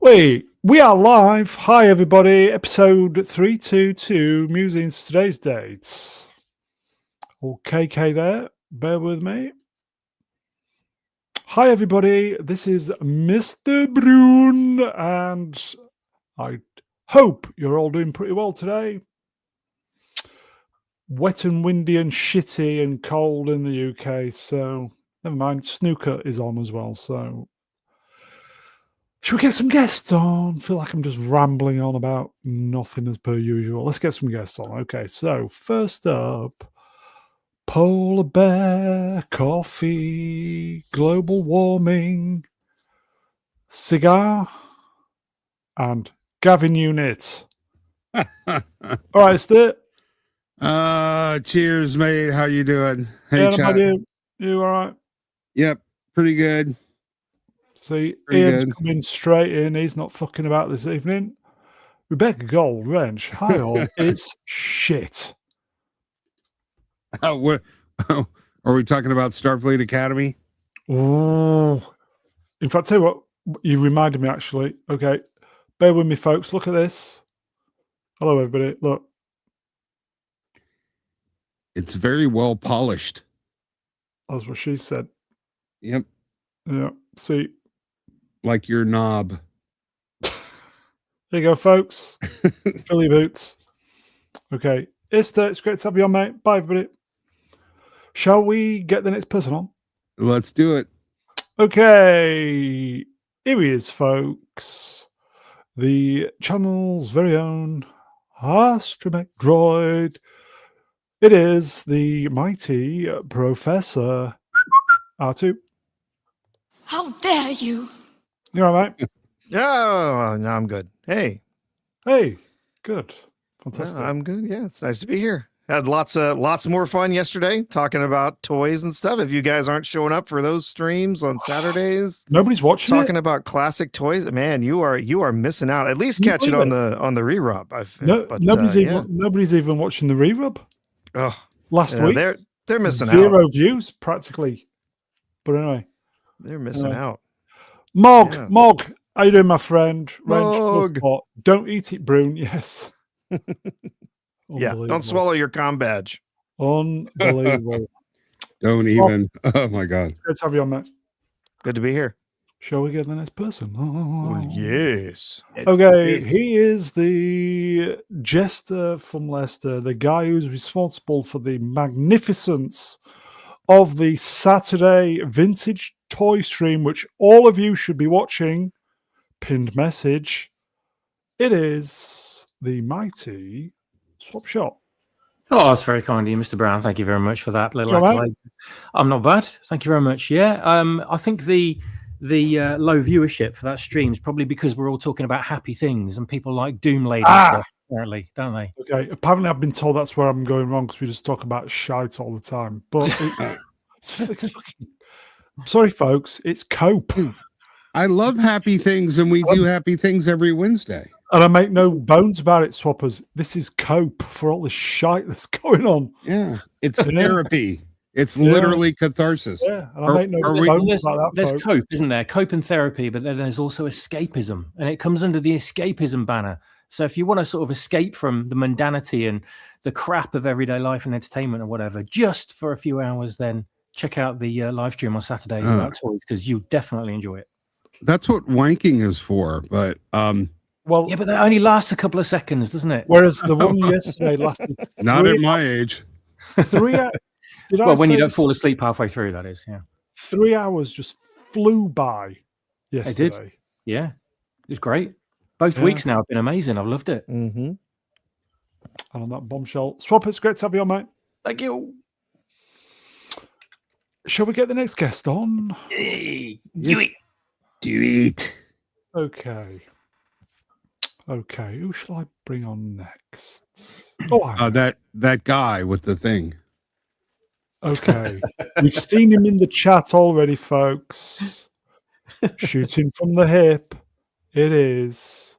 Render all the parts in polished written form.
We are live. Hi, everybody. Episode 322, Musings, today's dates. KK there. Bear with me. Hi, everybody. This is Mr. Brune, and I hope you're all doing pretty well today. Wet and windy and shitty and cold in the UK, so never mind. Snooker is on as well, so should we get some guests on? I feel like I'm just rambling on about nothing as per usual. Let's get some guests on. Okay, so first up, polar bear, coffee, global warming, cigar, and Gavin Unit. All right, Steve. Cheers, mate. How you doing? Hey, Chad. You all right? Yep, pretty good. See, Ian's coming straight in. He's not fucking about this evening. Rebecca Gold, Wrench, hi all. It's shit. What? Are we talking about Starfleet Academy? Oh, in fact, tell you what, you reminded me actually. Okay, bear with me, folks. Look at this. Hello, everybody. Look. It's very well polished. That's what she said. Yep. Yeah. See. Like your knob. There you go, folks. Fill your boots. Okay. It's great to have you on, mate. Bye, everybody. Shall we get the next person on? Let's do it. Okay. Here he is, folks. The channel's very own astromech droid. It is the mighty Professor R2. How dare you? You all right, mate? Oh, no, I'm good. Hey, good, fantastic. Yeah, I'm good. Yeah, it's nice to be here. Had lots more fun yesterday talking about toys and stuff. If you guys aren't showing up for those streams on Saturdays, nobody's watching. Talking about classic toys, man, you are missing out. At least catch it on the re-rub. Nobody's even watching the re-rub. Oh, last week they're missing zero views practically. But anyway, they're missing out. Mog, how you doing, my friend? Mog. Don't eat it, Brune. Yes. Yeah, don't swallow your comm badge. Unbelievable. Don't even. Oh my God. Good to have you on, mate. Good to be here. Shall we get the next person? Oh, yes. Okay, he is the jester from Leicester, the guy who's responsible for the magnificence of the Saturday vintage toy stream, which all of you should be watching. Pinned message. It is the mighty Swap Shop. Oh, that's very kind of you, Mr. Brown. Thank you very much for that little accolade. I'm not bad. Thank you very much. Yeah, I think the low viewership for that stream is probably because we're all talking about happy things and people like Doom Lady stuff, apparently, don't they? Okay, apparently I've been told that's where I'm going wrong because we just talk about shite all the time. But it's fucking, sorry, folks, it's cope. I love happy things, and we do happy things every Wednesday. And I make no bones about it, Swappers. This is cope for all the shite that's going on. Yeah, it's therapy. It's literally catharsis. Yeah, and I make no bones about that. There's cope, isn't there? Cope and therapy, but then there's also escapism, and it comes under the escapism banner. So if you want to sort of escape from the mundanity and the crap of everyday life and entertainment or whatever, just for a few hours, then check out the live stream on Saturdays about toys because you definitely enjoy it. That's what wanking is for, but well, yeah, but that only lasts a couple of seconds, doesn't it? Whereas the one yesterday lasted not at my age. 3 hours. Well, when you don't fall asleep halfway through, that is. Yeah, 3 hours just flew by yesterday. It did. Yeah, it was great. Both weeks now have been amazing. I've loved it. Mm-hmm. And on that bombshell, Swap, it's great to have you on, mate. Thank you. Shall we get the next guest on? Do it. Okay. Who shall I bring on next? That guy with the thing. Okay. We've seen him in the chat already, folks. Shooting from the hip. It is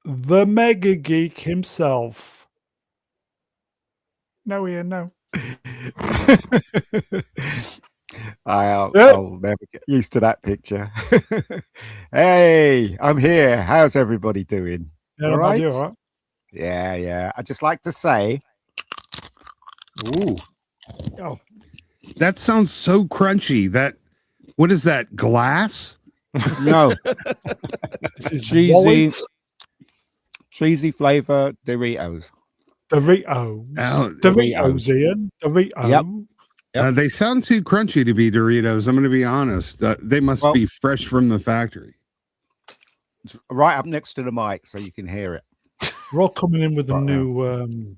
the mega geek himself. No, Ian, no. I'll Yeah. never get used to that picture. Hey, I'm here. How's everybody doing? Yeah, All not bad, right? you all right? Yeah. I'd just like to say, Ooh, Oh, that sounds so crunchy. What is that? Glass? no, This is Cheesy. Wallet cheesy flavor Doritos. Doritos. Oh, Doritos, Ian. Dorito. Yep. They sound too crunchy to be Doritos. I'm going to be honest. They must Well- be fresh from the factory. It's right up next to the mic so you can hear it. We're all coming in with a Right now. new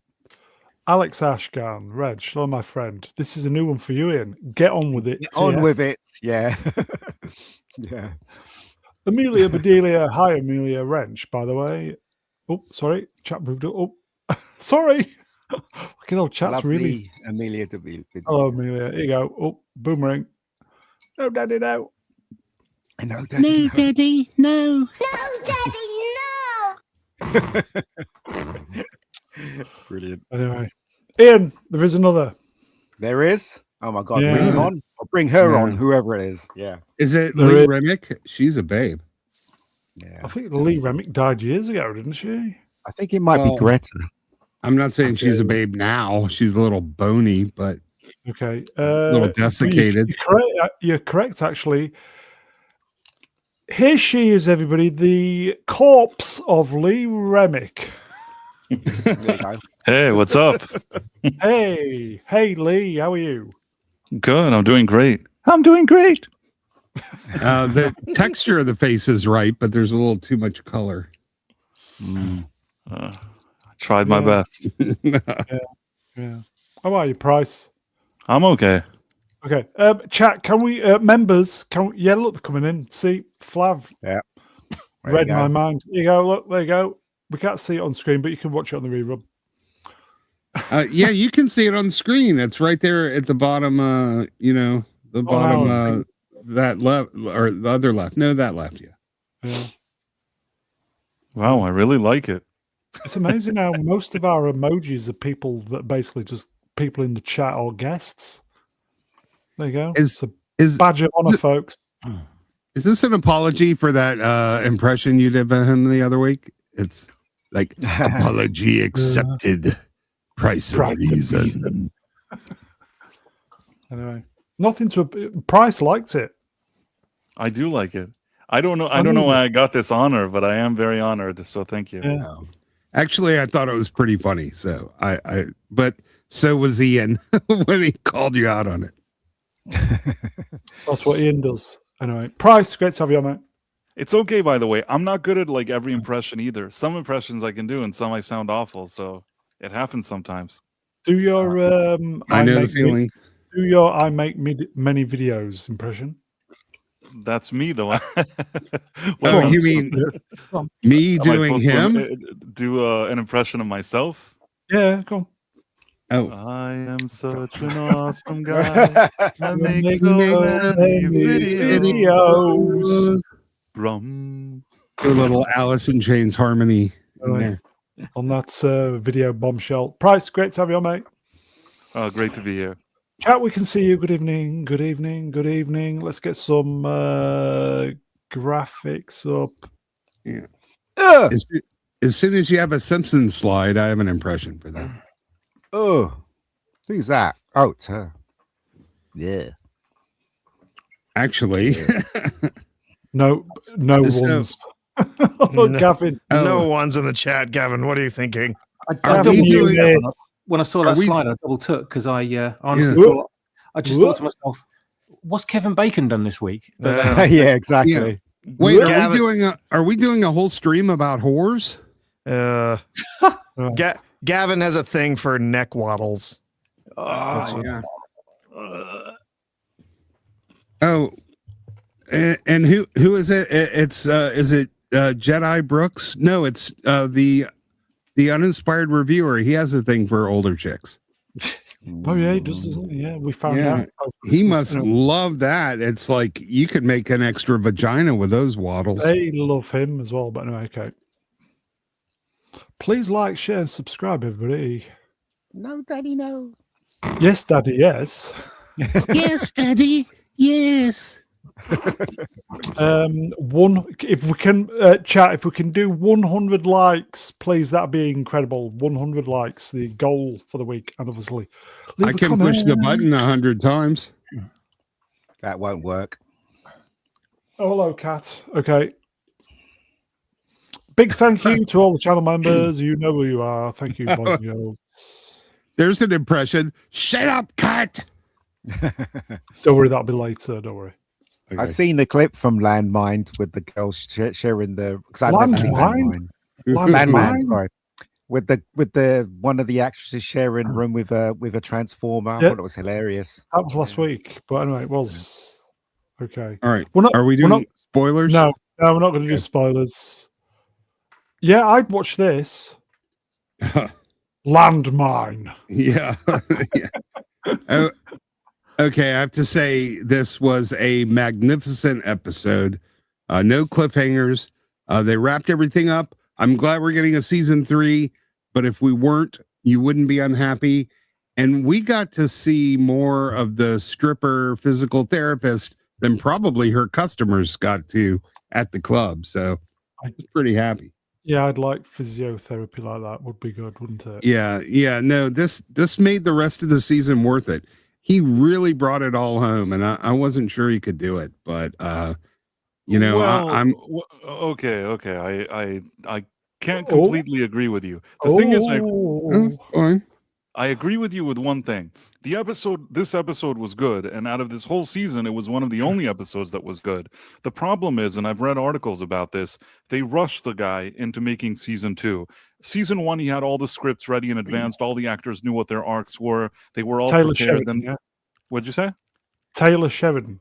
Alex Ashgan. Reg, hello, my friend. This is a new one for you, Ian. Get on with it. Get on TF. with it. Yeah. Yeah. Amelia Bedelia. Hi, Amelia Wrench, by the way. Oh, sorry. Chat moved up. Oh, sorry. Fucking hell, chat's Lovely really. Amelia Deville. Hello, Amelia. Here you go. Oh, boomerang. No, daddy, no. No, Daddy, no. Daddy, no. Brilliant. Anyway, Ian, there is another. There is. Oh my God. Yeah. Bring him on. I'll bring her Yeah. on, whoever it is. Yeah. Is it There Lee is- Remick? She's a babe. Yeah. I think Lee Remick died years ago, didn't she? I think it might Well, be Greta. I'm not saying she's a Okay. babe now. She's a little bony, but Okay. a little desiccated. You're correct, actually. Here she is, everybody, the corpse of Lee Remick. There you go. Hey, what's up? Hey, Lee, how are you? Good. I'm doing great. I'm doing great. The texture of the face is right, but there's a little too much color. Mm. I tried my Yeah. best. Yeah. How are you, Price? I'm okay. Okay. Chat, can we, members, yeah, look, they're coming in. See, Flav There read you my go. mind. Here you go, look, there you go. We can't see it on screen, but you can watch it on the rerun. Yeah, you can see it on screen. It's right there at the bottom. The bottom. no. That left or the other left. No, that left. Yeah. Yeah. Wow, I really like it. It's amazing how most of our emojis are people that basically just people in the chat or guests. There you go. Is- It's a Is badge of honor, folks. is this an apology for that impression you did of him the other week? It's like apology accepted. Price of Price of reason. Anyway, nothing to Price liked it. I do like it. I don't know why I got this honor, but I am very honored. So thank you. Yeah. Actually, I thought it was pretty funny. So but so was Ian when he called you out on it. That's what Ian does. Anyway, Price, great to have you on, mate. It's okay, by the way. I'm not good at like every impression either. Some impressions I can do, and some I sound awful. So it happens sometimes. Do your I know the make feeling. Do your I make many videos impression. That's me, though. Oh, you mean me am I doing supposed to, him? do an impression of myself? Yeah, go on. Oh, I am such an awesome guy. I make Make so so many many videos. Rum. a little Alice in Chains harmony in there. On that video bombshell. Price, great to have you on, mate. Oh, great to be here. Chat, we can see you. Good evening. Good evening. Good evening. Let's get some graphics up. Yeah. Ugh. As soon as you have a Simpsons slide, I have an impression for that. Oh, who's that? Oh, it's her. Yeah. Actually, No So- one's. Oh, No. Gavin. No one's in the chat, Gavin. What are you thinking? Are Gavin, we you doing- missed. When I saw Are that we- slide, I double took because I honestly Yeah. thought I just thought to myself, "What's Kevin Bacon done this week?" But Yeah, exactly. wait, Gavin, are we doing a whole stream about whores? Gavin has a thing for neck waddles. Yeah. Oh, and who is it? It's is it Jedi Brooks? No, it's the uninspired reviewer. He has a thing for older chicks. Oh yeah, he does, doesn't he? Yeah, we found Yeah. out. over He Christmas. must love that. It's like you could make an extra vagina with those waddles. They love him as well. But anyway, okay. Please like, share, and subscribe, everybody. No, Daddy, no. Yes, Daddy. Yes. Yes, Daddy. Yes. One, if we can chat, if we can do 100 likes, please, that'd be incredible. 100 likes, the goal for the week, and obviously, leave I a can push the comment. button 100 times. That won't work. Oh, hello, Kat. Okay. Big thank you to all the channel members. You know who you are. Thank you, boys and girls. There's an impression. Shut up, cat. Don't worry, that'll be later. Don't worry. Okay. I've seen the clip from Landmine with the girls sharing the because I've never seen Landmine? Landmine. Landmine? Sorry, with the one of the actresses sharing room with a transformer. I Yeah. thought it was hilarious. That was last week, but anyway, it was okay. All right. We're not. Are we we're doing not- spoilers? No, we're not going to do Okay. spoilers. Yeah, I'd watch this. Landmine. Yeah. Yeah. Oh, okay, I have to say this was a magnificent episode. No cliffhangers. They wrapped everything up. I'm glad we're getting a season 3, but if we weren't, you wouldn't be unhappy. And we got to see more of the stripper physical therapist than probably her customers got to at the club. So I was pretty happy. Yeah, I'd like physiotherapy like that. Would be good, wouldn't it? Yeah. No, this made the rest of the season worth it. He really brought it all home, and I wasn't sure he could do it, but you know, I'm okay. I can't Oh. completely agree with you. The thing is, oh, fine. I agree with you with one thing. This episode was good, and out of this whole season, it was one of the only episodes that was good. The problem is, and I've read articles about this, they rushed the guy into making season 2. Season 1, he had all the scripts ready in advance. All the actors knew what their arcs were. They were all Taylor prepared. Sheridan. Yeah. What'd you say? Taylor Sheridan.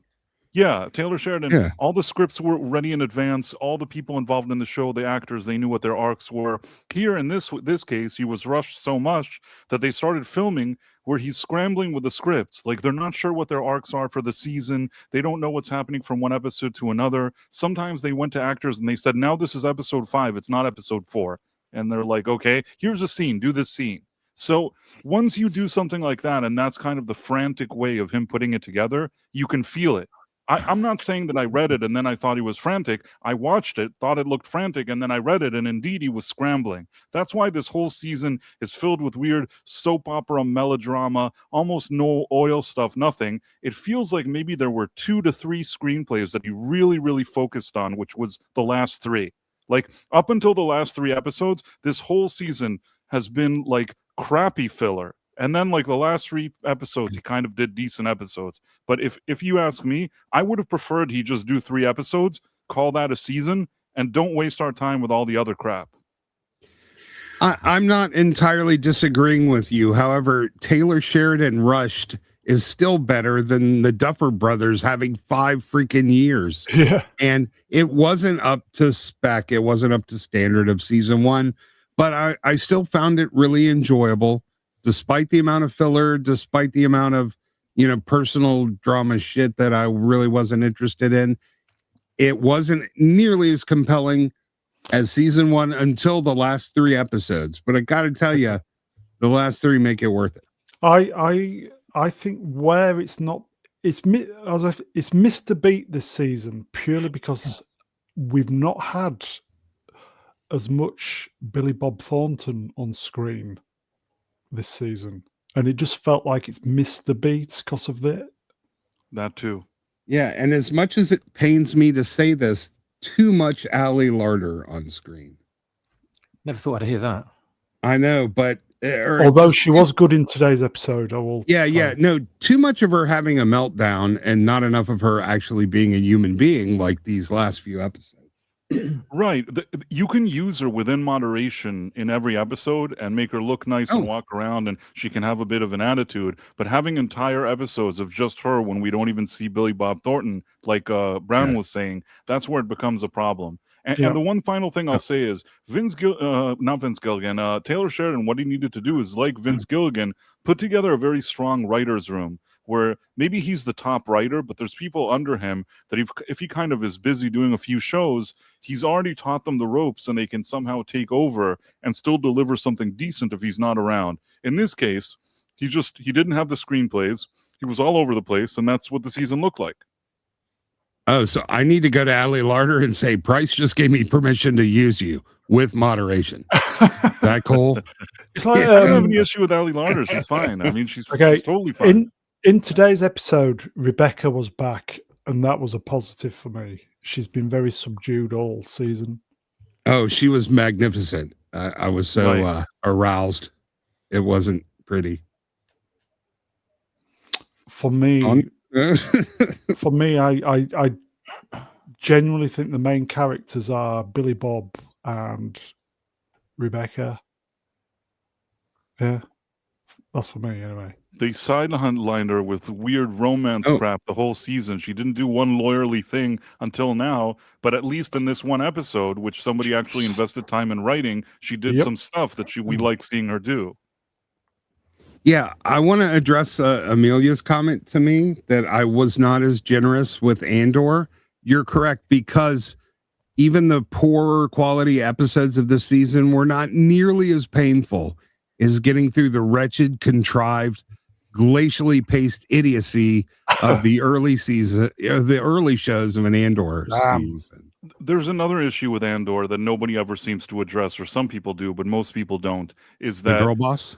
Yeah, Taylor Sheridan. Yeah. All the scripts were ready in advance. All the people involved in the show, the actors, they knew what their arcs were. Here in this case, he was rushed so much that they started filming where he's scrambling with the scripts. Like, they're not sure what their arcs are for the season. They don't know what's happening from one episode to another. Sometimes they went to actors and they said, now this is episode 5. It's not episode 4. And they're like, okay, here's a scene. Do this scene. So once you do something like that, and that's kind of the frantic way of him putting it together, you can feel it. I'm not saying that I read it and then I thought he was frantic. I watched it, thought it looked frantic, and then I read it, and indeed he was scrambling. That's why this whole season is filled with weird soap opera melodrama, almost no oil stuff, nothing. It feels like maybe there were 2 to 3 screenplays that he really, really focused on, which was the last 3. Like, up until the last 3 episodes, this whole season has been like crappy filler. And then, like, the last 3 episodes, he kind of did decent episodes. But if you ask me, I would have preferred he just do 3 episodes, call that a season, and don't waste our time with all the other crap. I'm not entirely disagreeing with you. However, Taylor Sheridan rushed is still better than the Duffer Brothers having 5 freaking years. Yeah. And it wasn't up to spec. It wasn't up to standard of season 1, but I still found it really enjoyable. Despite the amount of filler, despite the amount of, personal drama shit that I really wasn't interested in, it wasn't nearly as compelling as season 1 until the last 3 episodes. But I got to tell you, the last 3 make it worth it. I think where it's not, it's missed the beat this season purely because we've not had as much Billy Bob Thornton on screen this season, and it just felt like it's missed the beat because of that. That too. Yeah, and as much as it pains me to say this, too much Ali Larder on screen. Never thought I'd hear that. I know, but although she was good in today's episode, I will. Yeah, no, too much of her having a meltdown and not enough of her actually being a human being like these last few episodes. Right. You can use her within moderation in every episode and make her look nice and walk around, and she can have a bit of an attitude. But having entire episodes of just her when we don't even see Billy Bob Thornton, like Brown was saying, that's where it becomes a problem. And the one final thing I'll say is not Vince Gilligan, Taylor Sheridan, what he needed to do is, like Vince Gilligan, put together a very strong writer's room where maybe he's the top writer, but there's people under him that if he kind of is busy doing a few shows, he's already taught them the ropes and they can somehow take over and still deliver something decent if he's not around. In this case, He didn't have the screenplays. He was all over the place, and that's what the season looked like. Oh, so I need to go to Ali Larder and say, Price just gave me permission to use you with moderation. Is that cool? It's like, I don't have any issue with Ali Larder. She's fine. I mean, she's totally fine. In today's episode, Rebecca was back, and that was a positive for me. She's been very subdued all season. Oh, she was magnificent. I was so aroused. It wasn't pretty. For me, I genuinely think the main characters are Billy Bob and Rebecca. Yeah, that's for me anyway. They sidelined her with weird romance crap the whole season. She didn't do one lawyerly thing until now, but at least in this one episode, which somebody actually invested time in writing, she did some stuff that we like seeing her do. Yeah, I want to address Amelia's comment to me that I was not as generous with Andor. You're correct, because even the poorer quality episodes of this season were not nearly as painful as getting through the wretched, contrived, glacially paced idiocy of the early season, the early shows of an Andor season. There's another issue with Andor that nobody ever seems to address, or some people do, but most people don't, is that the girl boss?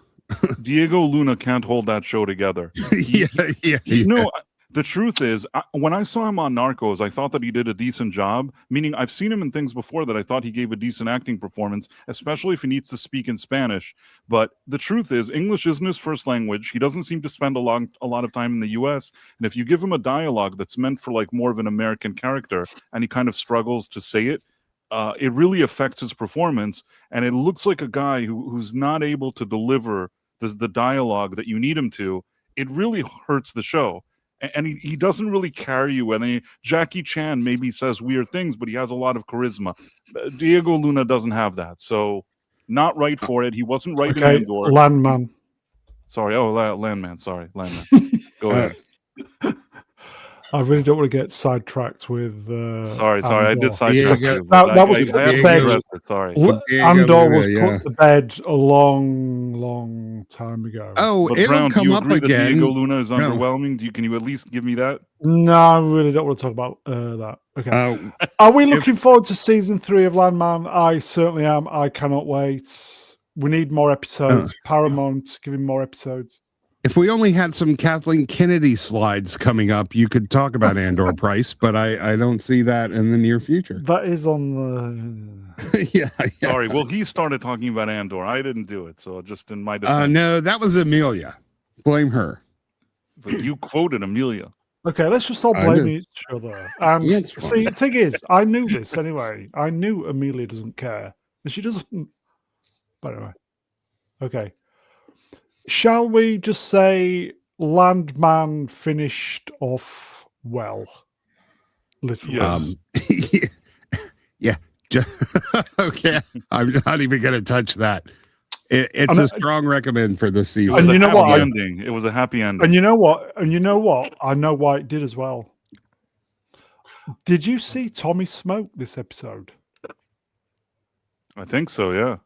Diego Luna can't hold that show together. No, the truth is, when I saw him on Narcos, I thought that he did a decent job, meaning I've seen him in things before that I thought he gave a decent acting performance, especially if he needs to speak in Spanish. But the truth is, English isn't his first language. He doesn't seem to spend a lot of time in the U.S., and if you give him a dialogue that's meant for like more of an American character, and he kind of struggles to say it, it really affects his performance, and it looks like a guy who's not able to deliver the dialogue that you need him to. It really hurts the show. And he doesn't really carry you. And Jackie Chan maybe says weird things, but he has a lot of charisma. Diego Luna doesn't have that. So not right for it. He wasn't right in Andor. Landman. Sorry. Oh, Landman. Sorry. Landman. Go ahead. I really don't want to get sidetracked with. Sorry. I did sidetrack you. That was put to bed. Sorry. Andor was put to bed a long time ago. Oh, but it'll Brown, come do you up agree again. that Diego Luna is underwhelming? Can you at least give me that? No, I really don't want to talk about that. Okay. Are we looking forward to season 3 of Landman? I certainly am. I cannot wait. We need more episodes. Paramount, give him more episodes. If we only had some Kathleen Kennedy slides coming up, you could talk about Andor Price, but I don't see that in the near future. That is on the... yeah. Sorry. Well, he started talking about Andor. I didn't do it, so just in my defense. No, that was Amelia. Blame her. But you quoted Amelia. Okay, let's just all blame each other. And see, the thing is, I knew this anyway. I knew Amelia doesn't care. And she doesn't. But anyway. Okay. Shall we just say Landman finished off well? Literally. Yes. Yeah. Okay. I'm not even going to touch that. It's a strong recommend for this season. And you know what? It was a happy ending. And you know what? I know why it did as well. Did you see Tommy smoke this episode? I think so, yeah.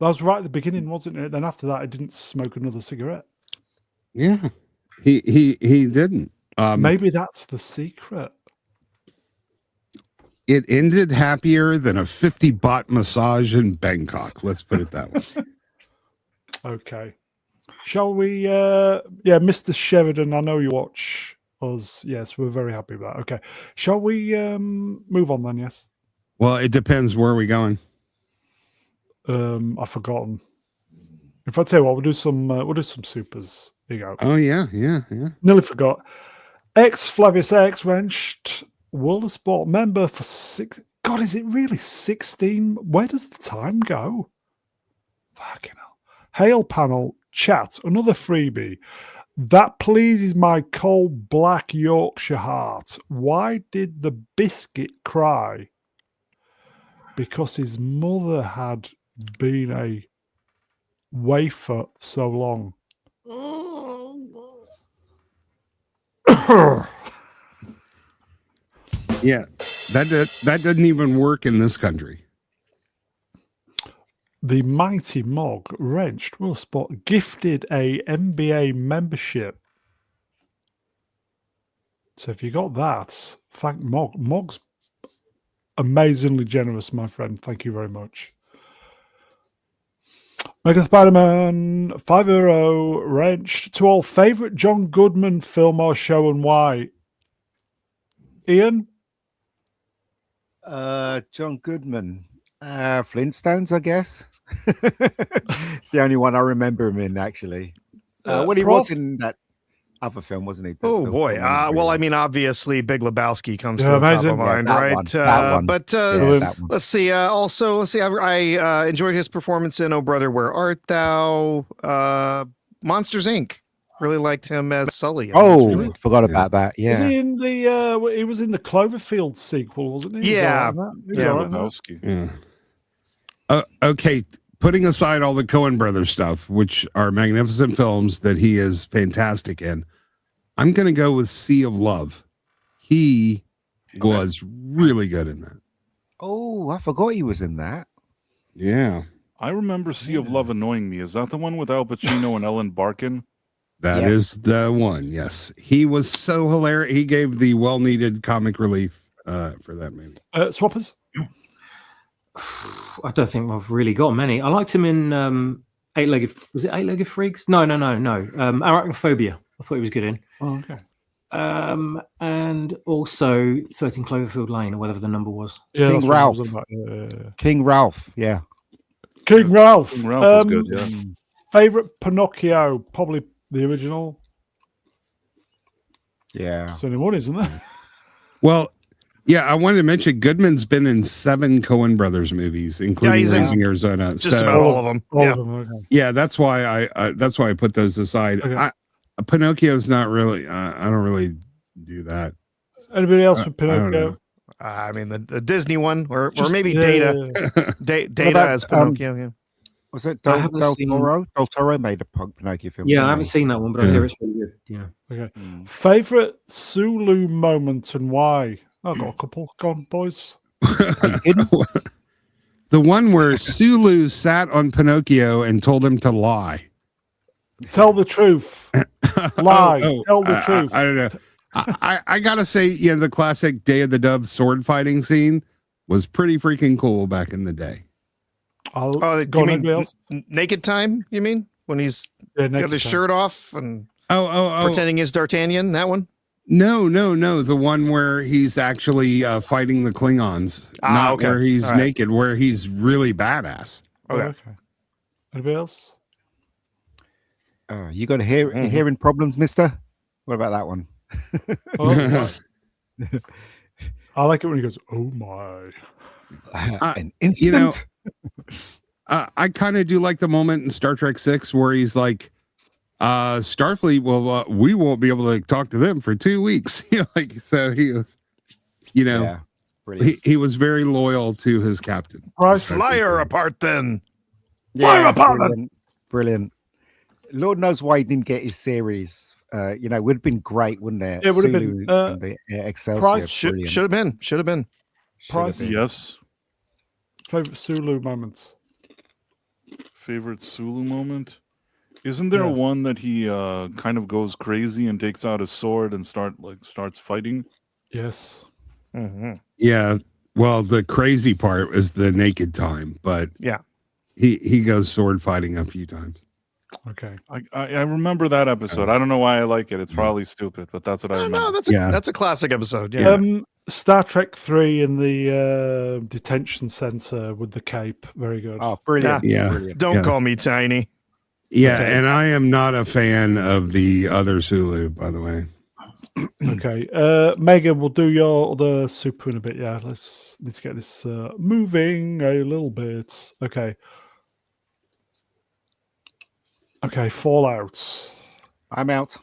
That was right at the beginning, wasn't it? Then after that, I didn't smoke another cigarette. Yeah, he didn't. Maybe that's the secret. It ended happier than a 50-baht massage in Bangkok. Let's put it that way. Okay. Shall we? Mr. Sheridan, I know you watch us. Yes, we're very happy with that. Okay. Shall we move on then? Yes. Well, it depends. Where are we going? I've forgotten. If I tell you what, we'll do some supers. Here you go. Oh yeah. Nearly forgot. Flavius X Wrenched World of Sport member for 6. God, is it really 16? Where does the time go? Fucking hell. Hail panel chat. Another freebie. That pleases my cold black Yorkshire heart. Why did the biscuit cry? Because his mother had been a wafer so long. Yeah, that doesn't even work in this country. The mighty Mog wrenched Will Spot gifted a MBA membership. So if you got that, thank Mog. Mog's amazingly generous, my friend. Thank you very much. Mega Spider-Man, €5 wrenched to all favorite John Goodman film or show and why. Ian? John Goodman. Flintstones, I guess. It's the only one I remember him in, actually. When he was in that other film, wasn't he? Oh The boy. film he Well, I really- mean, obviously, Big Lebowski comes Yeah, to the top amazing. of Yeah, mind, that right? one, that one. But Yeah, that one. let's see. Also, let's see. I enjoyed his performance in "Oh Brother, Where Art Thou?" Monsters Inc. Really liked him as Sully. in Monsters, Oh, Inc. forgot Yeah. about that. Was Yeah. he in the he was in the Cloverfield sequel, wasn't he? He was Yeah. all right in that. He was Yeah. all right in that. Lebowski. Yeah. Okay, putting aside all the Coen Brothers stuff, which are magnificent films that he is fantastic in, I'm going to go with Sea of Love. He was really good in that. Oh, I forgot he was in that. Yeah, I remember Sea of Love annoying me. Is that the one with Al Pacino and Ellen Barkin? that Yes. is the one. Yes, he was so hilarious. He gave the well-needed comic relief for that movie. Swappers? I don't think I've really got many. I liked him in Eight-Legged. Was it Eight-Legged Freaks? No. Arachnophobia. I thought he was good in. Oh, okay. And also 13 Cloverfield Lane, or whatever the number was. Yeah, King that's what I was Ralph. about. Yeah. King Ralph. Yeah. King Ralph. King Ralph is good, yeah. Favorite Pinocchio? Probably the original. Yeah. There's only one, isn't there? Well, yeah, I wanted to mention Goodman's been in 7 Coen Brothers movies, including he's in Raising Arizona. Just So- about all of them. All Yeah. of them. Okay. Yeah, that's why I put those aside. Okay. Pinocchio's not really. I don't really do that. Anybody else with I don't Pinocchio? I mean, the Disney one, or Just- maybe yeah, Data. yeah, yeah. Data about, as Pinocchio. Yeah. Was it I Del, haven't Del seen- Toro? Del Toro made a Pinocchio film. Yeah, didn't I haven't he? seen that one, but I Yeah. hear it's really good. Yeah. Okay. Mm. Favorite Sulu moment and why? I've got a couple. Go on, boys. The one where Sulu sat on Pinocchio and told him to lie. Tell the truth. Lie. Tell the truth. I don't know. I gotta say, yeah, the classic Day of the Dove sword fighting scene was pretty freaking cool back in the day. I'll Oh, go you on, mean anybody else? Naked Time? You mean when he's Yeah, got next his time. shirt off and Oh, pretending he's D'Artagnan? That one? no, the one where he's actually fighting the Klingons, not okay. where he's All right. naked, where he's really badass. Oh, Okay. okay. Anybody else? You got hearing problems, mister? What about that one? Oh, I like it when he goes, "Oh my!" An incident. I kind of do like the moment in Star Trek 6 where he's like, Starfleet, well, we won't be able to talk to them for 2 weeks. Like, so he was, Yeah. Brilliant. he was very loyal to his captain. Price. Fly her apart then. Fire apart then. Brilliant. Lord knows why he didn't get his series. It would have been great, wouldn't it? It would have been, Sulu and the Excelsior. Price Should brilliant. have been. Should have been. Should have Price. been. Yes. Favorite Sulu moment. Favorite Sulu moment? Isn't there Yes. one that he kind of goes crazy and takes out his sword and starts fighting? Yes. Mm-hmm. Yeah. Well, the crazy part was the naked time, but Yeah. he goes sword fighting a few times. Okay. I remember that episode. I don't know why I like it. It's probably stupid, but that's what I remember. No, that's Yeah. that's a classic episode. Yeah. Star Trek 3 in the detention center with the cape. Very good. Oh, brilliant. Yeah. Brilliant. Don't yeah. call me tiny. Yeah, Okay. and I am not a fan of the other Sulu, by the way. Okay. Megan, we'll do your other super in a bit. Yeah. Let's get this moving a little bit. Okay. Okay. Fallout. I'm out.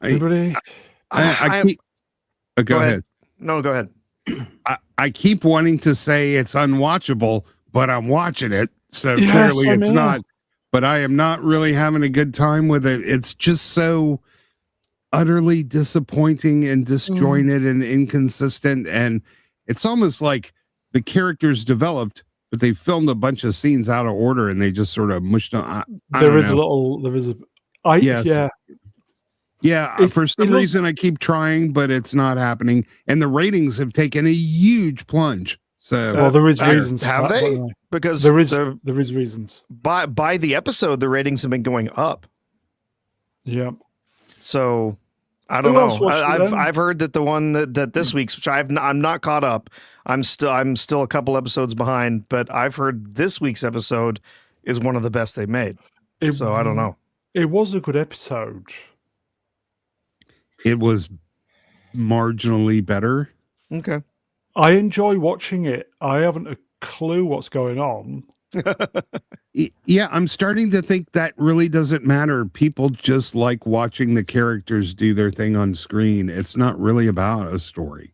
Everybody. I keep go ahead. No, go ahead. I keep wanting to say it's unwatchable, but I'm watching it, so Yes, clearly I it's know. not. But I am not really having a good time with it. It's just so utterly disappointing and disjointed and inconsistent, and it's almost like the characters developed, but they filmed a bunch of scenes out of order and they just sort of mushed on. I There don't is a know. little. There is a. Yes. Yeah. Yeah, for some reason I keep trying, but it's not happening. And the ratings have taken a huge plunge. So Well, there is reasons. Have for that, they? but anyway. Because there is reasons. by the episode, the ratings have been going up. Yeah. So I don't Who else know. watched it then? I've heard that the one that this week's, which I'm not caught up. I'm still a couple episodes behind, but I've heard this week's episode is one of the best they made. So I don't know. It was a good episode. it was marginally better. Okay. I enjoy watching it. I haven't a clue what's going on. Yeah, I'm starting to think that really doesn't matter. People just like watching the characters do their thing on screen. It's not really about a story.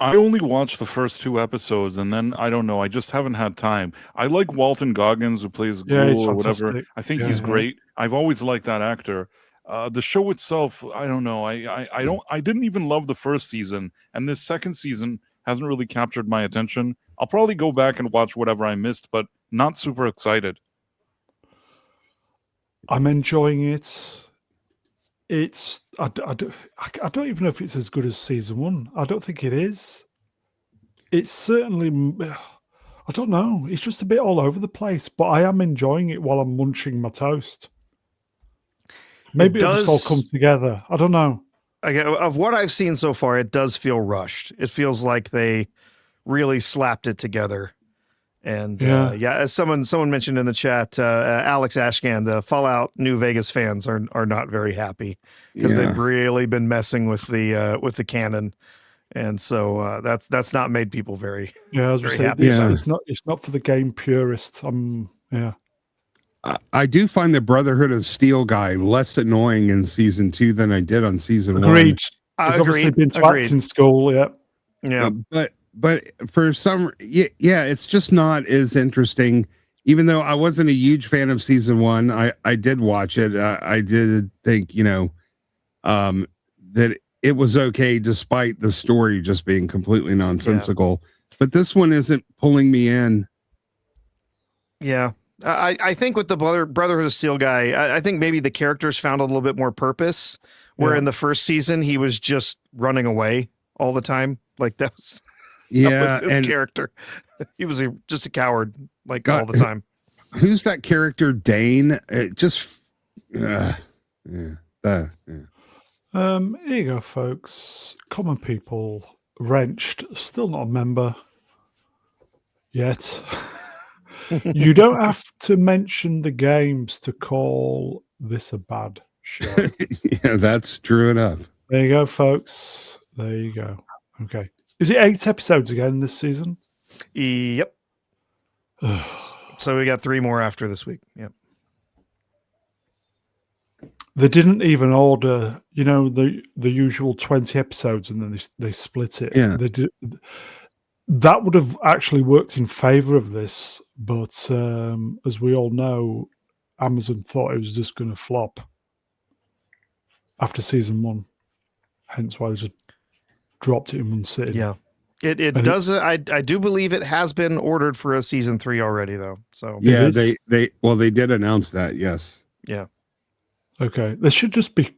I only watched the first 2 episodes, and then I don't know. I just haven't had time. I like Walton Goggins, who plays Yeah, he's Ghoul or whatever. fantastic. I think Yeah, he's yeah. great. I've always liked that actor. The show itself, I don't know. I didn't even love the first season, and this second season hasn't really captured my attention. I'll probably go back and watch whatever I missed, but not super excited. I'm enjoying it. It's I don't even know if it's as good as season 1. I don't think it is. It's certainly I don't know. It's just a bit all over the place, but I am enjoying it while I'm munching my toast. Maybe it'll just all come together. I don't know. Of what I've seen so far, it does feel rushed. It feels like they really slapped it together. And as someone mentioned in the chat, Alex Ashcan, the Fallout New Vegas fans are not very happy because they've really been messing with the canon, and so that's not made people very I was very saying, happy. it's not for the game purists. I do find the Brotherhood of Steel guy less annoying in season 2 than I did on season 1. Agreed. He's obviously been to acting school. Yeah. But for some, it's just not as interesting. Even though I wasn't a huge fan of season 1, I did watch it. I did think, that it was okay despite the story just being completely nonsensical. But this one isn't pulling me in. Yeah. I think with the Brotherhood of Steel guy, I think maybe the characters found a little bit more purpose. Where in the first season he was just running away all the time, like that was his character. He was just a coward, all the time. Who's that character, Dane? It just, Here you go, folks. Common People, Wrenched, still not a member yet. You don't have to mention the games to call this a bad show. Yeah, that's true enough. There you go, folks. There you go. Okay. Is it 8 episodes again this season? Yep. So we got 3 more after this week. Yep. They didn't even order, the usual 20 episodes, and then they split it. Yeah. They did. That would have actually worked in favor of this, but as we all know, Amazon thought it was just going to flop after season 1. Hence why they just dropped it in one sitting. Yeah. It does. I do believe it has been ordered for a season 3 already, though. So yeah, they did announce that. Yes. Yeah. Okay. They should just be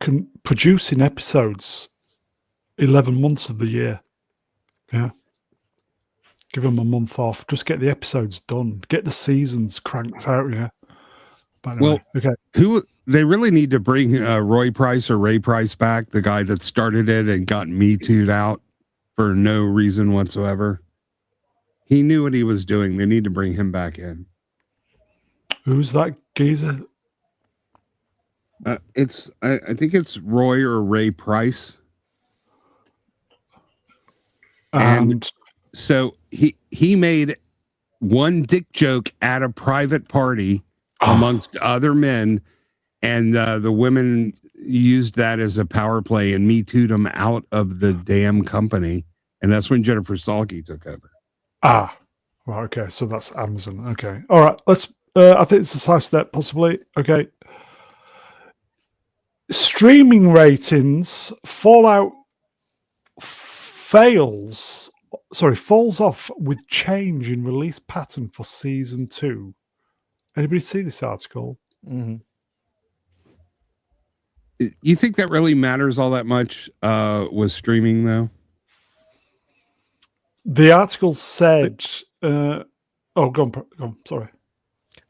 producing episodes 11 months of the year. Yeah. Give them a month off. Just get the episodes done. Get the seasons cranked out. Yeah. But anyway, okay. They really need to bring Roy Price or Ray Price back, the guy that started it and got Me Too'd out for no reason whatsoever. He knew what he was doing. They need to bring him back in. Who's that geezer? I think it's Roy or Ray Price. And so he made one dick joke at a private party amongst other men, and the women used that as a power play and Me Too'd him out of the damn company. And that's when Jennifer Salke took over. Well, okay, so that's Amazon. Okay, all right. Let's. I think it's a side step, possibly. Okay. Streaming ratings. Fallout fails falls off with change in release pattern for season 2. Anybody see this article? Mhm. You think that really matters all that much with streaming, though? The article said, go on, sorry.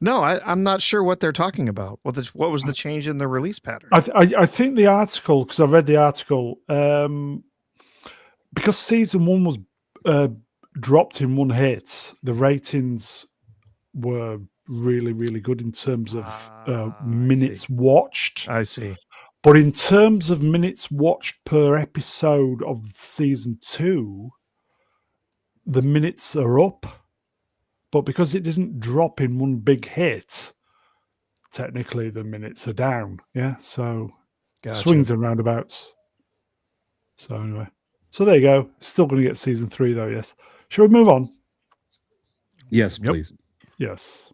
No, I'm not sure what they're talking about. What was the change in the release pattern? I think the article, because I read the article, because season 1 was dropped in one hit, the ratings were really, really good in terms of minutes watched. I see. But in terms of minutes watched per episode of season 2, the minutes are up. But because it didn't drop in one big hit, technically the minutes are down. Yeah, so swings and roundabouts. So anyway, so there you go. Still going to get season 3 though. Yes. Shall we move on? Yes, please. Yes.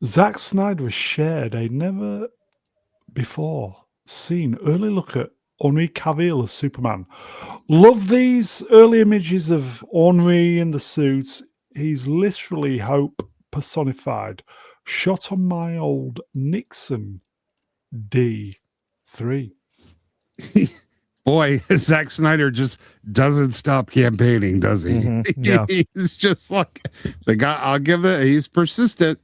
Zack Snyder has shared a never before seen early look at Henry Cavill as Superman. Love these early images of Henry in the suit. He's literally hope personified. Shot on my old Nixon D3. Boy, Zack Snyder just doesn't stop campaigning, does he? Mm-hmm. Yeah. He's just like the guy. I'll give it. He's persistent.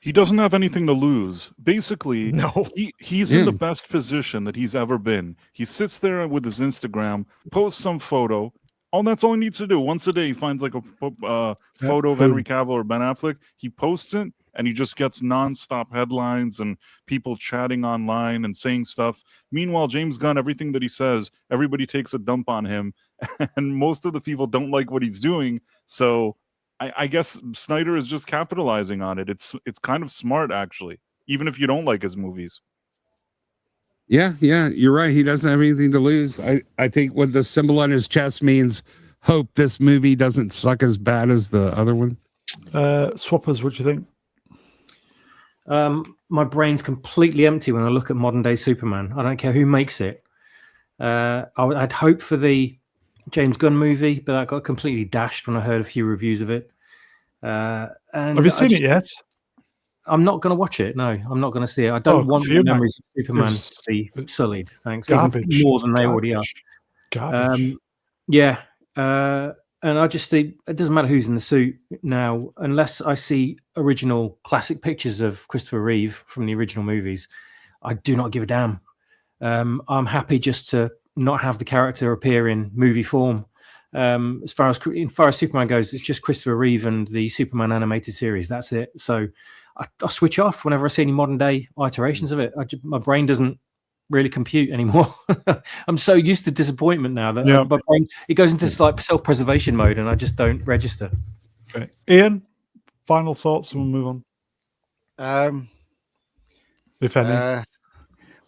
He doesn't have anything to lose. Basically, No. he's in the best position that he's ever been. He sits there with his Instagram, posts some photo. That's all he needs to do. Once a day, he finds like a photo of Henry Cavill or Ben Affleck. He posts it, and he just gets nonstop headlines and people chatting online and saying stuff. Meanwhile, James Gunn, everything that he says, everybody takes a dump on him, and most of the people don't like what he's doing. So I guess Snyder is just capitalizing on it. It's kind of smart, actually, even if you don't like his movies. Yeah, you're right. He doesn't have anything to lose. I think what the symbol on his chest means, hope this movie doesn't suck as bad as the other one. Swappers, what do you think? My brain's completely empty when I look at modern day Superman. I don't care who makes it. I'd hope for the James Gunn movie, but that got completely dashed when I heard a few reviews of it. And have you seen it yet? I'm not going to watch it. No, I'm not going to see it. I don't want the memories of Superman to be sullied. Thanks. Garbage. Even more than they already are. Garbage. And I just think it doesn't matter who's in the suit now, unless I see original classic pictures of Christopher Reeve from the original movies. I do not give a damn. I'm happy just to not have the character appear in movie form. As far as Superman goes, it's just Christopher Reeve and the Superman animated series. That's it. So I switch off whenever I see any modern day iterations of it. My brain doesn't really compute anymore. I'm so used to disappointment now that my brain, it goes into this like self-preservation mode, and I just don't register. Okay. Ian, final thoughts, and we'll move on. If any.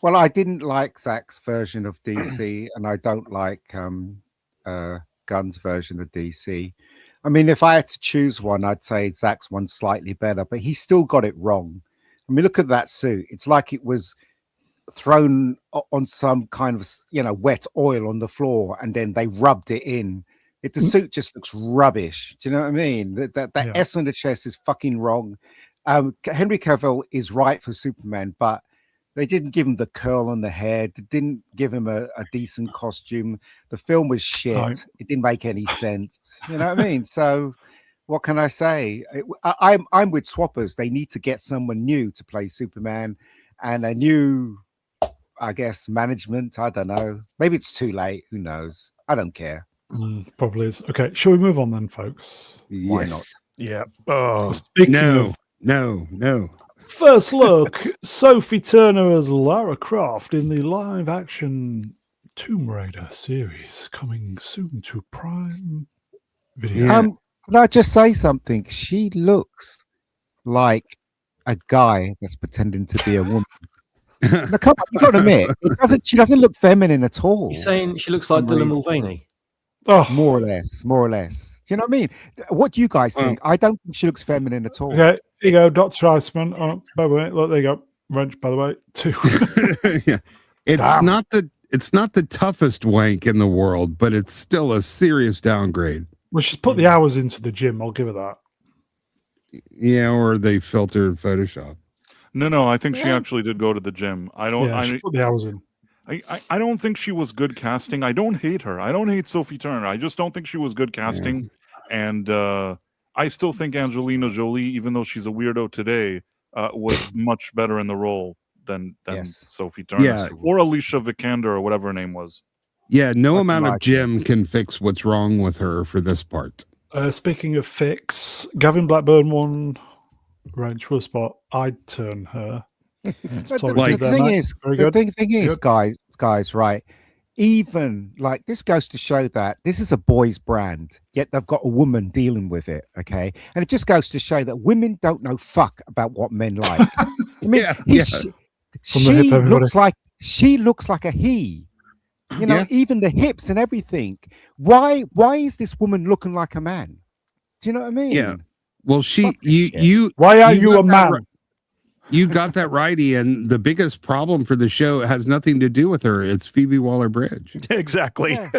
Well, I didn't like Zack's version of DC, and I don't like Gunn's version of DC. I mean, if I had to choose one, I'd say Zack's one's slightly better, but he still got it wrong. I mean, look at that suit. It's like it was thrown on some kind of, wet oil on the floor, and then they rubbed it in. The suit just looks rubbish. Do you know what I mean? That S on the chest is fucking wrong. Henry Cavill is right for Superman, but they didn't give him the curl on the head. They didn't give him a decent costume. The film was shit. Right. It didn't make any sense. You know what I mean? So what can I say? I'm with Swappers. They need to get someone new to play Superman, and a new, I guess, management. I don't know. Maybe it's too late. Who knows? I don't care. Probably is. Okay, shall we move on then, folks? Why not? Yeah. Oh, No. First look, Sophie Turner as Lara Croft in the live-action Tomb Raider series, coming soon to Prime Video. Can I just say something? She looks like a guy that's pretending to be a woman. Now, come on, you got to admit, she doesn't look feminine at all. You're saying she looks like Dylan Mulvaney? Oh, more or less. Do you know what I mean? What do you guys think? I don't think she looks feminine at all. okay. Here you go, Dr. Iceman. Oh, by the way, look, there you go. Wrench, by the way, 2. Yeah. It's Damn. it's not the toughest wank in the world, but it's still a serious downgrade. Well, she's put the hours into the gym. I'll give her that. Yeah, or they filtered Photoshop. No, I think she actually did go to the gym. She put the hours in. I don't think she was good casting. I don't hate her. I don't hate Sophie Turner. I just don't think she was good casting. And I still think Angelina Jolie, even though she's a weirdo today, was much better in the role than Sophie Turner or Alicia Vikander or whatever her name was. Yeah, no amount of gym can fix what's wrong with her for this part. Speaking of fix, Gavin Blackburn won range for a spot. I'd turn her. The thing is, guys, right? Even like this goes to show that this is a boys' brand, yet they've got a woman dealing with it. Okay, and it just goes to show that women don't know fuck about what men like. I mean, she looks like a he. You know, even the hips and everything. Why is this woman looking like a man? Do you know what I mean? Yeah. Well, why are you a man? You got that right, Ian. The biggest problem for the show has nothing to do with her. It's Phoebe Waller-Bridge. Exactly. Yeah,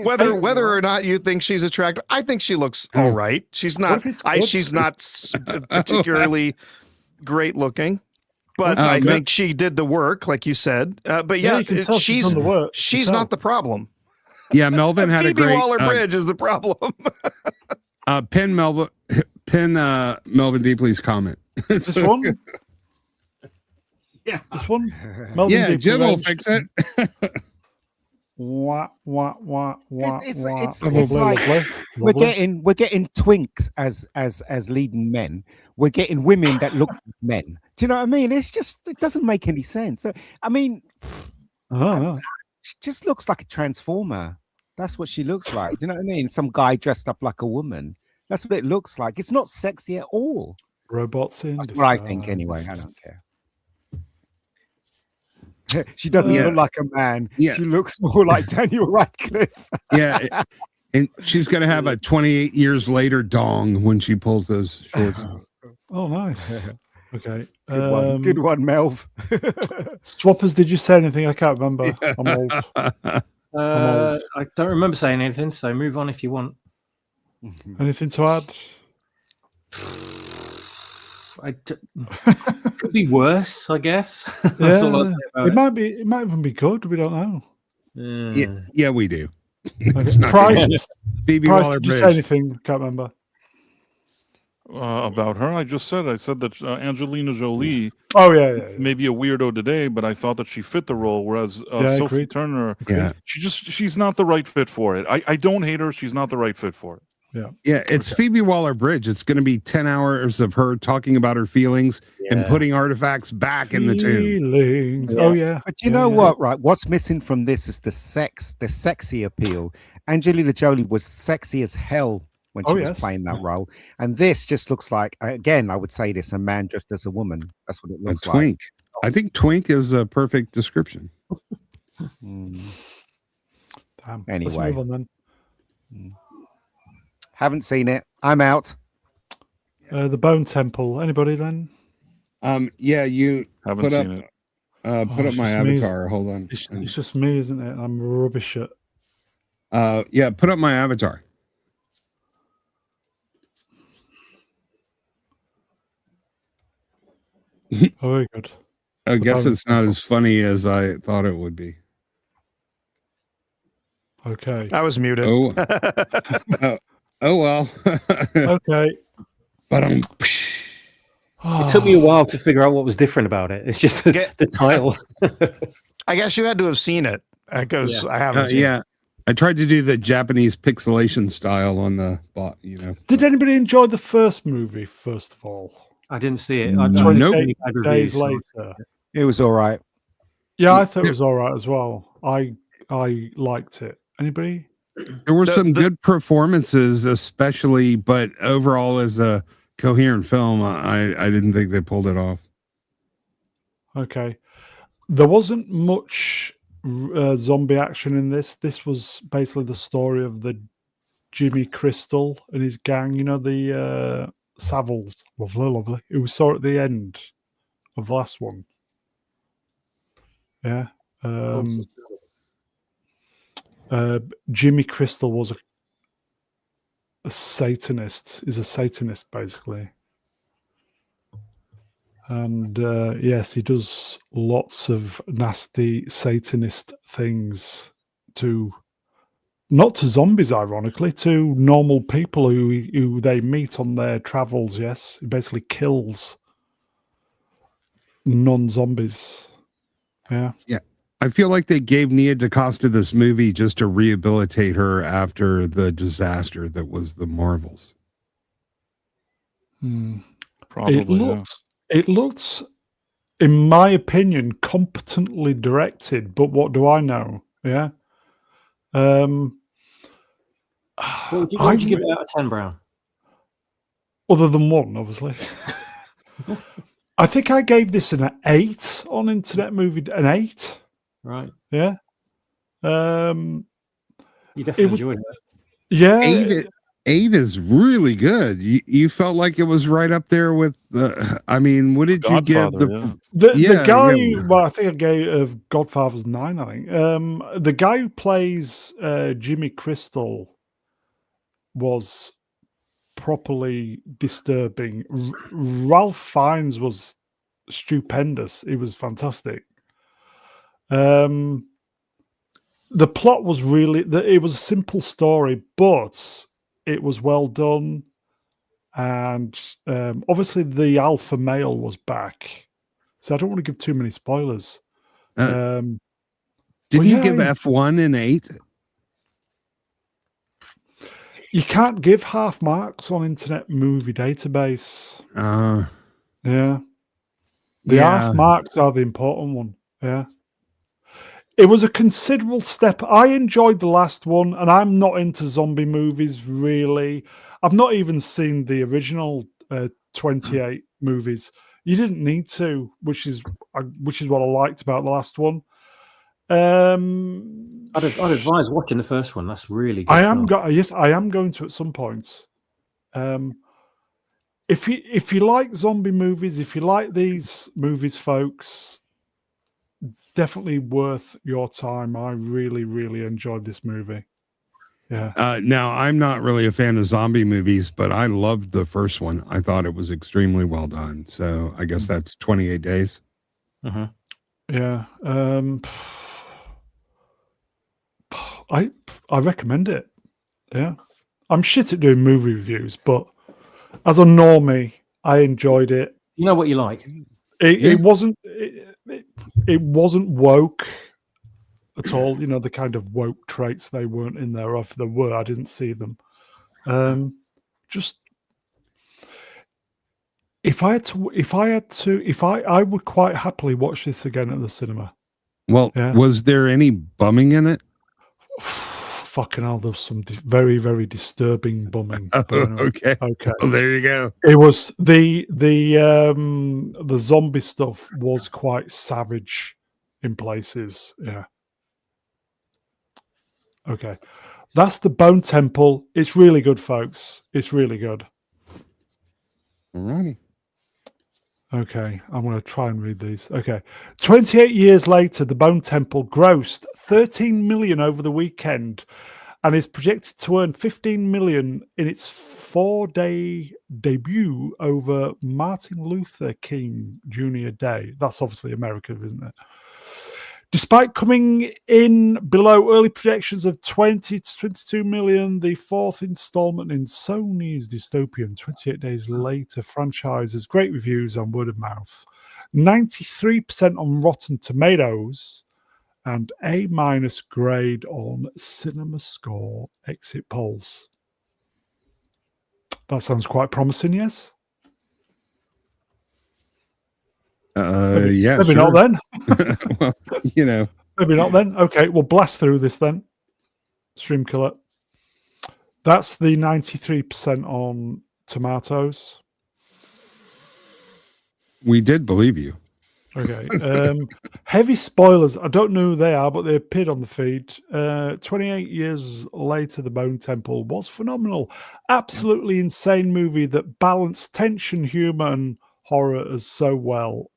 whether or not you think she's attractive, I think she looks all right. She's not. She's not particularly great looking, but I think she did the work, like you said. But you can tell she's done the work. She's not the problem. Yeah, Melvin had a great. Phoebe Waller-Bridge is the problem. Pin Melvin Deeply's comment. This one. Yeah, this one. Melvin Deeply Jim will fix it. It's like we're getting twinks as leading men. We're getting women that look like men. Do you know what I mean? It doesn't make any sense. I mean, she just looks like a transformer. That's what she looks like. Do you know what I mean? Some guy dressed up like a woman. That's what it looks like. It's not sexy at all. Robots in. That's what I think anyway. I don't care. She doesn't look like a man. Yeah. She looks more like Daniel Radcliffe. Yeah. And she's going to have a 28 years later dong when she pulls those shorts. Oh, nice. Okay. Good one, Melv. Swappers, did you say anything? I can't remember. Yeah. I'm old. I don't remember saying anything, so move on if you want. Anything to add? Could be worse, I guess. That's all I'll say about it. It might even be good. We don't know. Yeah, we do. Okay. Price, Phoebe Waller-Bridge. Did you say anything? Can't remember. About her, I said that Angelina Jolie. Oh yeah. Maybe a weirdo today, but I thought that she fit the role. Whereas Sophie Turner, she's not the right fit for it. I don't hate her. She's not the right fit for it. Yeah, it's Phoebe Waller-Bridge. It's going to be 10 hours of her talking about her feelings and putting artifacts back in the tune. Oh yeah. But you know what, right? What's missing from this is the sexy appeal. Angelina Jolie was sexy as hell when she was playing that role. And this just looks like, again, I would say this, a man dressed as a woman. That's what it looks like. Twink. I think twink is a perfect description. Damn. Anyway. Let's move on then. Haven't seen it. I'm out. The Bone Temple. Anybody then? Yeah, you haven't seen it. Put up my avatar. Hold on. It's just me, isn't it? I'm rubbish at. Yeah, put up my avatar. Oh, very good. I guess it's not as funny as I thought it would be. Okay. I was muted. Oh well. Okay. But it took me a while to figure out what was different about it. It's just the title. I guess you had to have seen it because I haven't seen it. I tried to do the Japanese pixelation style on the bot, Did anybody enjoy the first movie, first of all? I didn't see it. 28 days later. It was all right. Yeah, I thought it was all right as well. I liked it. Anybody? There were some good performances, especially, but overall, as a coherent film, I didn't think they pulled it off. Okay. There wasn't much zombie action in this. This was basically the story of the Jimmy Crystal and his gang, the Savills. Lovely. Who we saw at the end of the last one. Yeah. Jimmy Crystal was a Satanist. Is a Satanist basically, and yes, he does lots of nasty Satanist things to. Not to zombies, ironically, to normal people who they meet on their travels. Yes, he basically kills non-zombies. Yeah. I feel like they gave Nia DaCosta this movie just to rehabilitate her after the disaster that was the Marvels. Probably. It looks, in my opinion, competently directed. But what do I know? Yeah. What would you give it out of 10, Brown? Other than one, obviously. I think I gave this an 8 on Internet Movie. An 8. Right. Yeah. You definitely was- enjoyed it. Yeah. 8 is really good. You felt like it was right up there with the. I mean, what did you give Godfather, the? The guy, yeah. well, I think I gave of Godfather's 9, I think. The guy who plays Jimmy Crystal was properly disturbing. Ralph Fiennes was stupendous. He was fantastic. The plot was really, it was a simple story, but it was well done. And obviously the alpha male was back. So I don't want to give too many spoilers. Didn't well, you yeah, give F1 an 8? You can't give half marks on Internet Movie Database. Yeah. The half marks are the important one. Yeah. It was a considerable step. I enjoyed the last one, and I'm not into zombie movies, really. I've not even seen the original 28 movies. You didn't need to, which is what I liked about the last one. I'd advise watching the first one. That's really good. Yes, I am going to at some point. If you like zombie movies, if you like these movies, folks, definitely worth your time. I really, really enjoyed this movie. Yeah. Now, I'm not really a fan of zombie movies, but I loved the first one. I thought it was extremely well done. So I guess that's 28 Days. Yeah. I recommend it. Yeah. I'm shit at doing movie reviews, but as a normie, I enjoyed it. You know what you like. It wasn't woke at all. You know, the kind of woke traits they weren't in there. Or if there were, I didn't see them. Just I would quite happily watch this again at the cinema. Well, was there any bumming in it? Fucking hell, there was some very, very disturbing bumming. Okay. Well, there you go. It was the zombie stuff was quite savage in places. Yeah. Okay. That's the Bone Temple. It's really good, folks. It's really good. Alrighty. Okay, I'm going to try and read these. Okay. 28 years later, the Bone Temple grossed 13 million over the weekend and is projected to earn 15 million in its 4-day debut over Martin Luther King Jr. Day. That's obviously America, isn't it? Despite coming in below early projections of 20 to 22 million, the fourth installment in Sony's dystopian 28 Days Later franchise has great reviews and word of mouth. 93% on Rotten Tomatoes and A- grade on Cinema Score exit polls. That sounds quite promising, yes? Maybe sure. Not then. Well, you know. Maybe not then. Okay, we'll blast through this then. Stream Killer. That's the 93% on tomatoes. We did believe you. Okay. Heavy spoilers. I don't know who they are, but they appeared on the feed. 28 years later, The Bone Temple was phenomenal. Absolutely insane movie that balanced tension, humor, and horror as so well.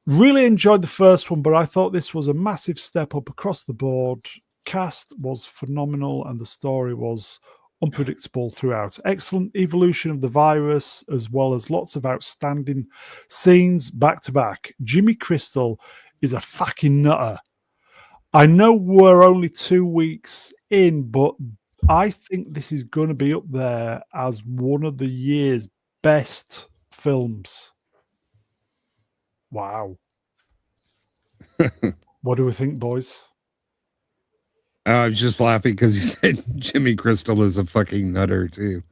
Really enjoyed the first one, but I thought this was a massive step up across the board. cast was phenomenal, and the story was unpredictable throughout. Excellent evolution of the virus, as well as lots of outstanding scenes back to back. Jimmy Crystal is a fucking nutter. I know we're only 2 weeks in, but I think this is going to be up there as one of the year's best films. Wow. What do we think, boys? I was just laughing because you said Jimmy Crystal is a fucking nutter too.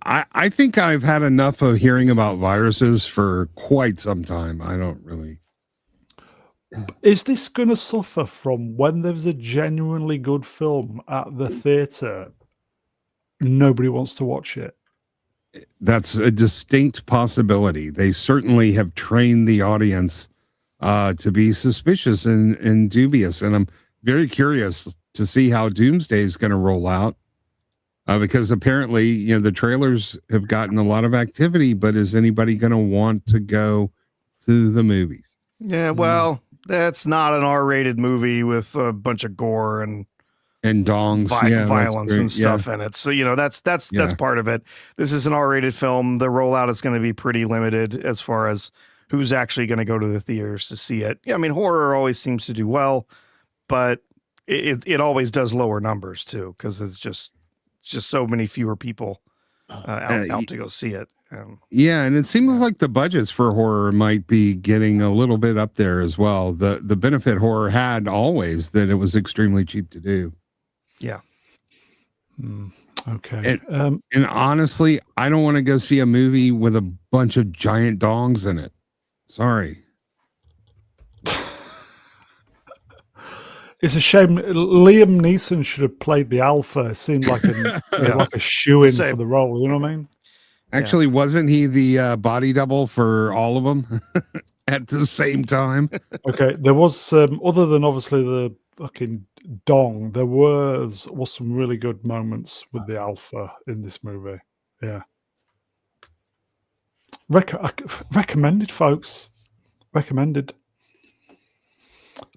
I think I've had enough of hearing about viruses for quite some time. I don't really. Is this going to suffer from when there's a genuinely good film at the theatre, nobody wants to watch it? That's a distinct possibility. They certainly have trained the audience to be suspicious and dubious. And I'm very curious to see how Doomsday is going to roll out. Because apparently, you know, the trailers have gotten a lot of activity, but is anybody going to want to go to the movies? Yeah, well, that's not an R-rated movie with a bunch of gore and dongs, violence and stuff in it. So, you know, that's part of it. This is an R-rated film. The rollout is going to be pretty limited as far as who's actually going to go to the theaters to see it. Yeah, I mean, horror always seems to do well, but it always does lower numbers too, because it's just so many fewer people out to go see it. Yeah, and it seems like the budgets for horror might be getting a little bit up there as well. The benefit horror had always that it was extremely cheap to do. Yeah. Okay. And honestly, I don't want to go see a movie with a bunch of giant dongs in it. Sorry. It's a shame. Liam Neeson should have played the alpha. It seemed like a shoe-in for the role. You know what I mean? Actually, wasn't he the body double for all of them at the same time? Okay, there was other than obviously the fucking dong, there was some really good moments with the alpha in this movie. Yeah. Recommended, folks. Recommended.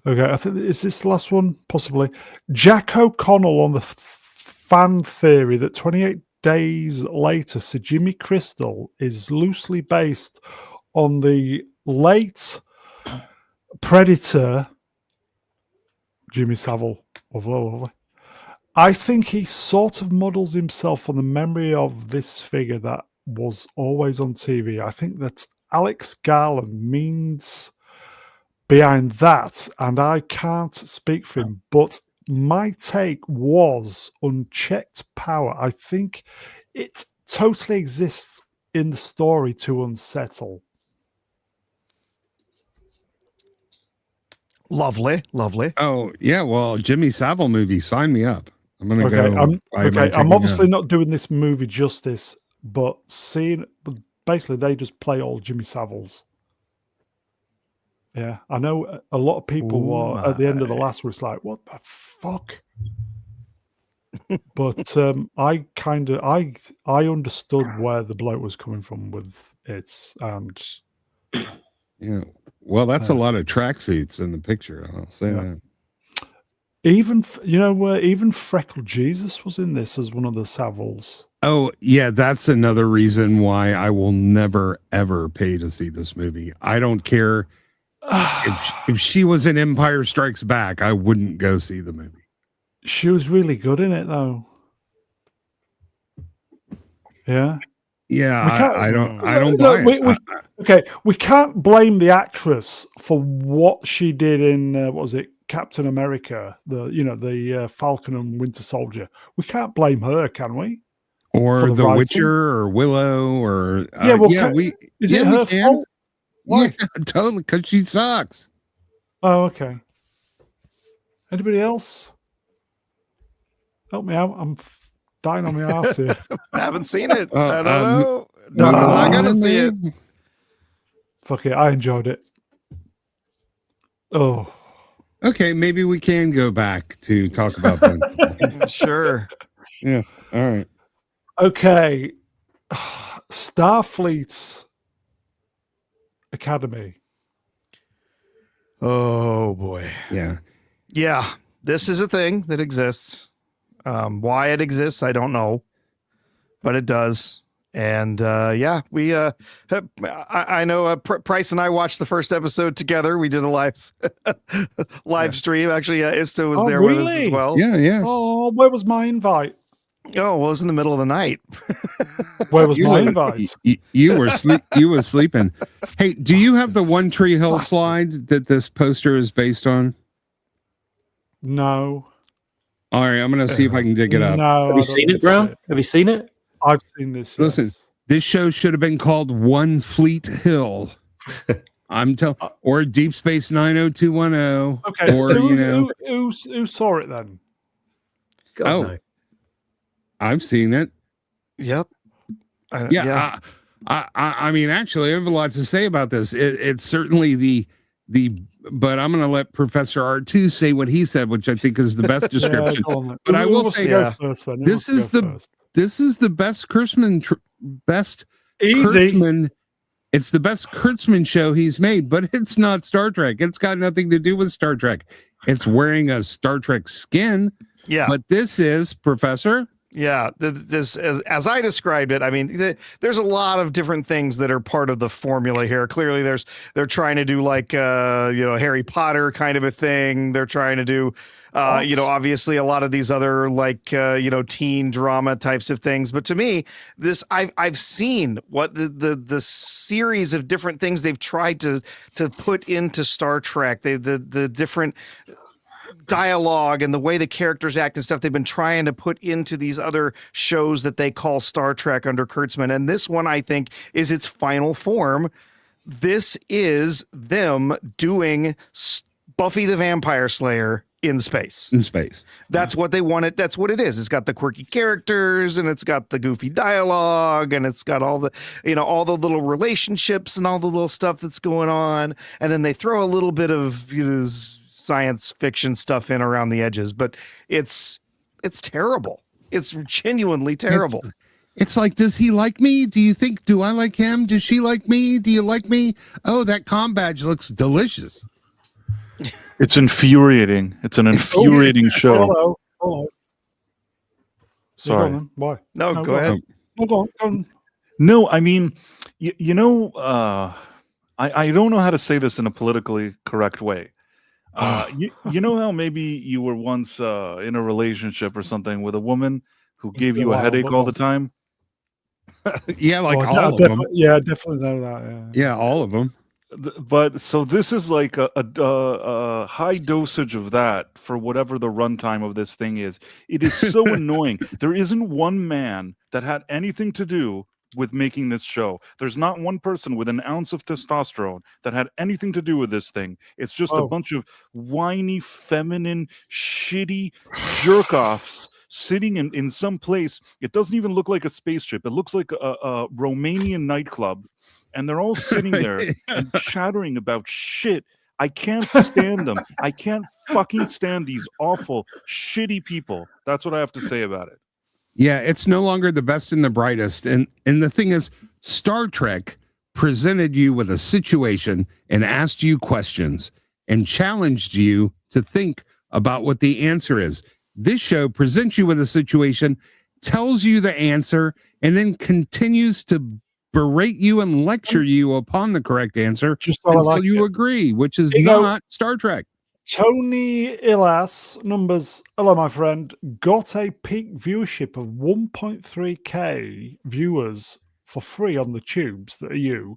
Okay, I think is this the last one? Possibly. Jack O'Connell on the fan theory that 28 days later, Sir Jimmy Crystal is loosely based on the late Predator Jimmy Savile. Lovely. I think he sort of models himself on the memory of this figure that was always on TV. I think that Alex Garland means behind that, and I can't speak for him, but my take was unchecked power. I think it totally exists in the story to unsettle. Lovely. Oh yeah, well, Jimmy Savile movie, sign me up. I'm gonna go. I'm obviously not doing this movie justice, but basically they just play all Jimmy Saviles. Yeah, I know a lot of people were at the end of the last were like, "What the fuck?" But I understood where the bloke was coming from with it, and yeah. Well, that's a lot of tracksuits in the picture. I'll say that. Even even Freckled Jesus was in this as one of the Saviles. Oh yeah, that's another reason why I will never ever pay to see this movie. I don't care if she was in Empire Strikes Back, I wouldn't go see the movie. She was really good in it, though. Yeah. Yeah, I don't buy it. Okay, we can't blame the actress for what she did in what was it, Captain America, the Falcon and Winter Soldier. We can't blame her, can we? Or The Witcher, or Willow, or is it her fault? Why? Yeah, totally, because she sucks. Oh, okay. Anybody else? Help me out. I'm dying on my ass here. I haven't seen it. I don't know. I'm not gonna see it. Fuck it. I enjoyed it. Oh. Okay, maybe we can go back to talk about them. Sure. Yeah. All right. Okay. Starfleet Academy. Oh boy. Yeah. Yeah, this is a thing that exists. Why it exists, I don't know, but it does. And yeah, we I know Price and I watched the first episode together. We did a live stream. Actually, Ista was there with us as really? well. Yeah. Oh, where was my invite? Oh, well, it was in the middle of the night. Where was You my were- invite? You were you were sleeping. Hey, do you have the One Tree Hill slide that this poster is based on? No. All right, I'm gonna see if I can dig it up. No. Have you seen it, Brown? Have you seen it? I've seen this. Listen, yes. this show should have been called One Fleet Hill. I'm telling, or Deep Space 90210. Okay. Or so you know, who saw it then? God, Oh. no. I've seen it. Yep. Yeah. I mean, actually, I have a lot to say about this. It's certainly the, but I'm going to let Professor R2 say what he said, which I think is the best description. Go on then. But I Who will wants say, to go first, then? Who this wants to is go the first? this is the best best Easy. Kurtzman. It's the best Kurtzman show he's made, but it's not Star Trek. It's got nothing to do with Star Trek. It's wearing a Star Trek skin. Yeah. But this is Professor. Yeah, this as I described it. I mean, there's a lot of different things that are part of the formula here. Clearly, they're trying to do like Harry Potter kind of a thing. They're trying to do obviously a lot of these other like teen drama types of things. But to me, this I've seen what the series of different things they've tried to put into Star Trek. The different dialogue and the way the characters act and stuff they've been trying to put into these other shows that they call Star Trek under Kurtzman. And this one, I think, is its final form. This is them doing Buffy the Vampire Slayer in space. That's what they wanted. That's what it is. It's got the quirky characters and it's got the goofy dialogue and it's got all the, all the little relationships and all the little stuff that's going on. And then they throw a little bit of, science fiction stuff in around the edges, but it's terrible. It's genuinely terrible. It's like, does he like me? Do I like him? Does she like me? Do you like me? Oh, that comm badge looks delicious. It's infuriating. It's an infuriating show. Hello. Sorry. Why? No, go ahead. Go on. No, I mean, I don't know how to say this in a politically correct way. You know how maybe you were once in a relationship or something with a woman who gave you a headache all the time? Yeah, like all of them. Yeah, I definitely know that. Yeah, all of them. But so this is like a high dosage of that for whatever the runtime of this thing is. It is so annoying. There isn't one man that had anything to do with making this show. There's not one person with an ounce of testosterone that had anything to do with this thing. It's just a bunch of whiny, feminine, shitty jerk-offs sitting in some place. It doesn't even look like a spaceship. It looks like a Romanian nightclub. And they're all sitting there and chattering about shit. I can't stand them. I can't fucking stand these awful, shitty people. That's what I have to say about it. Yeah, it's no longer the best and the brightest. And the thing is, Star Trek presented you with a situation and asked you questions and challenged you to think about what the answer is. This show presents you with a situation, tells you the answer, and then continues to berate you and lecture you upon the correct answer until you agree, which is not Star Trek. Tony Illas numbers, hello my friend, got a peak viewership of 1.3k viewers for free on the tubes that are you.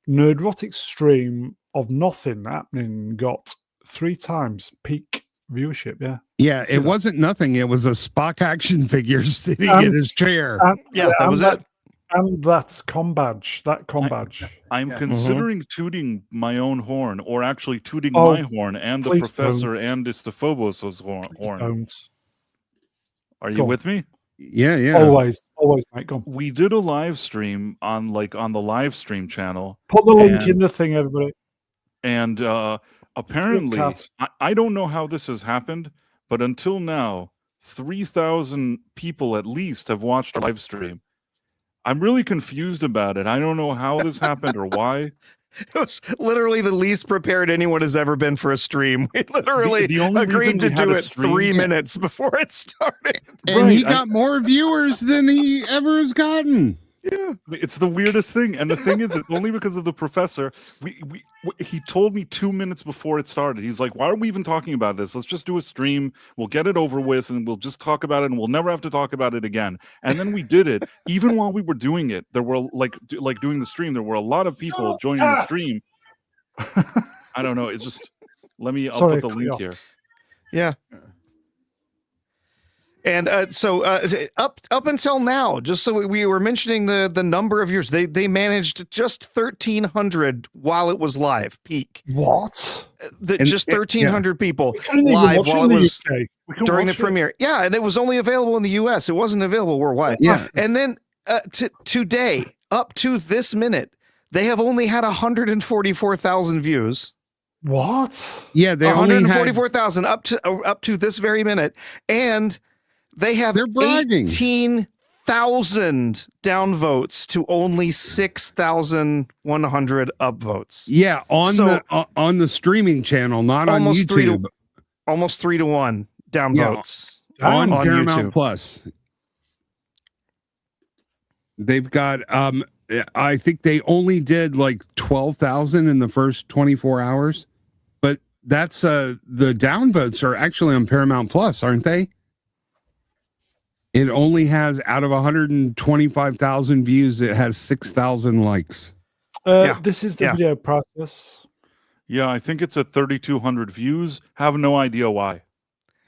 Nerdrotic stream of nothing happening got 3 times peak viewership. Yeah, it wasn't nothing. It was a Spock action figure sitting in his chair. That was it. And that's comm badge. I'm considering tooting my own horn, or actually tooting my horn and the professor and Istafobos' horn. Don't. Are you with me? Yeah. Always, mate. Go on. We did a live stream on the live stream channel. Put the link in the thing, everybody. And apparently, I don't know how this has happened, but until now, 3,000 people at least have watched our live stream. I'm really confused about it. I don't know how this happened or why. It was literally the least prepared anyone has ever been for a stream. We literally The only reason agreed to we had do a it stream- 3 Yeah. minutes before it started. And he Right, got more viewers than he ever has gotten. Yeah. It's the weirdest thing, and the thing is, it's only because of the professor. He told me 2 minutes before it started. He's like, "Why are we even talking about this? Let's just do a stream. We'll get it over with, and we'll just talk about it, and we'll never have to talk about it again." And then we did it. Even while we were doing it, there were like doing the stream. There were a lot of people joining the stream. I don't know. It's just I'll Sorry, put the cut link you off. here. Yeah. And so up until now, just so we were mentioning the number of viewers, they managed just 1,300 while it was live peak. What? Just 1,300 people Couldn't even live watch while in it the was UK. We couldn't during the watch it. premiere. Yeah, and it was only available in the US. It wasn't available worldwide. Yeah. And then today, up to this minute, they have only had 144,000 views. What? Yeah, they only had 144,000 up to this very minute, and they have They're bragging. 18,000 downvotes to only 6,100 upvotes. yeah on the streaming channel, not on Almost three to- YouTube. Almost 3-1 downvotes. On on Paramount YouTube. Plus. They've got I think they only did like 12,000 in the first 24 hours, but that's the downvotes are actually on Paramount Plus, aren't they? It only has, out of 125,000 views, it has 6,000 likes. Yeah. This is the Yeah. video process. Yeah, I think it's at 3,200 views. Have no idea why.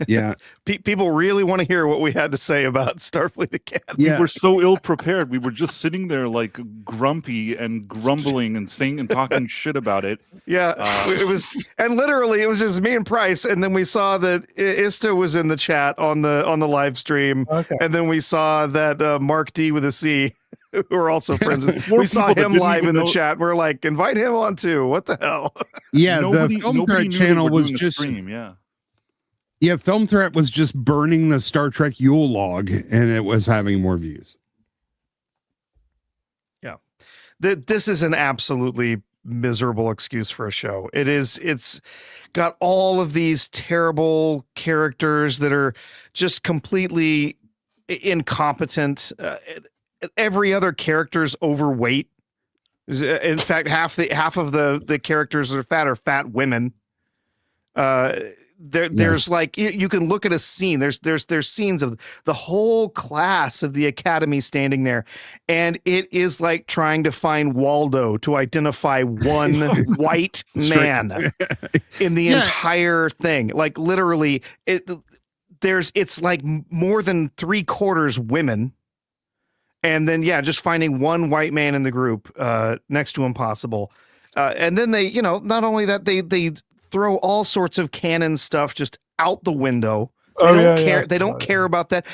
Yeah. People really want to hear what we had to say about Starfleet Academy. Yeah. We were so ill prepared. We were just sitting there like grumpy and grumbling and saying and talking shit about it. Yeah, it was, and literally it was just me and Price, and then we saw that Ista was in the chat on the live stream, Okay. and then we saw that Mark D with a C, who are also friends. More We saw people that him didn't live even in the know- chat. We're like, invite him on too. What the hell? Yeah, Nobody the Film knew Threat they channel were was doing a just stream. Yeah. Yeah, Film Threat was just burning the Star Trek Yule log, and it was having more views. This is an absolutely miserable excuse for a show. It's got all of these terrible characters that are just completely incompetent. Every other character's overweight. In fact, half of the characters that are fat women. There's like you can look at a scene. There's scenes of the whole class of the Academy standing there, and it is like trying to find Waldo to identify one white man in the entire thing. Like literally, it's like more than 3/4 women, and then just finding one white man in the group next to impossible. And then they, not only that, they throw all sorts of canon stuff just out the window. They don't care. They don't care about that.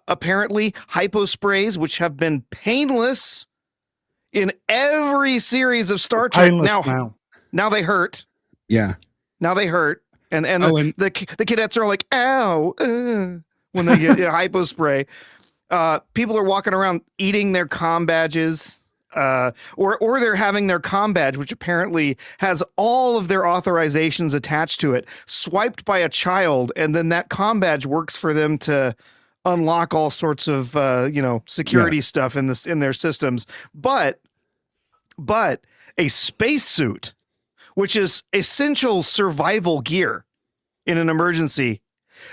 Apparently, hypo sprays, which have been painless in every series of Star Trek, now they hurt. Yeah. Now they hurt, and the cadets are like, "Ow!" when they get hypo spray. People are walking around eating their comm badges. Or they're having their comm badge, which apparently has all of their authorizations attached to it, swiped by a child, and then that comm badge works for them to unlock all sorts of security stuff in their systems. But a spacesuit, which is essential survival gear in an emergency,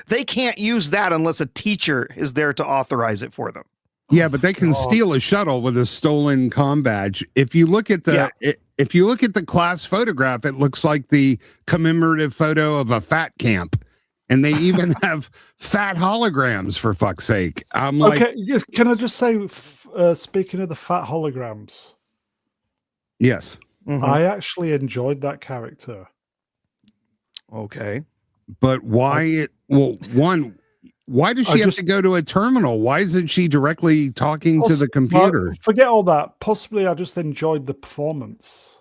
they can't use that unless a teacher is there to authorize it for them. Yeah, but they can steal a shuttle with a stolen comm badge. If you look at the class photograph, it looks like the commemorative photo of a fat camp, and they even have fat holograms, for fuck's sake. I'm like, Okay, yes, can I just say, speaking of the fat holograms, yes, I actually enjoyed that character. Okay. but why? Why does she have to go to a terminal? Why isn't she directly talking to the computer? Forget all that. Possibly I just enjoyed the performance.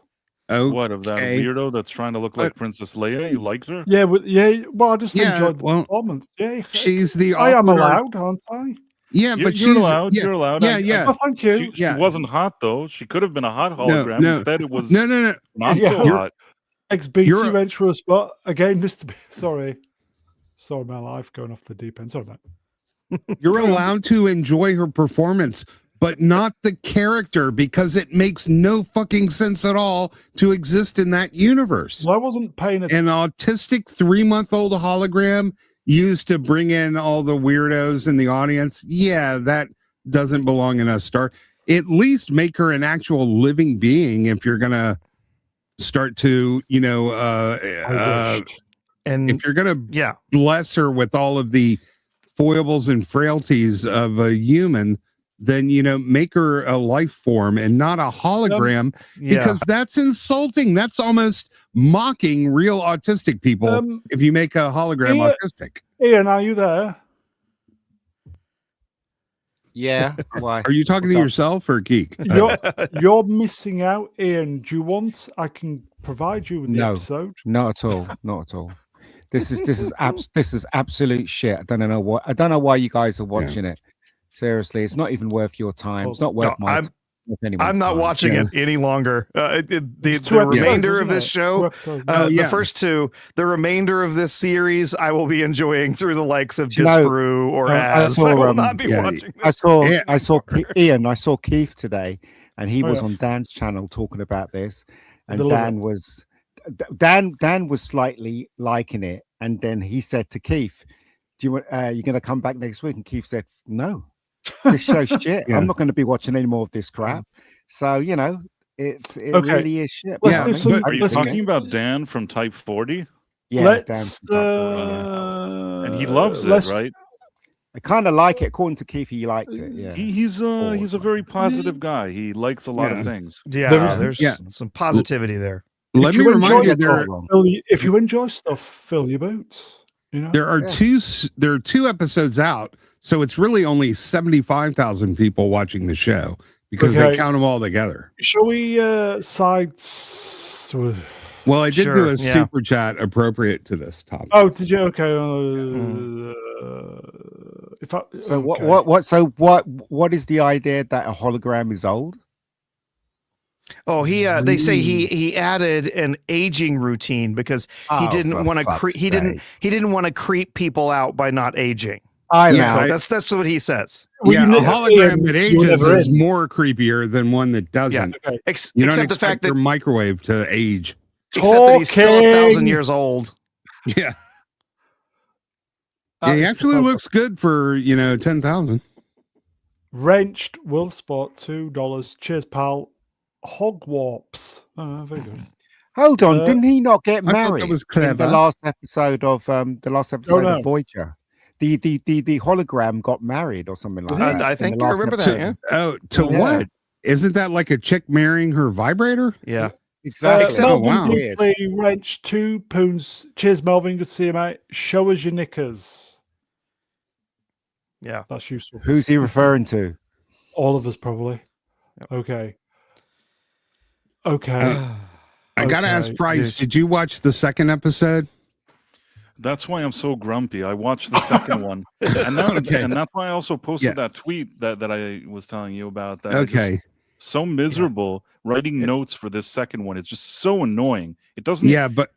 Oh, What, of that weirdo that's trying to look like Princess Leia? You liked her? Yeah, well, I just enjoyed the performance. Yeah, she's the I am author- allowed, aren't I? Yeah, You're, but you're she's allowed. yeah, You're allowed. yeah, yeah. Oh, thank you. She Yeah. wasn't hot though. She could have been a hot No, hologram. no, Instead, it was no. not Yeah. so You're- hot. XBT You're- went for a spot again, Mr. B. Sorry, my life going off the deep end. Sorry, mate. You're allowed to enjoy her performance, but not the character, because it makes no fucking sense at all to exist in that universe. Well, I wasn't paying attention. An autistic 3-month-old hologram used to bring in all the weirdos in the audience. Yeah, that doesn't belong in a Star. At least make her an actual living being if you're gonna start to, I wished. And if you're gonna yeah, bless her with all of the foibles and frailties of a human, then make her a life form and not a hologram, yeah. because that's insulting. That's almost mocking real autistic people if you make a hologram yeah. autistic. Ian, are you there? Yeah. Why? Are you talking What's to up? yourself or Geek? You're missing out, Ian. Do you want? I can provide you with the No. episode. Not at all. Not at all. This is absolute shit. I don't know why you guys are watching it. Seriously, it's not even worth your time. It's not worth No, my I'm- time. worth anyone's I'm not time. watching Yeah. it any longer. The It's 2 episodes, remainder of wasn't this it? show, 2 episodes, Oh, the yeah. first two, the remainder of this series, I will be enjoying through the likes of Do you know, Disparu or I As. saw, I will um, not be yeah, watching I this. saw Yeah. Ian. I saw Keith today, and he Oh, was yeah. on Dan's channel talking about this, and The lover. Dan was slightly liking it, and then he said to Keith, "Do you want? You're going to come back next week?" And Keith said, "No, this show's shit. Yeah. I'm not going to be watching any more of this crap." So it Okay. really is shit. Let's Yeah, do but- some. Are you let's- talking about Dan from Type 40? Yeah, let's. And he loves it, let's- right? I kind of like it. According to Keith, he liked it. Yeah. He's a very positive guy. He likes a lot Yeah. of things. Yeah, There's- there's yeah. some positivity there. Let If me you remind enjoy you, it, there if you enjoy stuff, fill your boots. there are Yeah. two episodes out, so it's really only 75,000 people watching the show because they Okay. count them all together. Shall we side? Well, I did Sure, do a yeah. super chat appropriate to this topic. Oh, did you? Okay. If I, So okay. what is the idea that a hologram is old? Oh, they say he added an aging routine because he Oh, didn't for want to fuck's he didn't sake. want to creep people out by not aging. I Yeah, know. right. That's what he says. Well, Yeah, you a know, hologram Ian, that you were ages never is in. more creepier than one that doesn't. Okay. You don't Except the expect fact that your microwave to age. he's still 1,000 Talking. years old. Yeah, That he is the actually photo. looks good for 10,000. Wrenched Will Spot $2. Cheers, pal. Hogwarts. Oh, very good. Hold on, Uh, didn't he not get I thought that married was in the clever. last episode of no. of Voyager? The hologram got married or something like Did he? that. I in think the I last remember that. episode. Yeah, Oh, to Yeah. what? Isn't that like a chick marrying her vibrator? yeah. Exactly. Except- Oh, Melvin wow. Dinkley wrenched £2. Cheers, Melvin. Good to see you, mate. Show us your knickers. Yeah. That's useful. Who's he referring to? All of us, probably. Yep. Okay. Okay. I gotta ask Okay. Price, did you watch the second episode? That's why I'm so grumpy. I watched the second one, and now, Okay. and that's why I also posted Yeah. that tweet that I was telling you about. That I just- Okay. so miserable writing notes for this second one. It's just so annoying. It doesn't. Yeah, but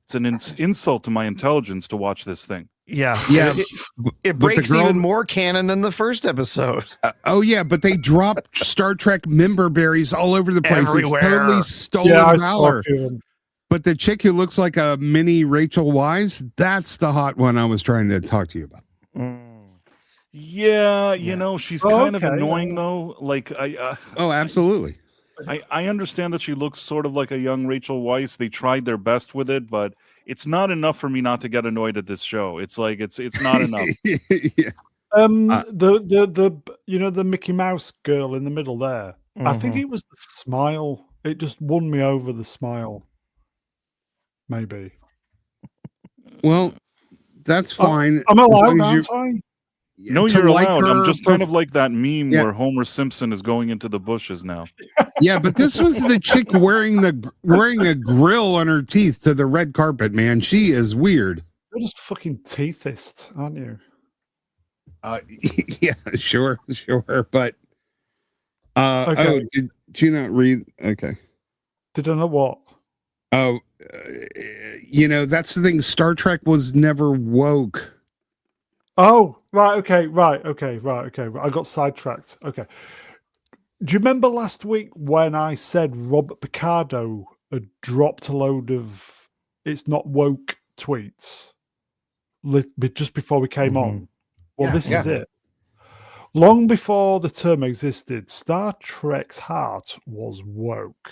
It's an insult to my intelligence to watch this thing. Yeah. yeah, It, but it the breaks girl- even more canon than the first episode. oh yeah, but they dropped Star Trek member berries all over the place. Everywhere. It's totally stolen Yeah, I saw valor. a few of them. But the chick who looks like a mini Rachel Wise, that's the hot one I was trying to talk to you about. Yeah, you Yeah. know, she's Oh, kind of okay, annoying yeah. though. Like Oh, absolutely. I understand that she looks sort of like a young Rachel Weisz. They tried their best with it, but it's not enough for me not to get annoyed at this show. It's like it's not enough. Yeah. The Mickey Mouse girl in the middle there. I think Mhm. it was the smile. It just won me over, the smile. Maybe. Well, that's fine. I'm as allowed, long as aren't I? No, to you're like allowed. I'm her just for- kind of like that meme Yeah. where Homer Simpson is going into the bushes now. Yeah, but this was the chick wearing a grill on her teeth to the red carpet, man. She is weird. You're just fucking teethist, aren't you? Yeah, sure. But Okay. oh, did you not read? Okay. Did I know what? Oh, that's the thing. Star Trek was never woke. Oh, right. Okay. Right. I got sidetracked. Okay. Do you remember last week when I said Robert Picardo had dropped a load of "it's not woke" tweets just before we came on? Well, this is it. Long before the term existed, Star Trek's heart was woke.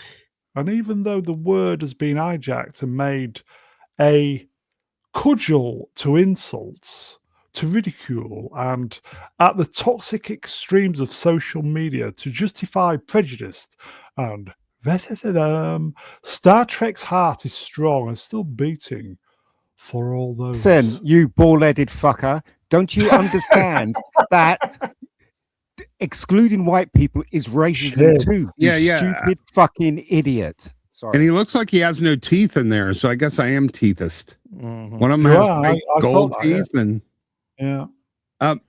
And even though the word has been hijacked and made a cudgel to insults, to ridicule, and at the toxic extremes of social media to justify prejudice and racism, Star Trek's heart is strong and still beating for all those. Listen, you ball-headed fucker. Don't you understand that excluding white people is racism too? You stupid fucking idiot. Sorry. And he looks like he has no teeth in there, so I guess I am teethist. One of them has big gold teeth, and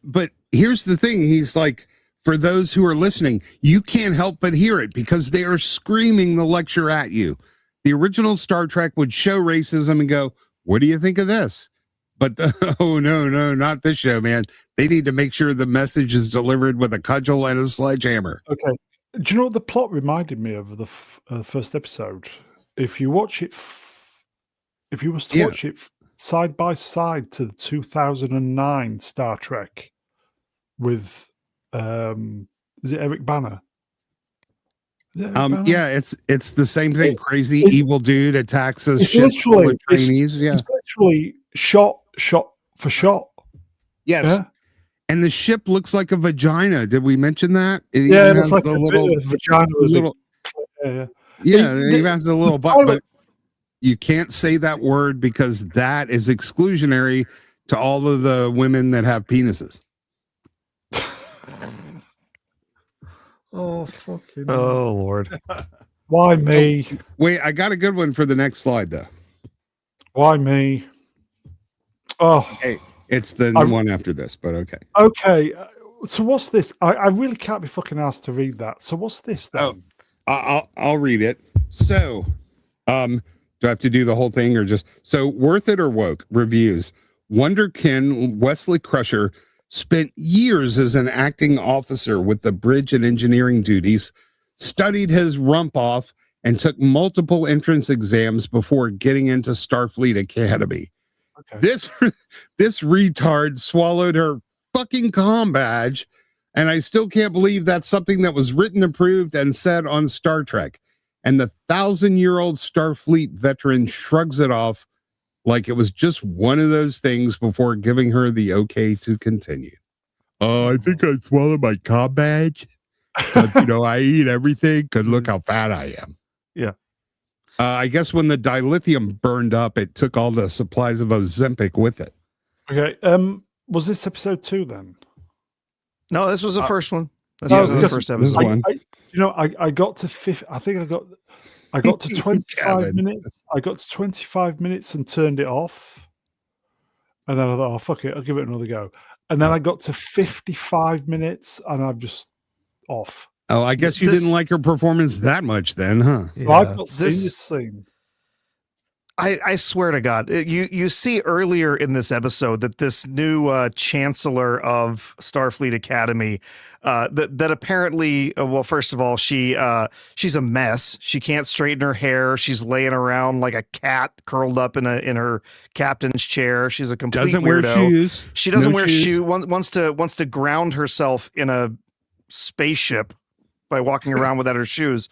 but here's the thing: he's like, for those who are listening, you can't help but hear it because they are screaming the lecture at you. The original Star Trek would show racism and go, "What do you think of this?" But oh no, not this show, man. They need to make sure the message is delivered with a cudgel and a sledgehammer. Okay. Do you know what the plot reminded me of the first episode? If you watch it, if you was to watch it side by side to the 2009 Star Trek with, is it Eric Bana? Yeah, it's the same thing. Crazy evil dude attacks a ship full of trainees. It's literally shot for shot. Yes. Yeah? And the ship looks like a vagina. Did we mention that? It It looks like a little vagina with little. It even has a little butt, but you can't say that word because that is exclusionary to all of the women that have penises. Oh fucking! Oh Lord! Why me? Wait, I got a good one for the next slide, though. Why me? Oh, hey, it's the one after this, but okay. Okay, so what's this? I really can't be fucking asked to read that. So what's this then? I'll read it. So, do I have to do the whole thing or just worth it or woke reviews? Wonderkin Wesley Crusher spent years as an acting officer with the bridge and engineering duties, studied his rump off, and took multiple entrance exams before getting into Starfleet Academy. Okay. This retard swallowed her fucking comm badge, and I still can't believe that's something that was written, approved, and said on Star Trek. And the 1,000-year-old Starfleet veteran shrugs it off like it was just one of those things before giving her the okay to continue. I think I swallowed my comm badge, but I eat everything because look how fat I am. Yeah. I guess when the dilithium burned up, it took all the supplies of Ozempic with it. Okay. Was this episode 2 then? No, this was the first one. This was the first episode. I got to I got to 25 minutes. I got to 25 minutes and turned it off. And then I thought, oh, fuck it, I'll give it another go. And then I got to 55 minutes and I'm just off. Oh, I guess you didn't like her performance that much then, huh? Yeah, I've not seen this scene. I swear to God, you see earlier in this episode that this new chancellor of Starfleet Academy, that apparently, well, first of all, she's a mess. She can't straighten her hair. She's laying around like a cat curled up in her captain's chair. She's a complete doesn't weirdo. Wear shoes. She doesn't wear shoes. Wants to ground herself in a spaceship by walking around without her shoes.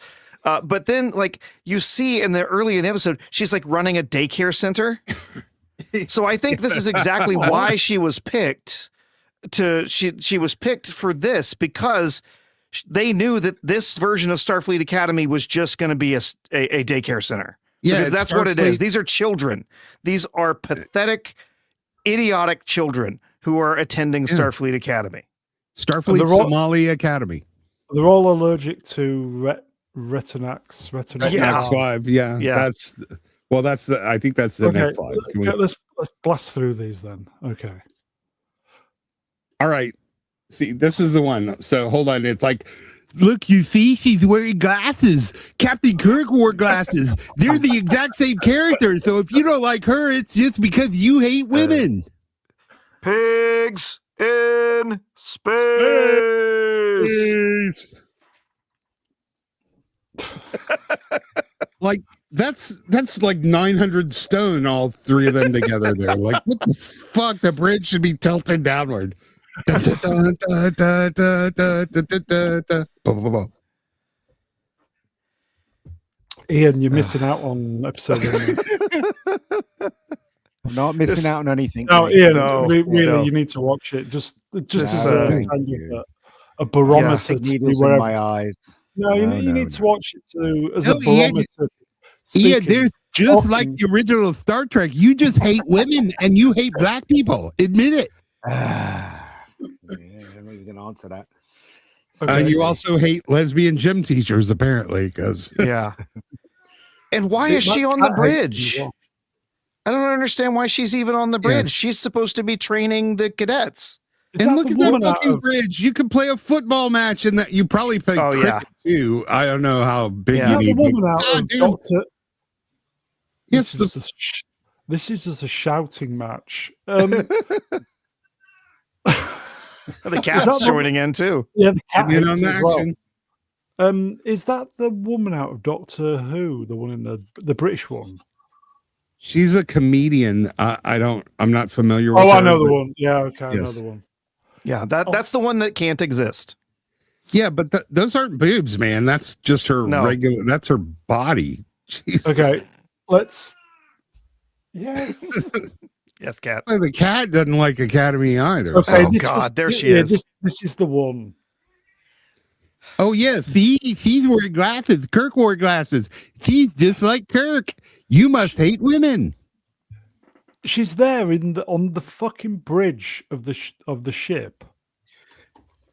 But then, like, you see early in the episode, she's like running a daycare center. So I think this is exactly why she was picked. She was picked for this because they knew that this version of Starfleet Academy was just going to be a daycare center. Yeah, because that's what it is. These are children. These are pathetic, idiotic children who are attending Starfleet Academy. Starfleet Somali Academy. They're all allergic to Retinax. That's 5. Yeah. That's I think that's the next slide. Let's blast through these then. Okay. All right. See, this is the one. So hold on. It's like, look, you see, she's wearing glasses. Captain Kirk wore glasses. They're the exact same character. So if you don't like her, it's just because you hate women. Pigs in space. Like that's like 900 stone, all three of them together there. Like, what the fuck? The bridge should be tilted downward. Dun, dun, dun, dun, dun, dun, dun, dun, dun, dun, dun. Boom, boom, boom. Ian, you're missing out on episode 1. I'm not missing out on anything. No, mate. Ian, No, really, no. you need to watch it. Just This as is, a, thank kind you. of a barometer Plastic to see needles where in my eyes. No, you need to watch it as a No, Ian, barometer. Ian, there's just like Talking. the original Star Trek. You just hate women and you hate black people. Admit it. Yeah, I'm not even going to answer that. And you also hate lesbian gym teachers, apparently, because Yeah. And why is she on the bridge? Yeah. I don't understand why she's even on the bridge. She's supposed to be training the cadets. Is and that look the at that woman out fucking of- bridge. You could play a football match in that. You probably play Oh, cricket yeah. too. I don't know how big Is you that the need. woman out God of damn. Doctor? Yes, This is just a shouting match. The cat's joining in too. Yeah, the cat in hates on the it as well. action. Is that the woman out of Doctor Who? The one in the British one? She's a comedian. I'm not familiar with Oh, her. I know the but- one. Yeah, okay, I know Yes. the one. Yeah, that's the one that can't exist. Yeah, but those aren't boobs, man. That's just her No. regular. That's her body. Jesus. Okay, let's. Yes. Yes, cat. Well, the cat doesn't like Academy either. Okay, Oh, this God, there she yeah, is. This is the one. Oh yeah, she's wearing glasses. Kirk wore glasses. She's just like Kirk. You must hate women. She's there on the fucking bridge of the ship.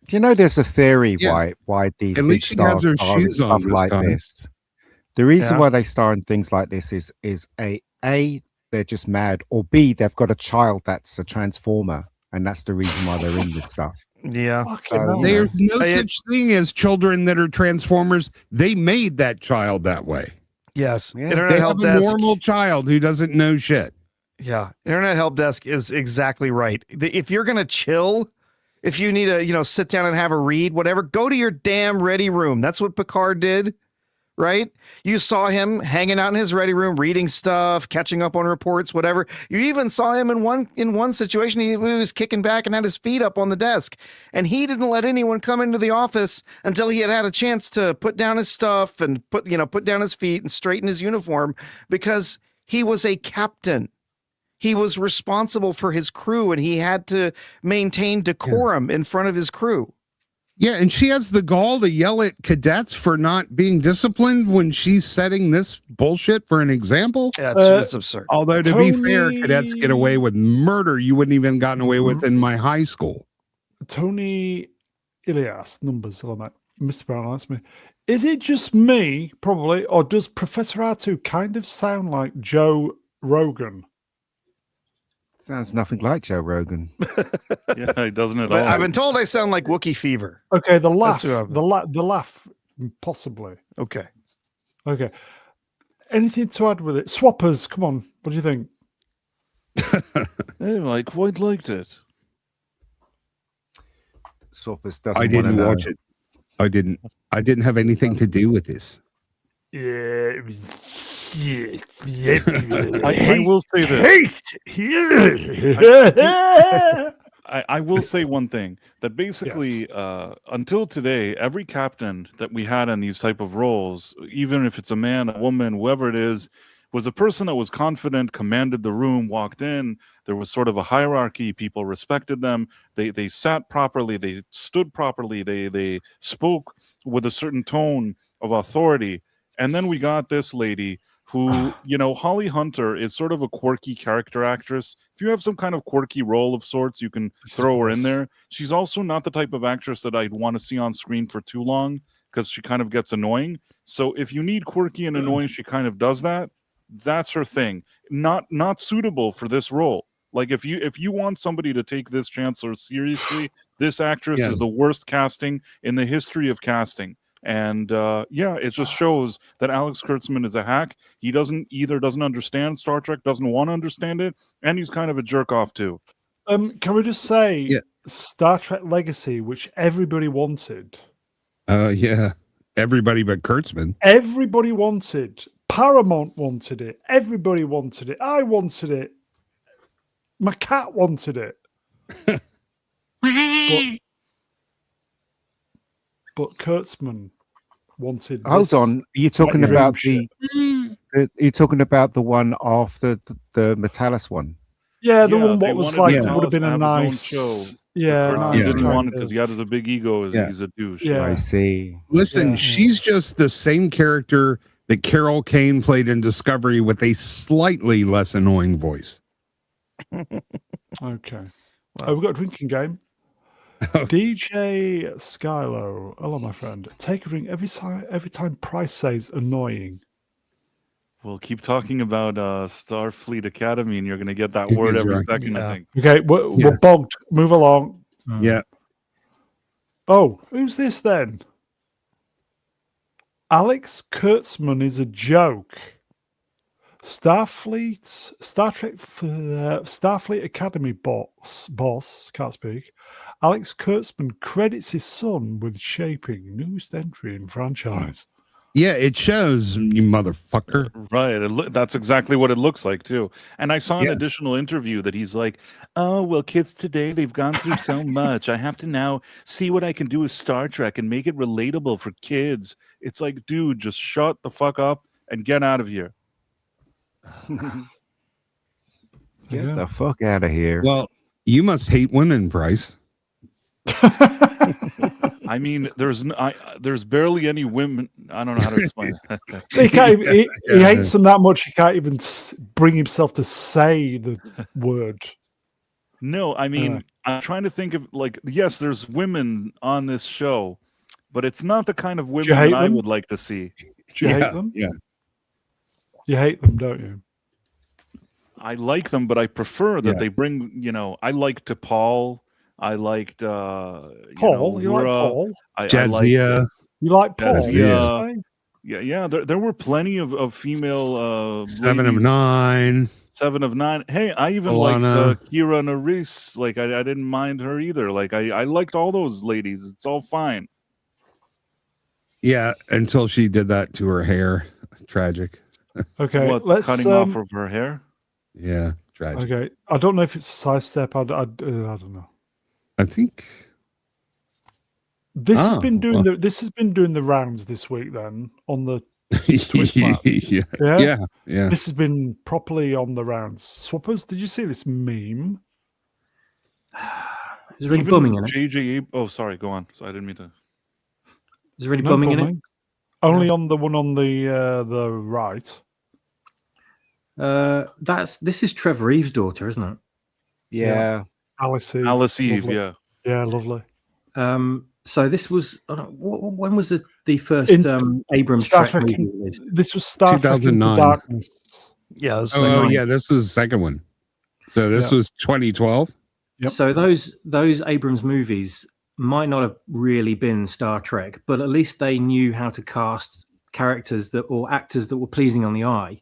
You know, there's a theory Yeah. why these At big least she has stars her star in shoes on stuff this like time. this. The reason Yeah. why they star in things like this is a they're just mad, or B, they've got a child that's a transformer, and that's the reason why they're in this stuff. Yeah. Fucking So, hell, There's man. no It- such thing as children that are transformers. They made that child that way. Yes. Yeah. Internet They help have a desk. normal child who doesn't know shit. Yeah. Internet help desk is exactly right. If you're gonna chill, if you need to, sit down and have a read, whatever, go to your damn ready room. That's what Picard did, right? You saw him hanging out in his ready room, reading stuff, catching up on reports, whatever. You even saw him in one situation. He was kicking back and had his feet up on the desk, and he didn't let anyone come into the office until he had a chance to put down his stuff and put down his feet and straighten his uniform, because he was a captain. He was responsible for his crew, and he had to maintain decorum in front of his crew. Yeah, and she has the gall to yell at cadets for not being disciplined when she's setting this bullshit for an example. Yeah, it's absurd. Although, to be fair, Tony- cadets get away with murder you wouldn't even gotten away with in my high school. Tony Ilias, numbers, hello, mate. Mr. Brown asked me, is it just me, probably, or does Professor R2 kind of sound like Joe Rogan? Sounds nothing like Joe Rogan. Yeah, he doesn't at But all. I've been told I sound like Wookiee Fever. Okay, the laugh, who I've- the laugh, possibly. Okay. Okay. Anything to add with it? Swappers, come on. What do you think? I quite liked it. Swappers doesn't I didn't wanna watch know. it. I didn't have anything to do with this. Yeah, it was. Yeah, I will say this. I will say one thing, that basically until today, every captain that we had in these type of roles, even if it's a man, a woman, whoever it is, was a person that was confident, commanded the room, walked in. There was sort of a hierarchy. People respected them. They sat properly. They stood properly. They spoke with a certain tone of authority. And then we got this lady who, Holly Hunter is sort of a quirky character actress. If you have some kind of quirky role of sorts, you can throw her in there. She's also not the type of actress that I'd want to see on screen for too long, because she kind of gets annoying. So if you need quirky and annoying, she kind of does that. That's her thing. Not suitable for this role. Like if you want somebody to take this Chancellor seriously, this actress Yeah. is the worst casting in the history of casting. And it just shows that Alex Kurtzman is a hack. He doesn't understand Star Trek, doesn't want to understand it, and he's kind of a jerk off too. Can we just say Yeah. Star Trek Legacy, which everybody wanted? Yeah. Everybody but Kurtzman. Everybody wanted. Paramount wanted it. Everybody wanted it. I wanted it. My cat wanted it. but Kurtzman wanted. Hold on, are you talking dream about shit. You're talking about the one after the Metalis one? Yeah, the Yeah, one they what was wanted like Metalis would have been to a have his own nice show. Yeah, Kurtzman nice didn't kind want it because of- he had his big ego. Yeah. He's a douche. Yeah. I see. Listen, Yeah. she's just the same character that Carol Kane played in Discovery with a slightly less annoying voice. Okay. We've got a drinking game. DJ Skylo, hello, my friend. Take a drink every time Price says annoying. Well, keep talking about Starfleet Academy, and you're going to get that You word get every drunk. second. Yeah. I think. Okay, we're bogged. Move along. Yeah. Oh, who's this then? Alex Kurtzman is a joke. Star Trek Starfleet Academy boss, can't speak. Alex Kurtzman credits his son with shaping newest entry in franchise. Yeah, it shows, you motherfucker. Right. That's exactly what it looks like, too. And I saw an Yeah. additional interview that he's like, oh, well, kids today, they've gone through so much. I have to now see what I can do with Star Trek and make it relatable for kids. It's like, dude, just shut the fuck up and get out of here. Get the fuck out of here. Well, you must hate women, Price. I mean, there's barely any women. I don't know how to explain it. So he can't even, he Yeah. hates them that much. He can't even bring himself to say the word. No, I mean, I'm trying to think of, like, yes, there's women on this show, but it's not the kind of women hate that I them? would like to see. Do you Yeah, hate them? yeah. You hate them, don't you? I like them, but I prefer that Yeah. they bring, I liked Paul. I liked Paul? You like Laura. Paul? I liked, Jadzia. You like Paul? Jadzia. you say? Yeah. There were plenty of female 7 of ladies. 9. 7 of 9. Hey, I even Alana. liked Kira Nerys. Like I didn't mind her either. Like I liked all those ladies. It's all fine. Yeah, until she did that to her hair. Tragic. Okay, What, let's cutting off of her hair? Yeah, tragic. Okay, I don't know if it's a sidestep. I don't know. I think. This has Oh, been doing well. this has been doing the rounds this week. Then on the yeah, yeah, yeah. this has been properly on the rounds. Swappers, did you see this meme? There's really Even bumming in it. JJ. Oh, sorry. Go on. So I didn't mean to. There's really No bumming in it. bumming. Only on the one on the right. This is Trevor Eve's daughter, isn't it? Yeah. Alice Eve. Alice Eve. Lovely. Yeah. Yeah, lovely. So this was when was the first Abrams Star Trek Trek. movie released? This was Star Trek Into 2009. Darkness. Yeah. This Oh, yeah, this was the second one. So this was 2012. Yep. So those Abrams movies might not have really been Star Trek, but at least they knew how to cast characters or actors that were pleasing on the eye.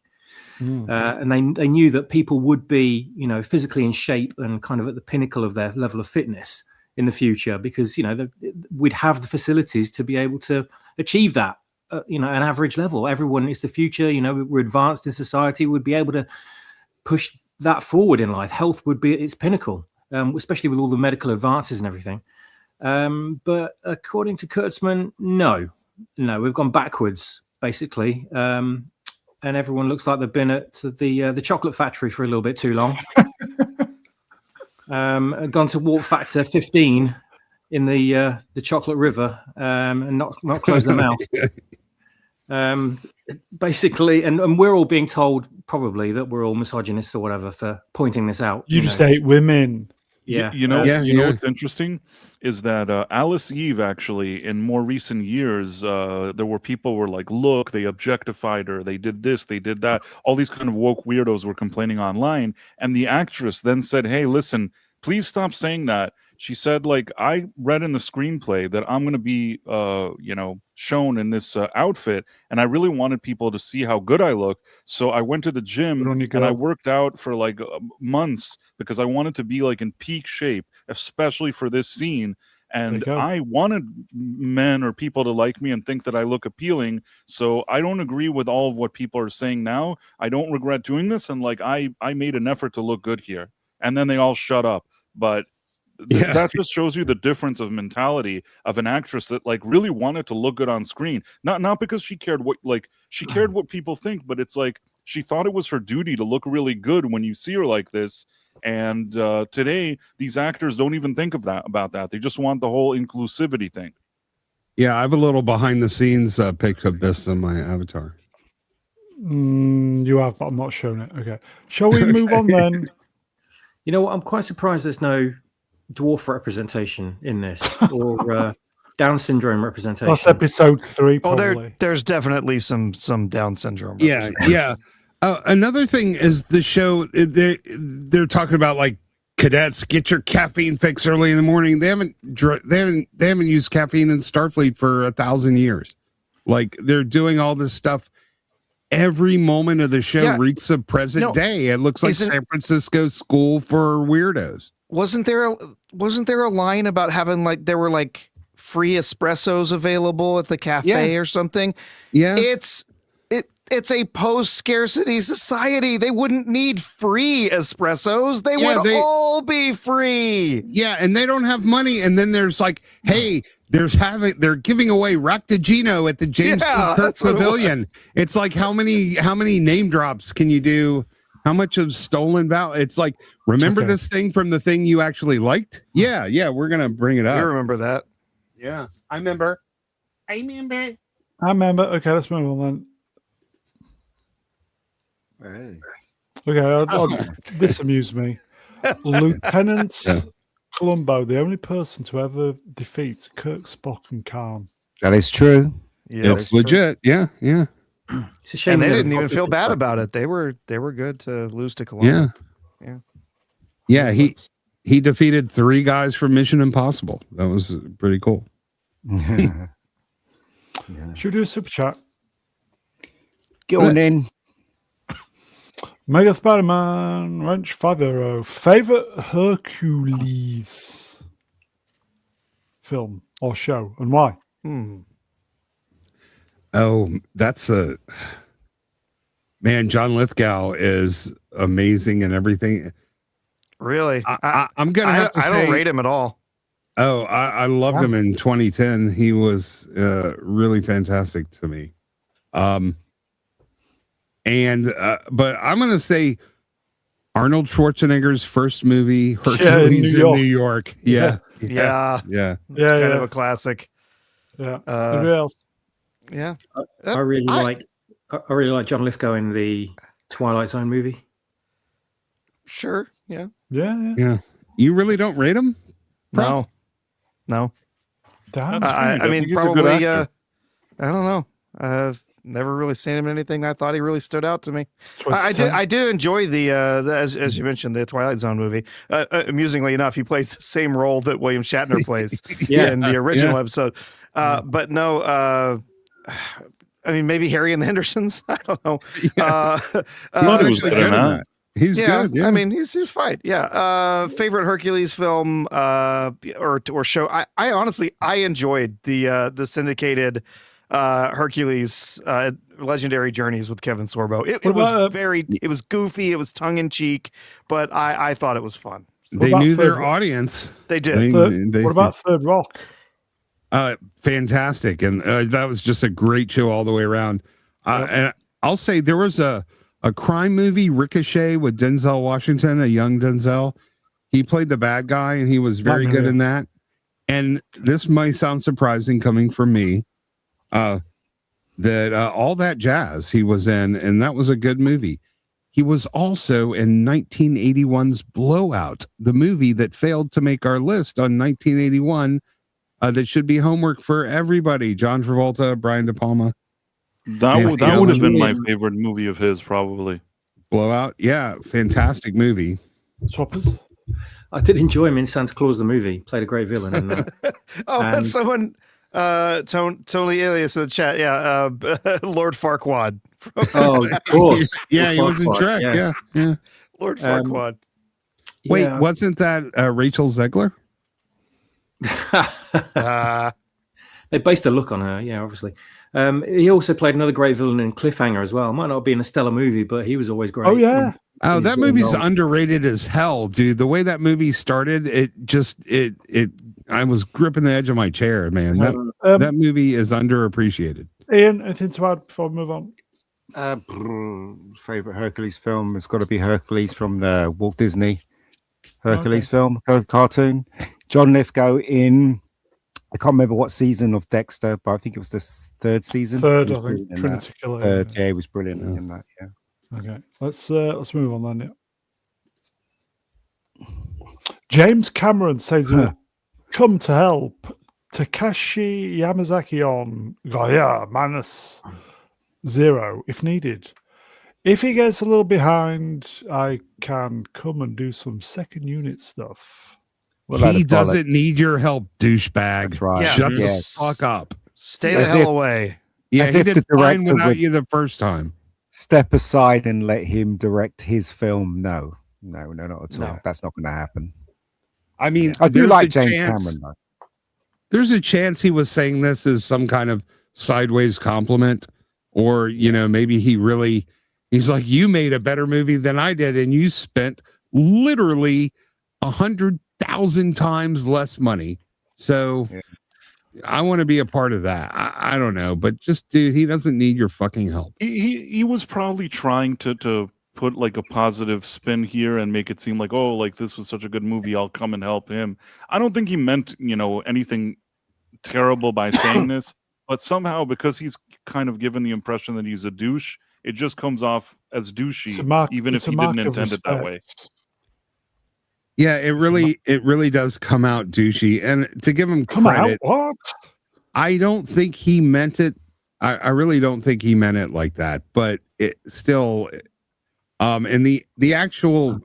And they knew that people would be, physically in shape and kind of at the pinnacle of their level of fitness in the future, because we'd have the facilities to be able to achieve that, an average level. Everyone is the future. We're advanced in society. Would be able to push that forward in life. Health would be at its pinnacle, especially with all the medical advances and everything. But according to Kurtzman, no, we've gone backwards basically. And everyone looks like they've been at the chocolate factory for a little bit too long. Gone to warp factor 15 in the chocolate river, and not close their mouth. Basically, and we're all being told probably that we're all misogynists or whatever for pointing this out. You just hate women. Yeah. You know, Yeah, you know yeah. what's interesting is that Alice Eve actually, in more recent years, there were people were like, look, they objectified her, they did this, they did that. All these kind of woke weirdos were complaining online, and the actress then said, "Hey, listen, please stop saying that." She said, like, I read in the screenplay that I'm going to be, shown in this outfit, and I really wanted people to see how good I look. So I went to the Good gym on you, and I girl. worked out for like months because I wanted to be like in peak shape, especially for this scene. There you And go. I wanted men or people to like me and think that I look appealing. So I don't agree with all of what people are saying now. I don't regret doing this. And like, I made an effort to look good here. And then they all shut up. But Yeah. that just shows you the difference of mentality of an actress that like really wanted to look good on screen. Not because she cared what people think, but it's like she thought it was her duty to look really good when you see her like this. And today, these actors don't even think of that about that. They just want the whole inclusivity thing. Yeah, I have a little behind the scenes pic of this on my avatar. You have, but I'm not showing it. Okay. Shall we move on then? You know what? I'm quite surprised there's no dwarf representation in this or Down syndrome representation. That's episode 3, Oh, probably. there's definitely some Down syndrome. Yeah, yeah. Another thing is the show. They're talking about like cadets get your caffeine fix early in the morning. They haven't used caffeine in Starfleet for 1,000 years. Like they're doing all this stuff. Every moment of the show reeks of present day. It looks like San Francisco school for weirdos. Wasn't there a line about having like there were like free espressos available at the cafe or something? Yeah. It's a post-scarcity society. They wouldn't need free espressos. They would all be free. Yeah, and they don't have money. And then there's like, hey, they're giving away Ractigino at the James T. Kirk Pavilion. It's like how many name drops can you do? How much of stolen value? It's like, remember this thing from the thing you actually liked? Yeah, we're gonna bring it up. I remember that. Yeah, I remember. Okay, let's move on then. Hey. Okay, this amused me. Lieutenant Columbo, the only person to ever defeat Kirk, Spock, and Khan. That is true. Yeah, it's legit. Yeah. It's a shame and they we never didn't even got feel to bad that. about it. They were good to lose to Columbia. Yeah. He defeated 3 guys from Mission Impossible. That was pretty cool. Should we do a super chat? Get on in. Mega Spider-Man Wrench 50. Favorite Hercules film or show, and why? Oh, that's man. John Lithgow is amazing and everything. Really? I'm gonna have to say I don't rate him at all. Oh, I loved him in 2010. He was really fantastic to me. But I'm going to say Arnold Schwarzenegger's first movie, Hercules in New York. Yeah. It's Yeah, kind of a classic. Yeah. Anybody else? Yeah. I really like John Lithgow in the Twilight Zone movie. Sure. Yeah. Yeah. You really don't rate him? No. Damn. I mean, he's a good probably. actor. I don't know. I've never really seen him in anything. I thought he really stood out to me. 2010. I do enjoy the as you mentioned, the Twilight Zone movie. Amusingly enough, he plays the same role that William Shatner plays in the original episode. But no, I mean, maybe Harry and the Hendersons. I don't know. He was good in that. He's good. Yeah. I mean, he's fine. Yeah. Favorite Hercules film or show. I honestly enjoyed the syndicated Hercules Legendary Journeys with Kevin Sorbo. It was goofy, it was tongue in cheek, but I thought it was fun. They knew their audience. They did. What about Third Rock? Fantastic, and that was just a great show all the way around. And I'll say there was a crime movie, Ricochet, with Denzel Washington, a young Denzel. He played the bad guy, and he was very good in that. And this might sound surprising coming from me, that All That Jazz he was in, and that was a good movie. He was also in 1981's Blowout, the movie that failed to make our list on 1981. That should be homework for everybody. John Travolta, Brian De Palma. That would have been my favorite movie of his, probably. Blowout, yeah, fantastic movie. Swappers. I did enjoy him in Santa Claus the movie. Played a great villain in that. And someone, Tony Alias in the chat, yeah, Lord Farquaad. Oh, of course. Yeah, he was in Trek. Yeah. Lord Farquaad. Wait, wasn't that Rachel Zegler? They based a look on her, yeah, obviously. He also played another great villain in Cliffhanger as well. Might not be in a stellar movie, but he was always great. Oh, yeah. Oh, that movie's underrated as hell, dude. The way that movie started, I was gripping the edge of my chair, man. That movie is underappreciated. Ian, anything to add before we move on? Favorite Hercules film has got to be Hercules from the Walt Disney Hercules film, cartoon. John Lithgow in, I can't remember what season of Dexter, but I think it was the third season. Third, I think. Trinity Killer. Third, yeah, he was brilliant in that. Yeah. Okay, let's move on then. Yeah. James Cameron says he will come to help Takashi Yamazaki on Gaia -0 if needed. If he gets a little behind, I can come and do some second unit stuff. He doesn't need your help, douchebag. That's right. Yeah. Shut the fuck up. Stay the hell away. Yeah, As he if did the fine director without would- you the first time. Step aside and let him direct his film. No, not at all. No. That's not going to happen. I mean, I do there's like a James chance- Cameron, though. There's a chance he was saying this as some kind of sideways compliment, or maybe he's like, you made a better movie than I did, and you spent literally 100,000 times less money. So I want to be a part of that. I don't know, but just dude, he doesn't need your fucking help. He was probably trying to put like a positive spin here and make it seem like, oh, like this was such a good movie, I'll come and help him. I don't think he meant anything terrible by saying this, but somehow because he's kind of given the impression that he's a douche, it just comes off as douchey, even if he didn't intend it that way. Yeah, it really does come out douchey. And to give him credit, what? I don't think he meant it. I really don't think he meant it like that. But it still, and the actual,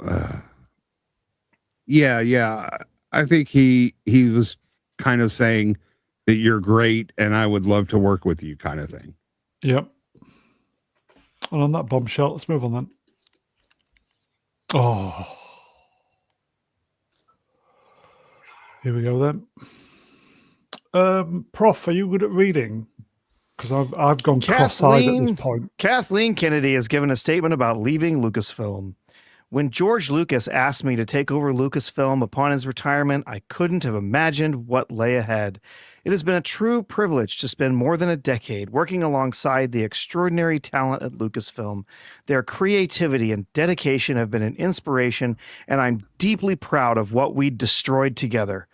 I think he was kind of saying that you're great and I would love to work with you, kind of thing. Yep. And on that bombshell, let's move on then. Oh. Here we go then. Prof, are you good at reading? Because I've gone cross-eyed at this point. Kathleen Kennedy has given a statement about leaving Lucasfilm. When George Lucas asked me to take over Lucasfilm upon his retirement, I couldn't have imagined what lay ahead. It has been a true privilege to spend more than a decade working alongside the extraordinary talent at Lucasfilm. Their creativity and dedication have been an inspiration, and I'm deeply proud of what we destroyed together.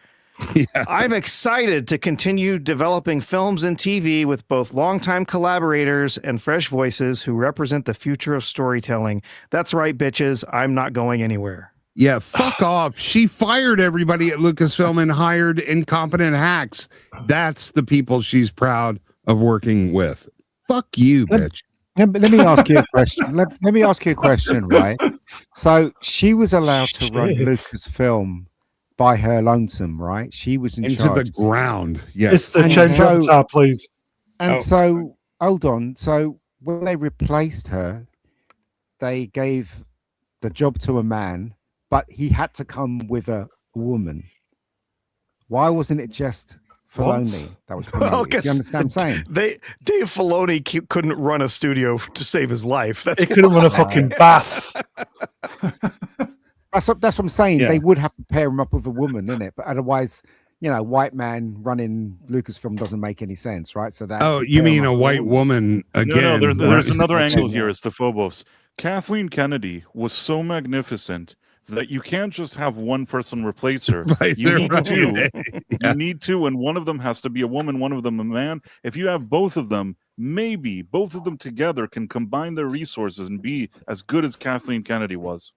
Yeah. I'm excited to continue developing films and TV with both longtime collaborators and fresh voices who represent the future of storytelling. That's right, bitches. I'm not going anywhere. Yeah, fuck off. She fired everybody at Lucasfilm and hired incompetent hacks. That's the people she's proud of working with. Fuck you, bitch. Let me ask you a question. Let me ask you a question, right? So she was allowed to run Lucasfilm by her lonesome, right? She was in Into charge. the ground. Yes. It's the And change so- avatar, please. And so, hold on. So when they replaced her, they gave the job to a man, but he had to come with a woman. Why wasn't it just Filoni that was promoted? Do you understand what I'm saying? Dave Filoni couldn't run a studio to save his life. That's He couldn't run a fucking bath. That's what I'm saying. Yeah. They would have to pair him up with a woman, innit? But otherwise, white man running Lucasfilm doesn't make any sense, right? So that. Oh, you mean a white woman again? No, there's another Right. angle here, is to Phobos. Kathleen Kennedy was so magnificent that you can't just have one person replace her. Right, You need right. two. Yeah. You need two, and one of them has to be a woman, one of them a man. If you have both of them, maybe both of them together can combine their resources and be as good as Kathleen Kennedy was.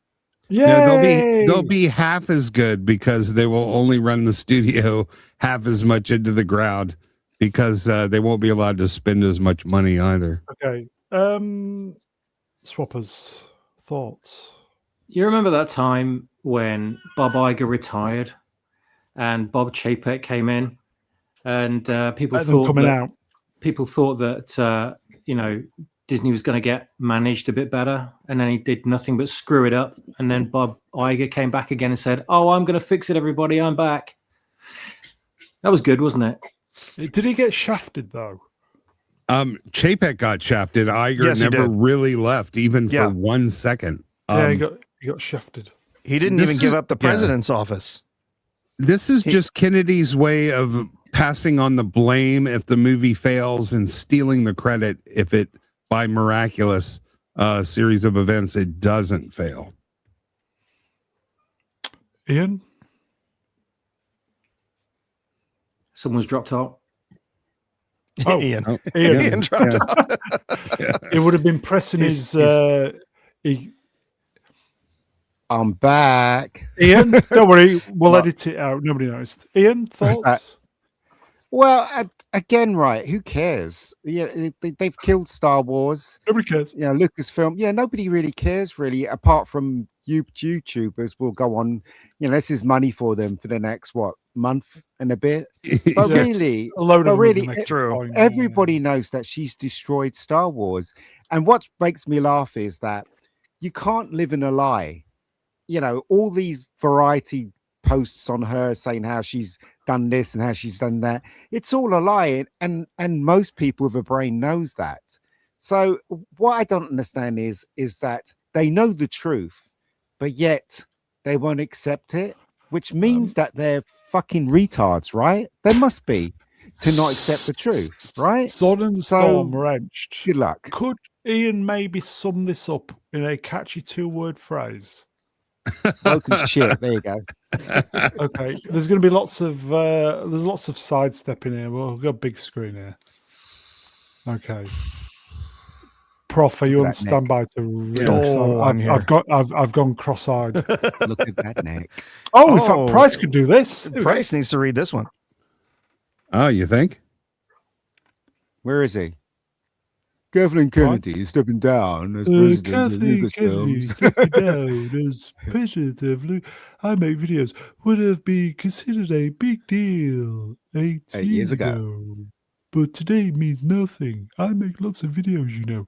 Yeah, Yay! they'll be half as good because they will only run the studio half as much into the ground because they won't be allowed to spend as much money either. Okay. Swappers, thoughts? You remember that time when Bob Iger retired and Bob Chapek came in, and people Let them thought coming that out. Disney was going to get managed a bit better, and then he did nothing but screw it up. And then Bob Iger came back again and said, "Oh, I'm going to fix it, everybody. I'm back." That was good, wasn't it? Did he get shafted though? Chapek got shafted. Iger Yes, he never did. really left, even Yeah. for 1 second. Yeah, he got shafted. He didn't This even give is- up the yeah. president's office. This is just Kennedy's way of passing on the blame if the movie fails and stealing the credit if it, by miraculous series of events, it doesn't fail. Ian? Someone's dropped out. Oh, Ian. Ian. Ian dropped out. It would have been pressing He's- his. I'm back. Ian, don't worry, we'll What? edit it out. Nobody noticed. Ian, thoughts? Well, again, right? Who cares? Yeah, they've killed Star Wars. Nobody cares. You know, Lucasfilm. Yeah, nobody really cares, really, apart from YouTubers will go on. You know, this is money for them for the next month and a bit. But Yes, really, A load but of really, them next True. time, everybody knows that she's destroyed Star Wars. And what makes me laugh is that you can't live in a lie. You know, all these variety posts on her saying how she's done this and how she's done that. It's all a lie. And most people with a brain knows that. So what I don't understand is that they know the truth, but yet they won't accept it, which means that they're fucking retards, right? They must be to not accept the truth, right? Sword and So- Storm wrenched. Good luck. Could Ian maybe sum this up in a catchy 2-word phrase? Broken shit. There you go. Okay, there's going to be lots of sidestepping here. We've got a big screen here. Okay, Prof, are you Look on at that neck. standby to read? Oh, I'm here. I've gone cross-eyed. Look at that neck. Oh, in Oh. fact, Price could do this. Here we go. Price needs to read this one. Oh, you think? Where is he? Kathleen Kennedy is stepping down as president of Kathleen Kennedy Lucasfilms. stepping down as president of I make videos would have been considered a big deal 8 years ago. But today means nothing. I make lots of videos, you know.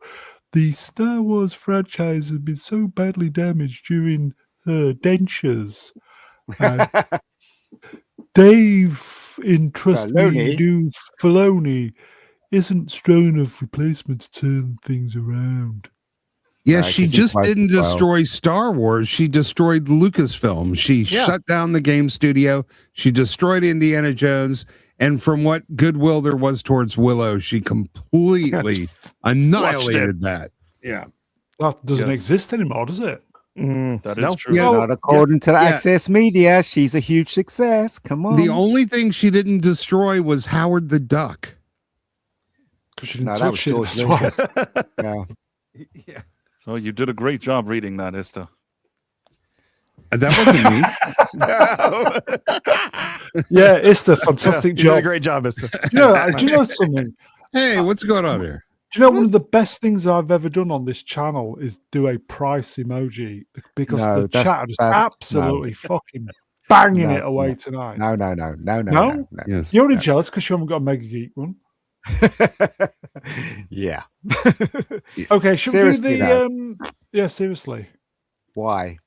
The Star Wars franchise has been so badly damaged during her dentures. Dave in Trust Me Filoni. Do Filoni isn't strong enough replacement to turn things around. Yeah, Right, she 'cause he's just like, didn't well- destroy Star Wars. She destroyed Lucasfilm. She Yeah. shut down the game studio. She destroyed Indiana Jones. And from what goodwill there was towards Willow, she completely annihilated that. Yeah. That doesn't Yes. exist anymore, does it? That is No. true. Yeah. Not according to the yeah. Access Media. She's a huge success. Come on. The only thing she didn't destroy was Howard the Duck. Because she didn't No, that was touch it. George That's why. Lucas. Yeah. Oh, you did a great job reading that, Ista. That wasn't me. Yeah, it's a fantastic You did a job. great job, Mister. Do you know something? Hey, what's going on here? Do you know one of the best things I've ever done on this channel is do a price emoji because No, the that's- chat is that's- absolutely fucking banging No, it away no. tonight. No. No? Yes. You're only jealous because you haven't got a Mega Geek one. Yeah. Okay, should Seriously, we do though. the yeah, seriously. I- Why?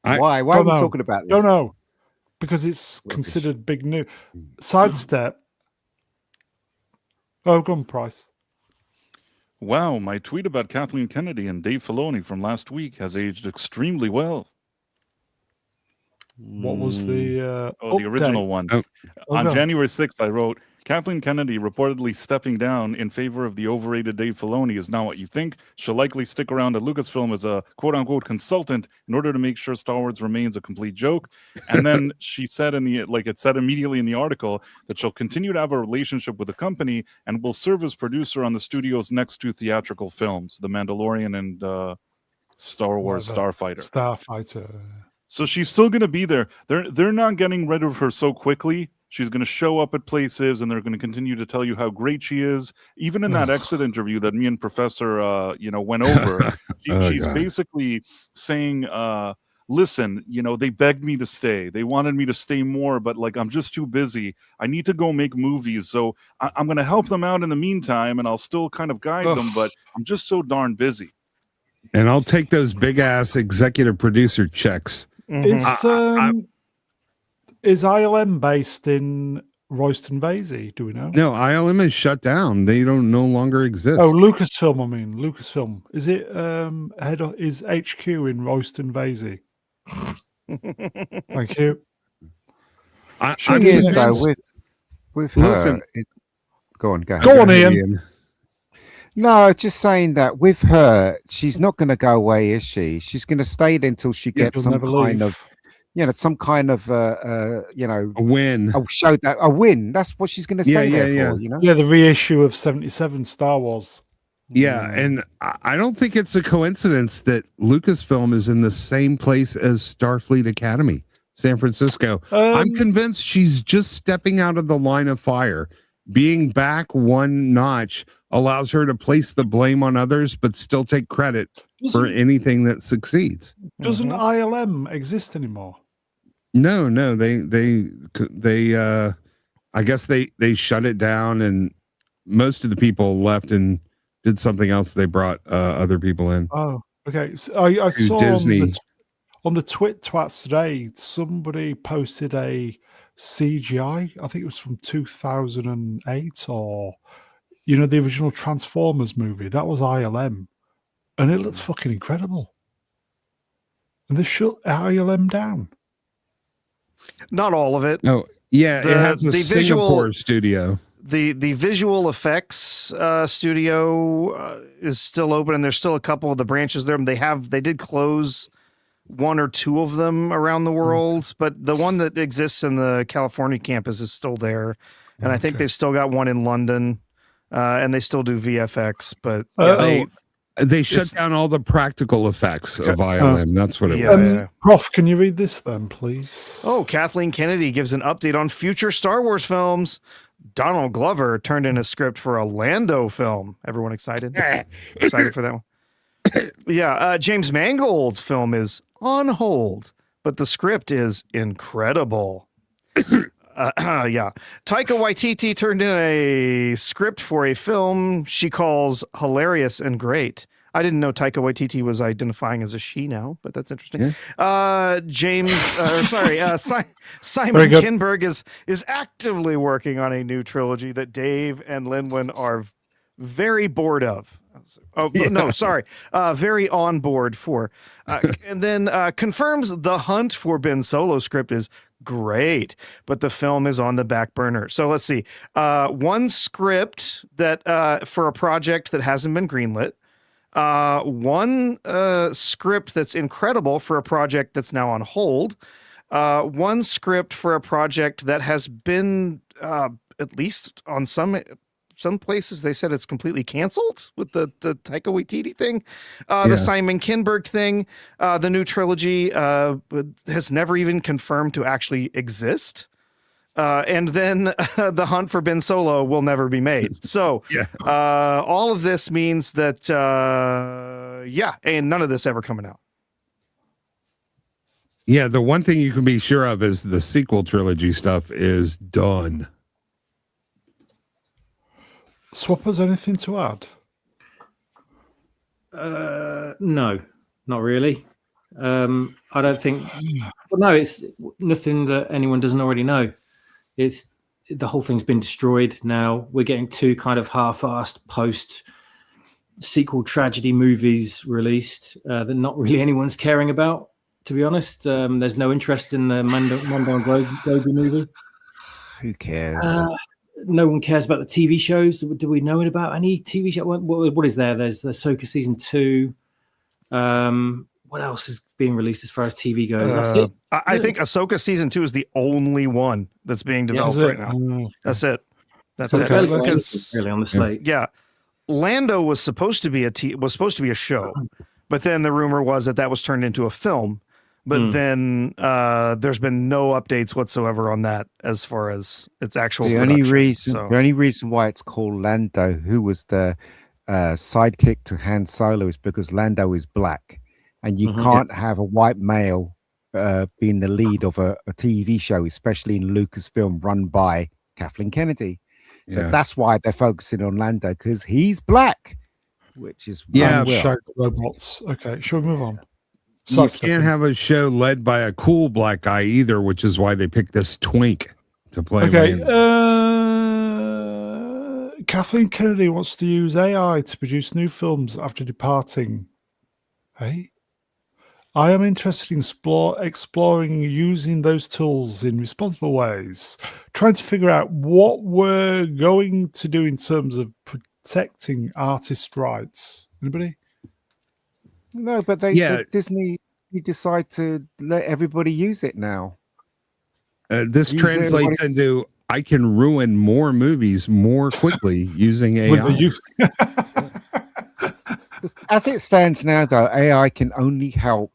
Why are we Don't know. talking about this? No, no. Because it's Rubbish. considered big news. Sidestep. Oh, go on, Price. Wow, my tweet about Kathleen Kennedy and Dave Filoni from last week has aged extremely well. What was the Oh, the original one. Oh. On go. January 6th, I wrote, Kathleen Kennedy reportedly stepping down in favor of the overrated Dave Filoni is not what you think. She'll likely stick around at Lucasfilm as a quote-unquote consultant in order to make sure Star Wars remains a complete joke. And then she said it said immediately in the article that she'll continue to have a relationship with the company and will serve as producer on the studio's next 2 theatrical films, The Mandalorian and Star Wars Starfighter. So she's still going to be there. They're not getting rid of her so quickly. She's going to show up at places, and they're going to continue to tell you how great she is. Even in that exit interview that me and Professor, went over, she's basically saying, "Listen, they begged me to stay. They wanted me to stay more, but I'm just too busy. I need to go make movies, so I'm going to help them out in the meantime, and I'll still kind of guide them. But I'm just so darn busy." And I'll take those big ass executive producer checks. Mm-hmm. Is ILM based in Royston Vasey? Do we know? No, ILM is shut down. They no longer exist. Oh, Lucasfilm. I mean, Lucasfilm. Is it is HQ in Royston Vasey? Thank you. Thing is, though, with her, go on, Ian. No, just saying that with her, she's not going to go away, is she? She's going to stay until she gets some kind of a win. A win. That's what she's going to stay there for. Yeah, the reissue of 77 Star Wars. Yeah, and I don't think it's a coincidence that Lucasfilm is in the same place as Starfleet Academy, San Francisco. I'm convinced she's just stepping out of the line of fire. Being back one notch allows her to place the blame on others, but still take credit for anything that succeeds. Doesn't ILM exist anymore? No, they I guess they shut it down, and most of the people left and did something else. They brought other people in. Oh, okay. So I saw Disney. on the Twit Twats today, somebody posted a CGI. I think it was from 2008 or the original Transformers movie. That was ILM, and it looks fucking incredible. And they shut ILM down. Not all of it. Oh, yeah, it has a Singapore studio. The visual effects studio is still open, and there's still a couple of the branches there. They did close 1 or 2 of them around the world, but the one that exists in the California campus is still there, and I think they've still got one in London, and they still do VFX. But they shut down all the practical effects of ILM. That's what it was. Prof, can you read this then, please? Oh, Kathleen Kennedy gives an update on future Star Wars films. Donald Glover turned in a script for a Lando film. Everyone excited? Excited for that one? Yeah, James Mangold's film is on hold, but the script is incredible. Yeah. Taika Waititi turned in a script for a film she calls hilarious and great. I didn't know Taika Waititi was identifying as a she now, but that's interesting. Yeah. Simon Kinberg is actively working on a new trilogy that Dave and Linwin are very bored of. Oh, yeah. No, sorry. Very on board for. And then confirms the hunt for Ben Solo script is great, but the film is on the back burner. So let's see. One script that for a project that hasn't been greenlit. One script that's incredible for a project that's now on hold. One script for a project that has been at least on some places they said it's completely canceled with the Taika Waititi thing. The Simon Kinberg thing, the new trilogy has never even confirmed to actually exist. And then the hunt for Ben Solo will never be made. So all of this means that, and none of this ever coming out. Yeah, the one thing you can be sure of is the sequel trilogy stuff is done. Swappers, anything to add? No, not really. I don't think. Well, no, it's nothing that anyone doesn't already know. It's the whole thing's been destroyed now. We're getting 2 kind of half-assed post-sequel tragedy movies released that not really anyone's caring about, to be honest. There's no interest in the Mando and Grogu movie. Who cares? no one cares about the TV shows. Do we know about any TV show? What is there? There's the Ahsoka season 2. What else is being released as far as TV goes? That's it. I think Ahsoka season 2 is the only one that's being developed right now. That's it. That's it. Because really on the slate. Yeah, Lando was supposed to be a show, but then the rumor was that was turned into a film. But then there's been no updates whatsoever on that as far as its actual. The only reason why it's called Lando, who was the sidekick to Han Solo, is because Lando is black, and you can't have a white male being the lead of a TV show, especially in Lucasfilm run by Kathleen Kennedy. So that's why they're focusing on Lando, because he's black, which is robots. Okay, shall we move on? You can't have a show led by a cool black guy either, which is why they picked this twink to play. Okay, Kathleen Kennedy wants to use AI to produce new films after departing. Hey, I am interested in exploring using those tools in responsible ways, trying to figure out what we're going to do in terms of protecting artist rights. Anybody? No, but Disney decide to let everybody use it now. This translates into I can ruin more movies more quickly using AI. As it stands now, though, AI can only help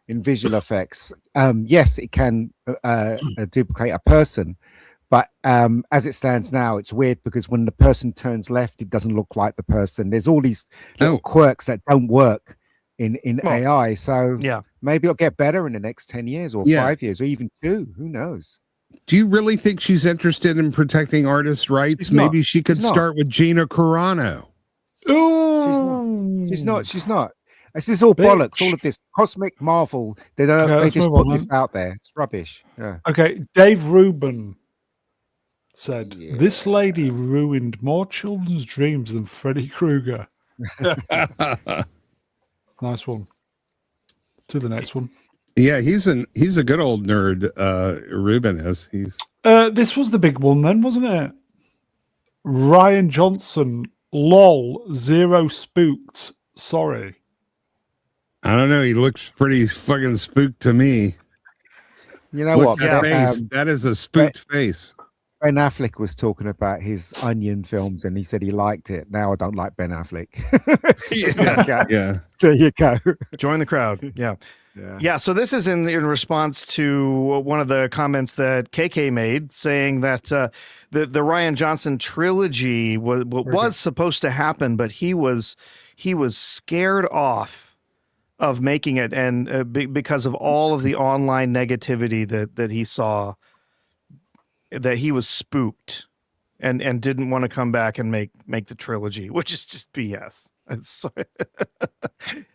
in visual effects. Yes, it can duplicate a person, but as it stands now, it's weird because when the person turns left, it doesn't look like the person. There's all these little quirks that don't work in AI. So maybe it'll get better in the next 10 years or 5 years or even 2. Who knows? Do you really think she's interested in protecting artist rights? Maybe she could start with Gina Carano. Oh, she's not. This is all bollocks. All of this cosmic Marvel. They don't. They just put this out there. It's rubbish. Yeah. Okay. Dave Rubin said this lady ruined more children's dreams than Freddy Krueger. Nice one. To the next one. Yeah, he's a good old nerd. Rubin is. This was the big one then, wasn't it? Ryan Johnson. Lol. 0 spooked. Sorry. I don't know. He looks pretty fucking spooked to me. You know what? That is a spooked face. Ben Affleck was talking about his Onion films, and he said he liked it. Now I don't like Ben Affleck. Yeah. There you go. Join the crowd. Yeah. So this is in response to one of the comments that KK made, saying that the Ryan Johnson trilogy was supposed to happen, but he was scared off of making it, and because of all of the online negativity that he saw, that he was spooked and didn't want to come back and make the trilogy, which is just BS.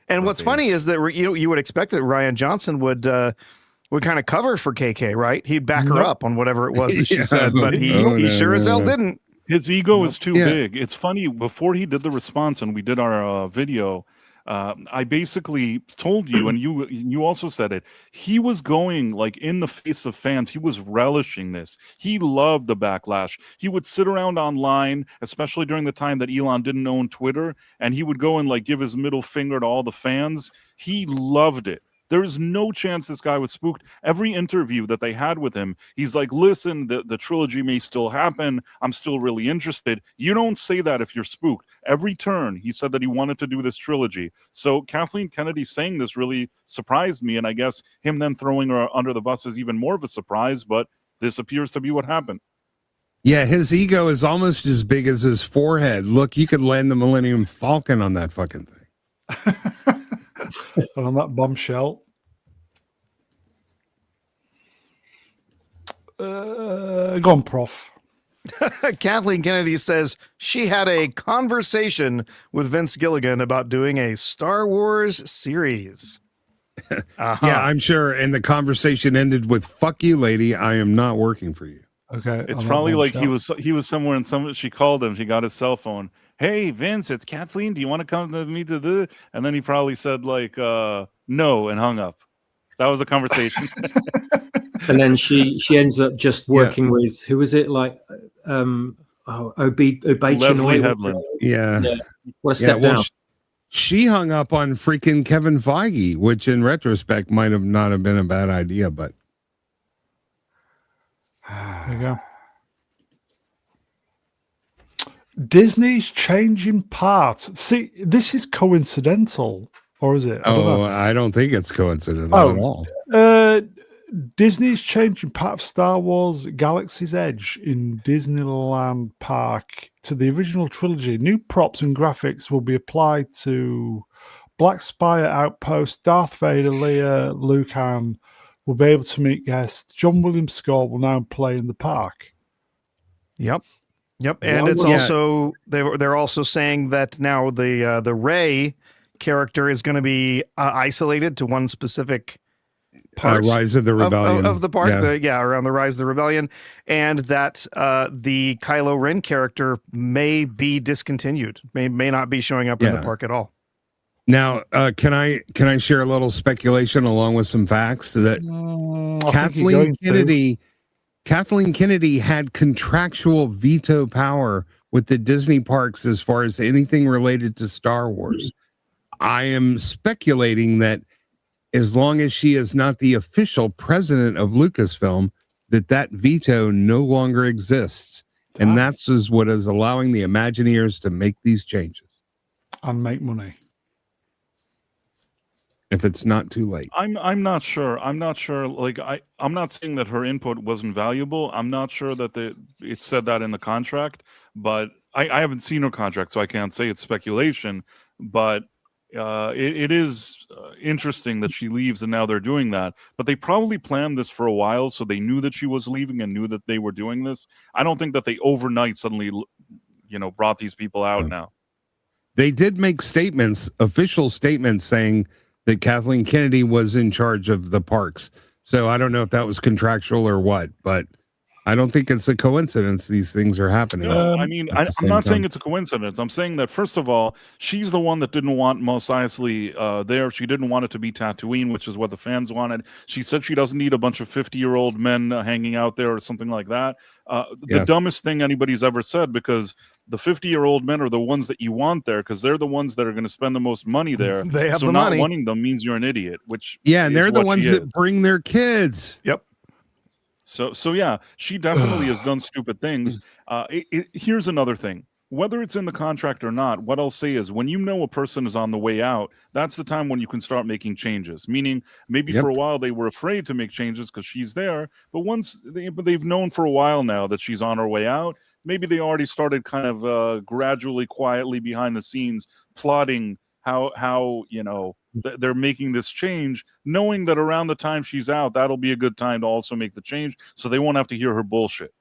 And what's funny is that you would expect that Ryan Johnson would kind of cover for KK, right? He'd back her up on whatever it was that she said, but he sure as hell didn't. His ego is too big. It's funny. Before he did the response and we did our video, I basically told you, and you also said it, he was going like in the face of fans. He was relishing this. He loved the backlash. He would sit around online, especially during the time that Elon didn't own Twitter, and he would go and like give his middle finger to all the fans. He loved it. There is no chance this guy was spooked. Every interview that they had with him, he's like, listen, the trilogy may still happen. I'm still really interested. You don't say that if you're spooked. Every turn, he said that he wanted to do this trilogy. So Kathleen Kennedy saying this really surprised me, and I guess him then throwing her under the bus is even more of a surprise, but this appears to be what happened. Yeah, his ego is almost as big as his forehead. Look, you could land the Millennium Falcon on that fucking thing. And on that bombshell. Go on, Prof. Kathleen Kennedy says she had a conversation with Vince Gilligan about doing a Star Wars series. Yeah, I'm sure. And the conversation ended with "Fuck you, lady. I am not working for you." Okay, it's probably like he was somewhere and she called him. She got his cell phone. Hey, Vince, it's Kathleen. Do you want to come to me to the? And then he probably said like no and hung up. That was the conversation. And then she ends up just working with, who is it? Like, Leslie Headland. Yeah. What a step down. She hung up on freaking Kevin Feige, which in retrospect might have not have been a bad idea, but There you go. Disney's changing parts. See, this is coincidental, or is it? I don't know. I don't think it's coincidental at all. Disney's changing part of Star Wars Galaxy's Edge in Disneyland Park to the original trilogy. New props and graphics will be applied to Black Spire Outpost, Darth Vader, Leia, Luke, Han will be able to meet guests. John Williams' score will now play in the park. Yep. And it's also they're also saying that now the Rey character is going to be isolated to one specific part Rise of the Rebellion of the park, around the Rise of the Rebellion, and that the Kylo Ren character may be discontinued, may not be showing up in the park at all. Now, can I share a little speculation along with some facts that Kathleen Kennedy had contractual veto power with the Disney parks as far as anything related to Star Wars. I am speculating that as long as she is not the official president of Lucasfilm, that veto no longer exists. And that's what is allowing the Imagineers to make these changes. And make money. If it's not too late. I'm not sure. I'm not sure. Like I'm not saying that her input wasn't valuable. I'm not sure that it said that in the contract, but I haven't seen her contract, so I can't say it's speculation. But it is interesting that she leaves and now they're doing that. But they probably planned this for a while, so they knew that she was leaving and knew that they were doing this. I don't think that they overnight suddenly, brought these people out now. They did make official statements saying that Kathleen Kennedy was in charge of the parks. So I don't know if that was contractual or what, but I don't think it's a coincidence these things are happening. I'm not saying it's a coincidence. I'm saying that, first of all, she's the one that didn't want Mos Eisley there. She didn't want it to be Tatooine, which is what the fans wanted. She said she doesn't need a bunch of 50-year-old men hanging out there or something like that. The dumbest thing anybody's ever said, because the 50-year-old men are the ones that you want there because they're the ones that are going to spend the most money there. They have so the not money. Wanting them means you're an idiot, which and they're the ones that bring their kids. Yep. So yeah, she definitely has done stupid things. Here's another thing. Whether it's in the contract or not, what I'll say is when you know a person is on the way out, that's the time when you can start making changes. Meaning maybe for a while they were afraid to make changes because she's there, but once they've known for a while now that she's on her way out, maybe they already started kind of gradually, quietly behind the scenes plotting how they're making this change, knowing that around the time she's out, that'll be a good time to also make the change, so they won't have to hear her bullshit.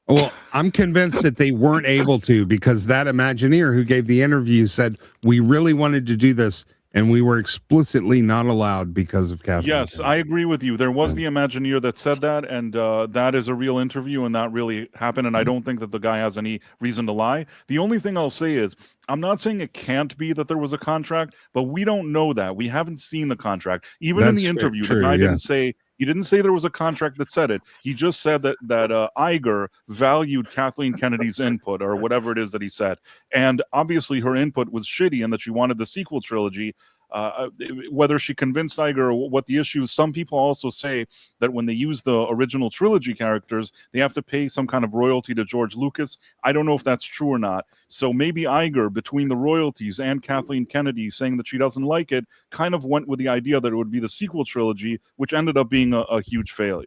Well, I'm convinced that they weren't able to, because that Imagineer who gave the interview said, we really wanted to do this, and we were explicitly not allowed because of Kathleen. Yes, Kennedy. I agree with you. There was the Imagineer that said that, and that is a real interview, and that really happened, and I don't think that the guy has any reason to lie. The only thing I'll say is, I'm not saying it can't be that there was a contract, but we don't know that. We haven't seen the contract. Even in the interview, the guy didn't say... He didn't say there was a contract that said it. He just said that Iger valued Kathleen Kennedy's input, or whatever it is that he said. And obviously her input was shitty and that she wanted the sequel trilogy. Whether she convinced Iger or what the issue is, some people also say that when they use the original trilogy characters, they have to pay some kind of royalty to George Lucas. I don't know if that's true or not. So maybe Iger, between the royalties and Kathleen Kennedy saying that she doesn't like it, kind of went with the idea that it would be the sequel trilogy, which ended up being a huge failure.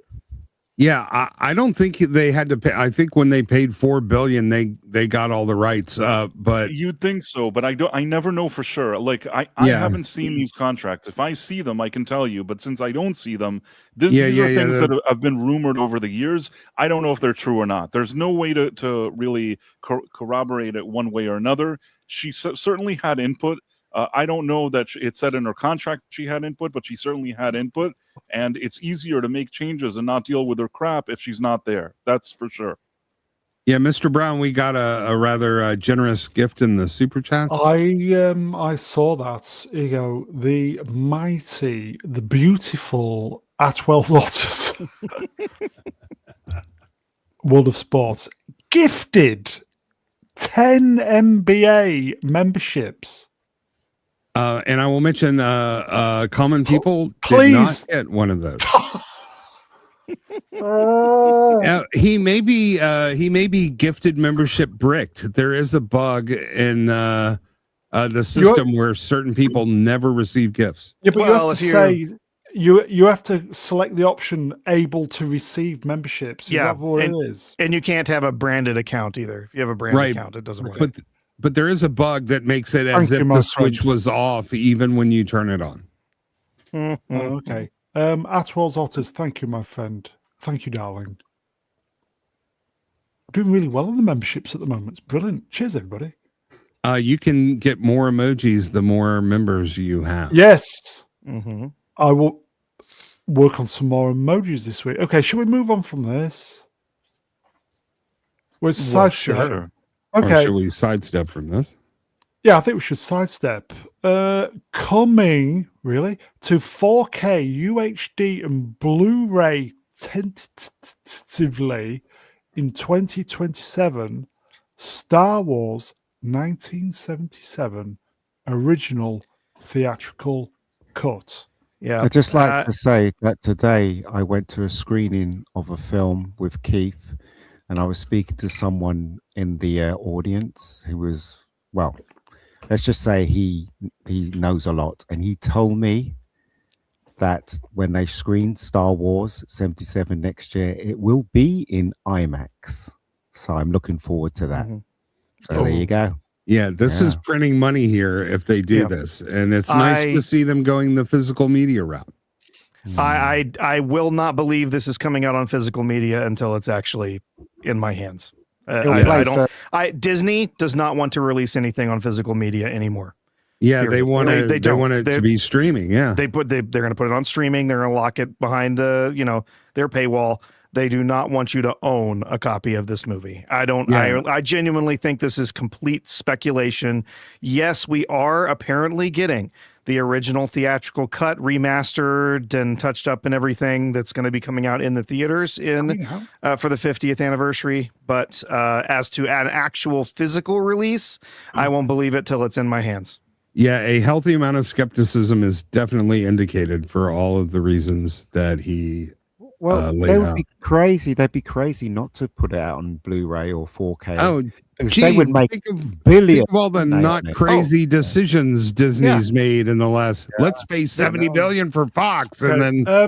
Yeah, I don't think they had to pay. I think when they paid $4 billion, they got all the rights. But you'd think so, but I never know for sure. Like I haven't seen these contracts. If I see them, I can tell you. But since I don't see them, these are things that have been rumored over the years. I don't know if they're true or not. There's no way to really corroborate it one way or another. She certainly had input. I don't know that it said in her contract she had input, but she certainly had input, and it's easier to make changes and not deal with her crap if she's not there. That's for sure. Yeah, Mr. Brown, we got a rather generous gift in the super chats. I saw that. You know, the mighty, the beautiful Atwell Daughters World of Sports gifted 10 MBA memberships. And I will mention common people did please. not get one of those. Oh. He may be gifted membership bricked. There is a bug in the system where certain people never receive gifts. Yeah, but Well, you have if to you're- say you have to select the option able to receive memberships. Is Yeah, that what it is? And you can't have a branded account either. If you have a branded Right. account, it doesn't work. But there is a bug that makes it as Thank you, if my the switch friend. was off even when you turn it on. Oh, okay. Atwell's Otters, thank you, my friend. Thank you, darling. Doing really well on the memberships at the moment. It's brilliant. Cheers, everybody. You can get more emojis the more members you have. Yes. Mm-hmm. I will work on some more emojis this week. Okay, should we move on from this? Where's Well, sidestep? Sure. Or Okay. should we sidestep from this? Yeah, I think we should sidestep. Coming, really, to 4K, UHD, and Blu-ray tentatively in 2027, Star Wars 1977 original theatrical cut. Yeah. I'd just like to say that today I went to a screening of a film with Keith, and I was speaking to someone in the audience who was, well, let's just say he knows a lot, and he told me that when they screen Star Wars 77 next year, it will be in IMAX. So I'm looking forward to that. So there you go. Yeah, this is printing money here if they do Yeah. this, and it's nice to see them going the physical media route. I will not believe this is coming out on physical media until it's actually in my hands. Disney does not want to release anything on physical media anymore. Yeah, Period. they want They it don't. to be streaming. Yeah, They're going to put it on streaming. They're going to lock it behind their paywall. They do not want you to own a copy of this movie. I genuinely think this is complete speculation. Yes, we are apparently getting the original theatrical cut remastered and touched up and everything that's going to be coming out in the theaters for the 50th anniversary. But as to an actual physical release, I won't believe it till it's in my hands. Yeah, a healthy amount of skepticism is definitely indicated for all of the reasons that he they would be crazy. They'd be crazy not to put it out on Blu-ray or 4K. Oh, because they would make billions. Think of all the not crazy decisions Disney's made in the last. Let's pay $70 billion for Fox, and then I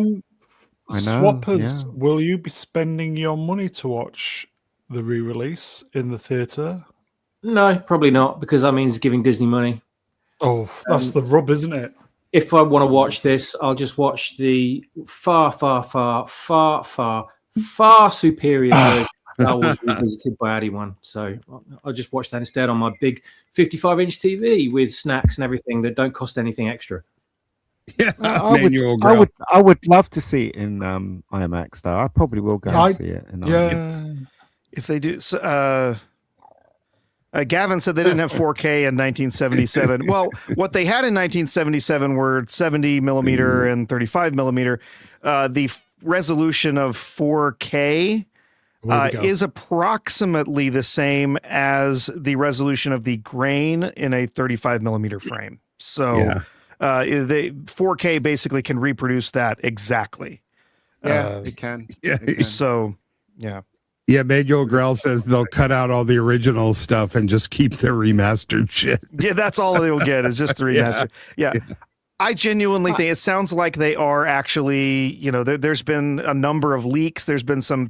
know, Swappers, will you be spending your money to watch the re-release in the theater? No, probably not, because that means giving Disney money. Oh, that's the rub, isn't it? If I want to watch this, I'll just watch the far superior version Star Wars Revisited by Addy one. So I'll just watch that instead on my big 55-inch TV with snacks and everything that don't cost anything extra. Yeah, I would love to see it in IMAX though. I probably will go and see it in IMAX. If they do, Gavin said they didn't have 4K in 1977. Well, what they had in 1977 were 70 millimeter and 35 millimeter. The resolution of 4K is approximately the same as the resolution of the grain in a 35 millimeter frame. So the 4K basically can reproduce that exactly. Yeah, it can. Yeah. So, yeah. Yeah, Manuel Grell says they'll cut out all the original stuff and just keep the remastered shit. Yeah, that's all they'll get is just the remaster. Yeah. I genuinely think it sounds like they are actually, there's been a number of leaks. There's been some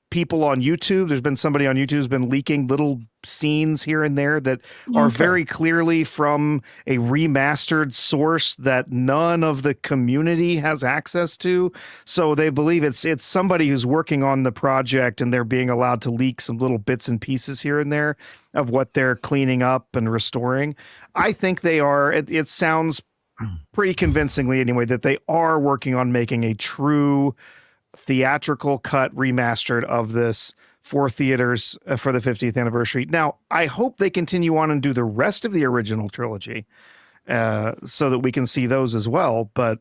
people on YouTube. There's been somebody on YouTube who's been leaking little scenes here and there that are very clearly from a remastered source that none of the community has access to. So they believe it's somebody who's working on the project, and they're being allowed to leak some little bits and pieces here and there of what they're cleaning up and restoring. I think they are. It sounds pretty convincingly anyway that they are working on making a true theatrical cut remastered of this for theaters for the 50th anniversary. Now, I hope they continue on and do the rest of the original trilogy so that we can see those as well. But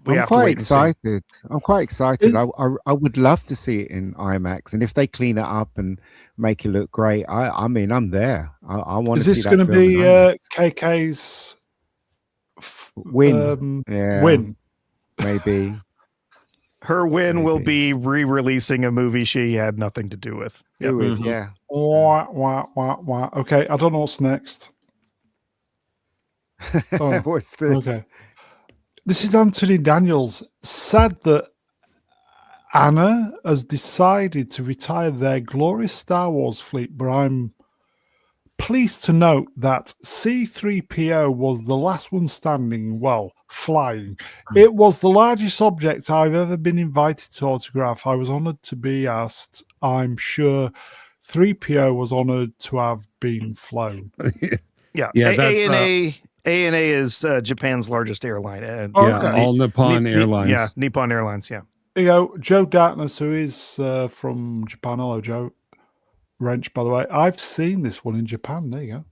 we I'm have to quite wait and see. excited. I'm quite excited. It- I would love to see it in IMAX, and if they clean it up and make it look great, I mean, I'm there. I want Is to see this that going to film in be IMAX. KK's Win, yeah, win? maybe. Her win will Maybe. be re-releasing a movie she had nothing to do with. Yep. Do it, Mhm. yeah. Wah, wah, wah, wah. Okay, I don't know what's next. Oh, What's this? okay. This is Anthony Daniels. Sad that Anna has decided to retire their glorious Star Wars fleet, but I'm pleased to note that C3PO was the last one standing, well, flying. It was the largest object I've ever been invited to autograph. I was honoured to be asked. I'm sure 3PO was honoured to have been flown. Yeah. Yeah, that's, ANA is Japan's largest airline. Oh, yeah, okay. all Nippon Airlines. Yeah, Nippon Airlines. Yeah. There you go. Joe Darkness, who is from Japan. Hello, Joe. Wrench, by the way. I've seen this one in Japan. There you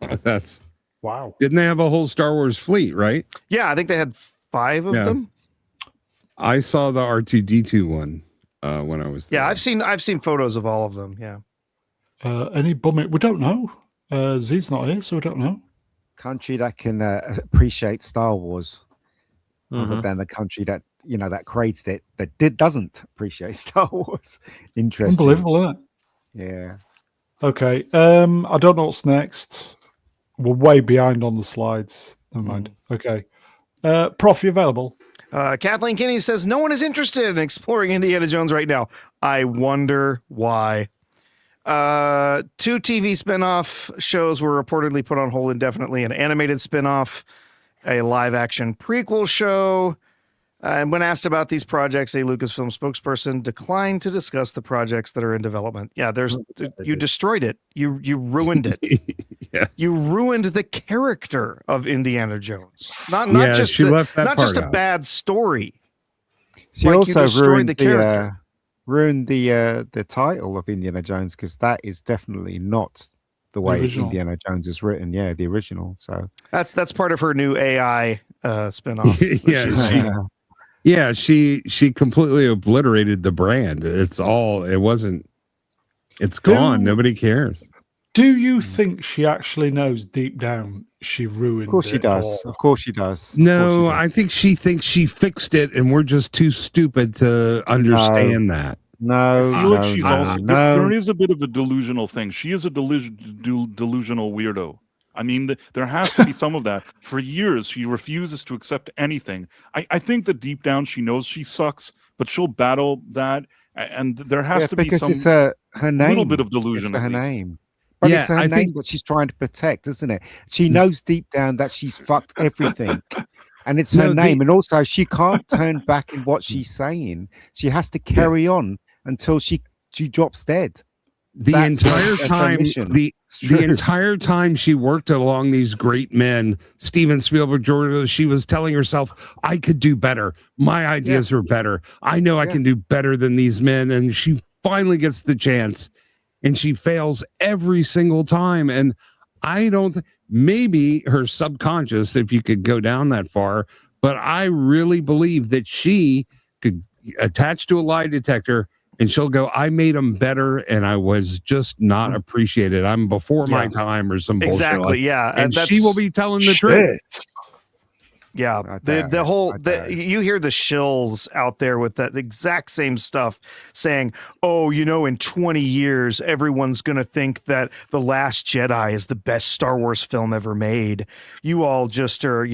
go. That's Wow. didn't they have a whole Star Wars fleet, right? Yeah, I think they had 5 of Yeah. them. I saw the R2D2 one when I was there. Yeah, I've seen photos of all of them. Yeah. Any bumming? We don't know. Z's not here, so we don't know. Country that can appreciate Star Wars, other Mhm. than the country that that creates it that doesn't appreciate Star Wars. Interesting. Unbelievable, isn't it? Yeah. Okay. I don't know what's next. We're way behind on the slides. Never mind. Okay. Prof, you available? Kathleen Kinney says no one is interested in exploring Indiana Jones right now. I wonder why. 2 TV spin-off shows were reportedly put on hold indefinitely: an animated spin-off, a live-action prequel show. And when asked about these projects, a Lucasfilm spokesperson declined to discuss the projects that are in development. Yeah, you destroyed it. You ruined it. Yeah. You ruined the character of Indiana Jones. Not Yeah, just she left that not just part a out. bad story. She Like, you also destroyed ruined the character. ruined the title of Indiana Jones, because that is definitely not the way original. Indiana Jones is written. Yeah, the original. So That's part of her new AI spin-off. Yeah, she completely obliterated the brand. It's gone. Nobody cares. Do you think she actually knows deep down she ruined of course she it does. all? Of course she does. No, I think she thinks she fixed it, and we're just too stupid to understand that. No, I feel like no, she's no, also no. there is a bit of a delusional thing. She is a delusional weirdo. I mean, there has to be some of that. For years, she refuses to accept anything. I think that deep down she knows she sucks, but she'll battle that. And there has to be because some it's her name. little bit of delusion. It's at her least. name. But Yeah, it's her I name think- that she's trying to protect, isn't it? She knows deep down that she's fucked everything. And it's her No, name. And also she can't turn back in what she's saying. She has to carry on until she drops dead. The That's entire her time, mission. the true. entire time she worked along these great men, Steven Spielberg, George Lucas, she was telling herself, "I could do better. My ideas are better. I know I Yeah. can do better than these men." And she finally gets the chance, and she fails every single time. And I don't. Maybe her subconscious, if you could go down that far, but I really believe that she could attach to a lie detector. And she'll go, I made them better, and I was just not appreciated. I'm before my Yeah. time, or some bullshit. Exactly. Like, Yeah. and that's- she will be telling the truth. Shit. Yeah, I doubt the it. whole I doubt it. you hear the shills out there with that exact same stuff saying, "Oh, in 20 years, everyone's gonna think that The Last Jedi is the best Star Wars film ever made. You all just are,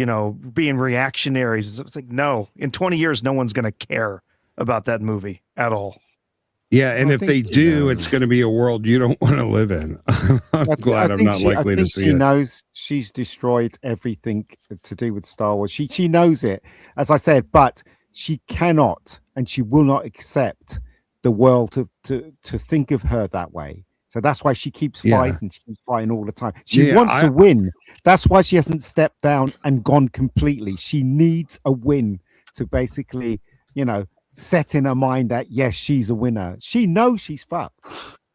being reactionaries." It's like, no, in 20 years, no one's gonna care about that movie at all. Yeah, and I if they think, do, it's going to be a world you don't want to live in. I'm glad I'm not likely to see she it. knows she's destroyed everything to do with Star Wars. She knows it, as I said, but she cannot and she will not accept the world to think of her that way. So that's why she keeps Yeah. fighting. She keeps fighting all the time. She Yeah, wants to win. That's why she hasn't stepped down and gone completely. She needs a win to basically, set in her mind that yes, she's a winner. She knows she's fucked.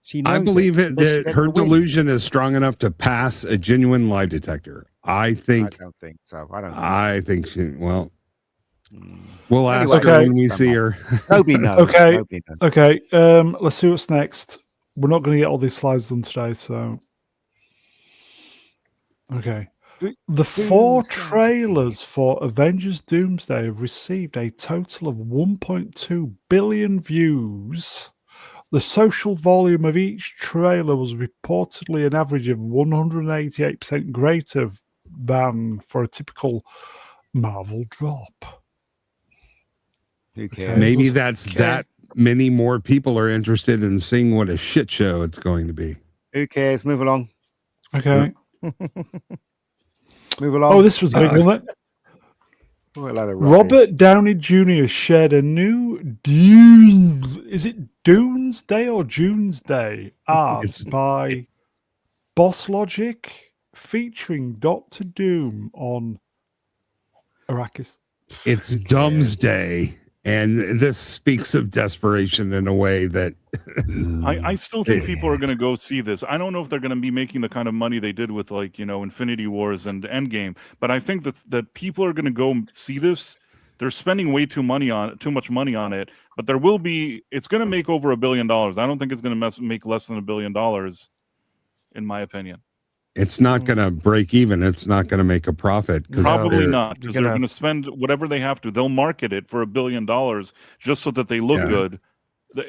She knows I believe but she that gets her the win. delusion is strong enough to pass a genuine lie detector. I I think. don't think so. I don't. I think she. Well, We'll ask Anyway, her Okay. when we see her. Nobody knows. Okay. Nobody knows. Okay, let's see what's next. We're not going to get all these slides done today, so. Okay. The 4 Doomsday. trailers for Avengers Doomsday have received a total of 1.2 billion views. The social volume of each trailer was reportedly an average of 188% greater than for a typical Marvel drop. Who cares? Maybe that's that many more people are interested in seeing what a shit show it's going to be. Who cares? Move along. Okay. Move along. Oh, this was a big one. Then. What a load of rubbish. Robert Downey Jr. shared a new Dunes. Is it Dunes Day or June's Day art It's- by Boss Logic featuring Doctor Doom on Arrakis. It's Doomsday, and this speaks of desperation in a way that I still think people are going to go see this. I don't know if they're going to be making the kind of money they did with, like, Infinity Wars and Endgame, but I think that people are going to go see this. They're spending way too much money on it, but it's going to make over $1 billion. I don't think it's going to make less than $1 billion, in my opinion. it's not going to break even. It's not going to make a profit. Probably not, because they're gonna- going to spend whatever they have to. They'll market it for $1 billion just so that they look Yeah. good.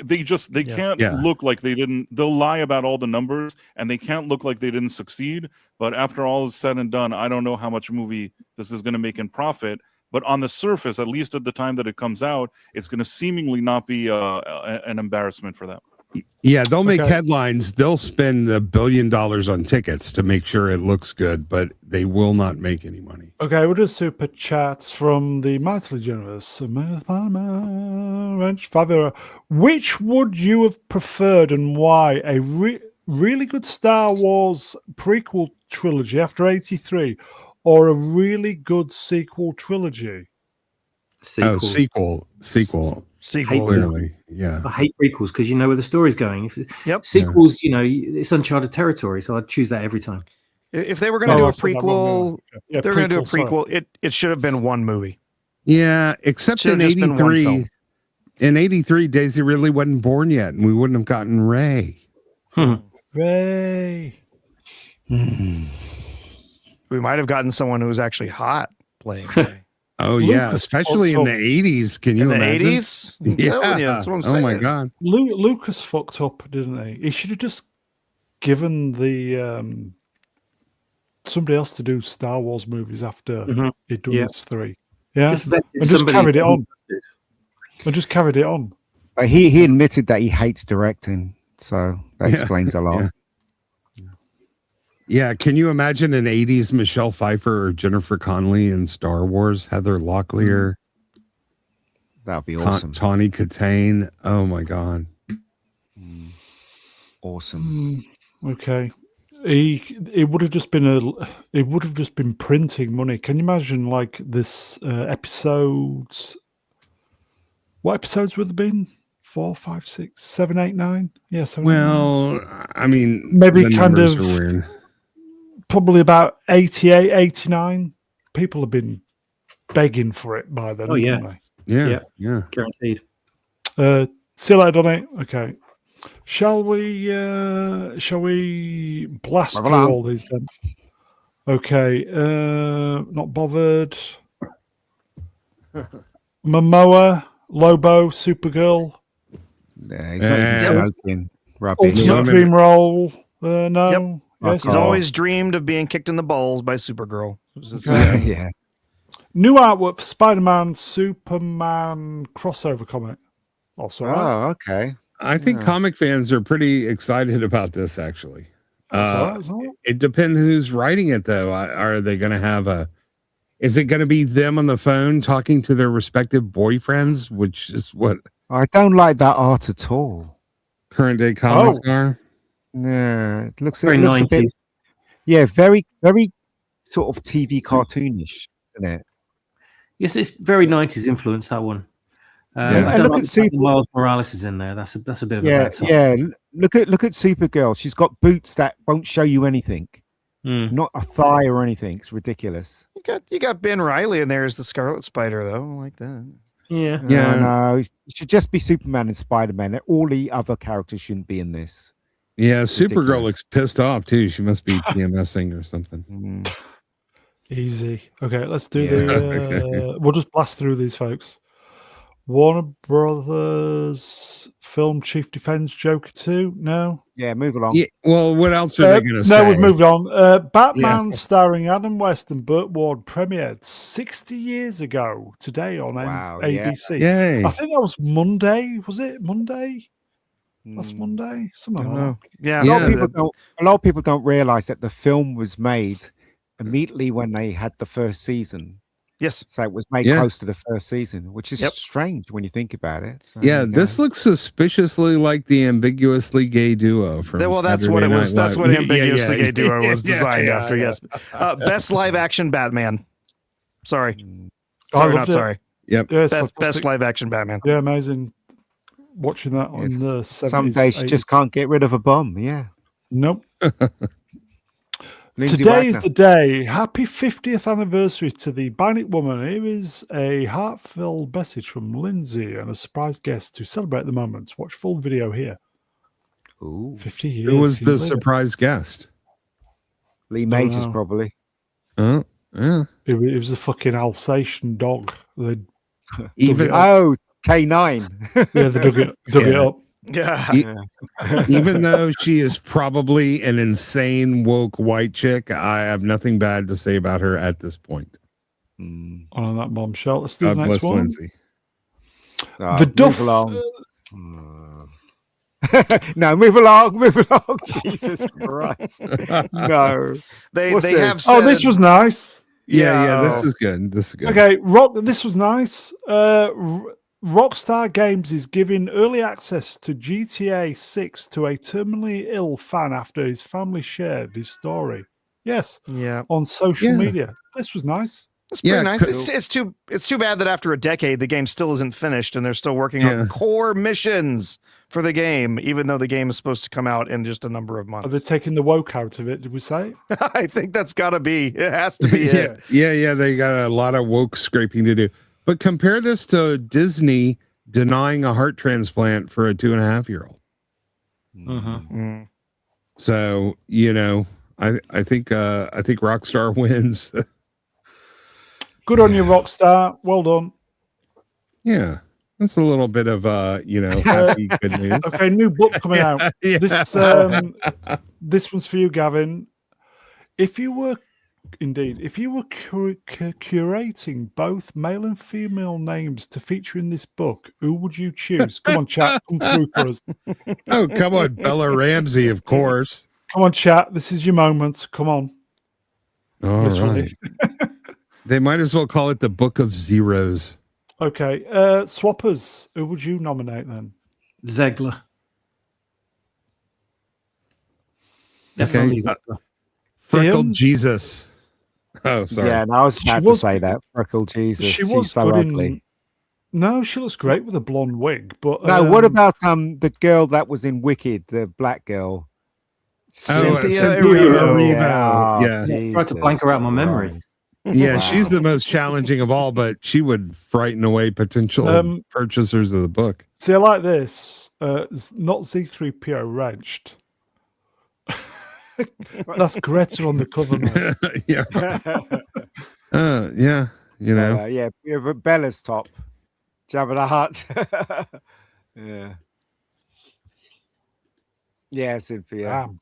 They can't Yeah. look like they didn't. They'll lie about all the numbers, and they can't look like they didn't succeed. But after all is said and done, I don't know how much movie this is going to make in profit. But on the surface, at least at the time that it comes out, it's going to seemingly not be an embarrassment for them. Yeah, they'll make Okay. headlines. They'll spend $1 billion on tickets to make sure it looks good, but they will not make any money. Okay, we'll do super chats from the mightily generous Wrench 5 Which would you have preferred and why? A really good Star Wars prequel trilogy after 83 or a really good sequel trilogy? Oh, Sequel. sequel. Sequel. Clearly, yeah. I hate prequels because you know where the story's going. Yep. Sequels, it's uncharted territory, so I'd choose that every time. If they were going to Oh, do I a said that wrong, prequel, yeah. if they're going to do a sorry. prequel, it should have been one movie. Yeah, except Should've in just been one film. 83. In 83, Daisy really wasn't born yet, and we wouldn't have gotten Ray. Ray. We might have gotten someone who was actually hot playing Ray. Oh, yeah, Lucas especially in fucked the 80s. Can in you the imagine? 80s. Yeah. That's what I'm Oh, saying. my God. Lucas fucked up, didn't he? He should have just given the somebody else to do Star Wars movies after Mhm. he'd done Yeah. his 3. Yeah, Just vetted and just somebody carried it who- on. I just carried it on. But he admitted that he hates directing, so that Yeah, explains a lot. yeah. Yeah, can you imagine an 80s Michelle Pfeiffer or Jennifer Connelly in Star Wars? Heather Locklear, That'd be awesome. Tawny Katane. Oh, my God. Awesome. Okay, it would have just been printing money. Can you imagine like this episodes? What episodes would have been? 4, 5, 6, 7, 8, 9? Yeah, 7, 8, 9. Well, I mean, Maybe the kind numbers of- are weird. Probably about 88, 89. People have been begging for it by then. Oh, yeah. haven't Yeah, Yeah. yeah. Guaranteed. they? See you later, Donny. Okay. Shall we blast Move through along. all these then? Okay. Not bothered. Momoa, Lobo, Supergirl, Yeah, he's not even smoking. Rubbish. Ultimate Yeah, I mean- Dream Role. No. Yes, He's Oh. always dreamed of being kicked in the balls by Supergirl. It was just- Okay. Yeah. New artwork for Spider-Man, Superman crossover comic. Also, right. Oh, okay. I think Yeah. comic fans are pretty excited about this, actually. That's all right, that's all right. It depends who's writing it, though. Are they going to have is it going to be them on the phone talking to their respective boyfriends, which is what I don't like that art at all. current day comics Oh. are? Yeah, it looks, Very it looks a 90s. bit, yeah, very, very sort of TV cartoonish, isn't it? Yes, it's very 90s influence, that one. Yeah. I And don't look like at the fact that Super- Miles Morales is in there. That's a bit of a Yeah, bad sign. yeah. Look at Supergirl. She's got boots that won't show you anything. not a thigh or anything. It's ridiculous. You got Ben Reilly in there as the Scarlet Spider, though. I like that. Yeah. Yeah. No, it should just be Superman and Spider-Man. All the other characters shouldn't be in this. Yeah, Supergirl ridiculous. looks pissed off too. She must be PMSing or something. Mm. Easy. Okay, let's do Yeah. we'll just blast through these, folks. Warner Brothers film chief defends Joker 2. No. Yeah, move along. Yeah, well, what else are they going to say? No, we've moved on. Batman starring Adam West and Burt Ward premiered 60 years ago today on Wow, yeah. ABC. Yay! I think that was Monday. Was it Monday? Last Monday? Something like that. Yeah. A lot of people don't realize that the film was made immediately when they had the first season. Yes. So it was made Yeah. close to the first season, which is strange when you think about it. So, Yeah, you know. this looks suspiciously like the ambiguously gay duo from. Well, that's what it was. That's what ambiguously gay duo was designed after. Yes. Best live action Batman. Sorry. I Sorry, loved not it. sorry. Yep. Yeah, it's Best fantastic. live action Batman. Yeah, amazing. Watching that on Yes. the 70s. Some days you just 80s. can't get rid of a bum. Yeah. Nope. Lindsay Today is Wagner. the day. Happy 50th anniversary to the Bionic Woman. Here is a heartfelt message from Lindsay and a surprise guest to celebrate the moment. Watch full video here. Ooh. 50 years. Who was can you the believe it? surprise guest? Lee Majors, know. probably. Oh, yeah. It was a fucking Alsatian dog. They Even Oh, K9. they dug it Yeah. up. Yeah. even though she is probably an insane woke white chick, I have nothing bad to say about her at this point. Mm. On that bombshell. Let's do God the next bless one. Lindsay. Oh, The move Duff. along. No, move along, move along. Jesus Christ. No. They What's this? have said, Oh, this was nice. Yeah, this oh. is good. This is good. Okay, this was nice. Rockstar Games is giving early access to GTA 6 to a terminally ill fan after his family shared his story. Yes, Yeah. on social Yeah. media. This was nice. It's pretty Yeah, nice. It's too bad that after a decade the game still isn't finished and they're still working on core missions for the game, even though the game is supposed to come out in just a number of Are they months. taking the woke out of it? Did we say? I think that's gotta be. It has to be it. Yeah. They got a lot of woke scraping to do. But compare this to Disney denying a heart transplant for a 2.5-year-old. Mm. So, I think Rockstar wins. Good on you, Rockstar. Well done. Yeah. That's a little bit of happy good news. Okay, new book coming out. Yeah. This one's for you, Gavin. If you were curating both male and female names to feature in this book, who would you choose? Come on, chat, come through for us. Oh, come on, Bella Ramsey, of course. Come on, chat. This is your moment. Come on. All Literally. right. They might as well call it the Book of Zeros. Okay, swappers. Who would you nominate then? Zegler. Definitely Okay. Zegler. Freckled Ian? Jesus. Oh, sorry. Yeah, and I was about to was- say that. Freckle Jesus. She was She's so good ugly. in. No, she looks great with a blonde wig. But No, what about the girl that was in Wicked, the black girl? Cynthia Erivo. Yeah. Yeah. Tried to blank her out my memory. Christ. Yeah, Wow. she's the most challenging of all, but she would frighten away potential purchasers of the book. See, I like this. Not Z3PO wrenched. That's Greta on the cover, man. Yeah. Yeah. Yeah, but Bella's top. Jabba the Hutt. Yeah. Yeah, Cynthia. Wow.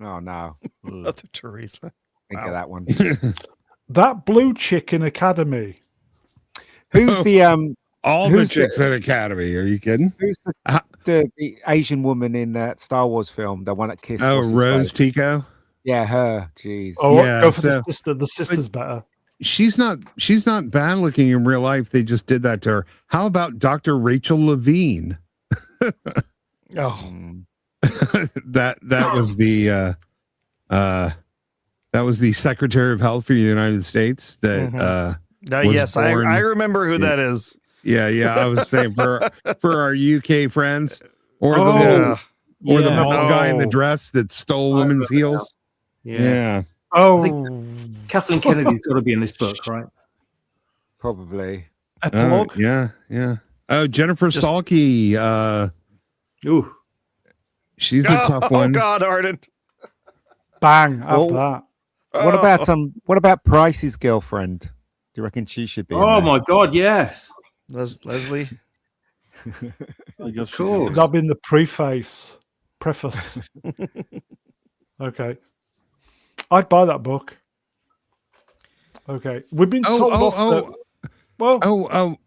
Oh, no. Ugh, Mother Teresa. think Wow. of that one. That blue chick in Academy. Who's the All the Who's chicks at Academy. Are you kidding? who's the Asian woman in that Star Wars film, the one that kissed? Oh, what's his Rose face? Tico. Yeah, her. Jeez. Oh, Yeah, go for so- the sister. The sister's better. She's not bad looking in real life. They just did that to her. How about Dr. Rachel Levine? Oh, Mm. that was the Secretary of Health for the United States that was yes, born- I remember who that is. yeah I was saying for our UK friends or Oh, the Yeah. bald guy in the No. dress that stole women's heels. Yeah. Yeah. Oh, Kathleen Kennedy's got to be in this book, right? Probably. epilogue. Yeah. Oh, Jennifer Just- Salke. Ooh. She's a tough one. Oh God, Arden. Bang after Well, that. What about Price's girlfriend? Do you reckon she should be? in Oh there? my God, yes. Leslie? I guess Cool. That'll be in the preface. Okay. I'd buy that book. Okay. We've been told off that. Well,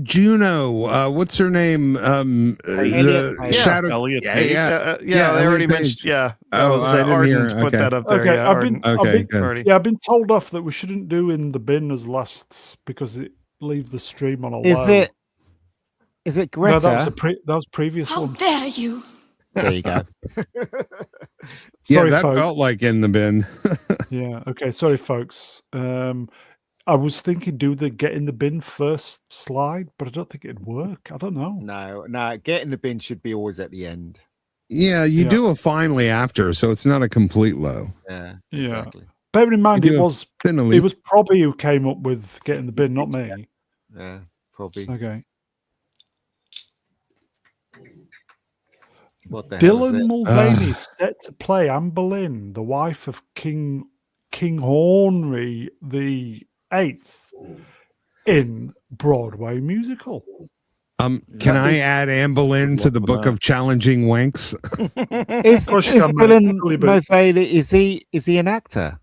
Juno. What's her name? Elliot Page. Shadow. Elliot Yeah, Page. yeah. They Yeah, already Elliot mentioned. Page. Yeah. Oh, I didn't Arden hear. put Okay. that up there. okay. Yeah, Arden. Okay, good. Already. I've been told off that we shouldn't do in the bin as last because it leaves the stream on a Is low. it No, Greta? that was previous How one. dare you? There you go. Sorry, that folks. felt like in the bin. Yeah. Okay. Sorry, folks. I was thinking do the get in the bin first slide, but I don't think it'd work. I don't know. No. Get in the bin should be always at the end. Yeah, you Yeah. do a finally after, so it's not a complete low. Yeah. Yeah. Exactly. Bear in mind, You it do a was Finally. it was probably who came up with get in the bin, not me. Yeah. Probably. Okay. What the hell is Dylan it? Mulvaney set to play Anne Boleyn, the wife of King Henry the Eighth, in Broadway musical. Can That I is- add Anne Boleyn to luck the with book that. of challenging wanks? Is course you can, mate. Dylan Totally, but- Mulvaney? Is he an actor?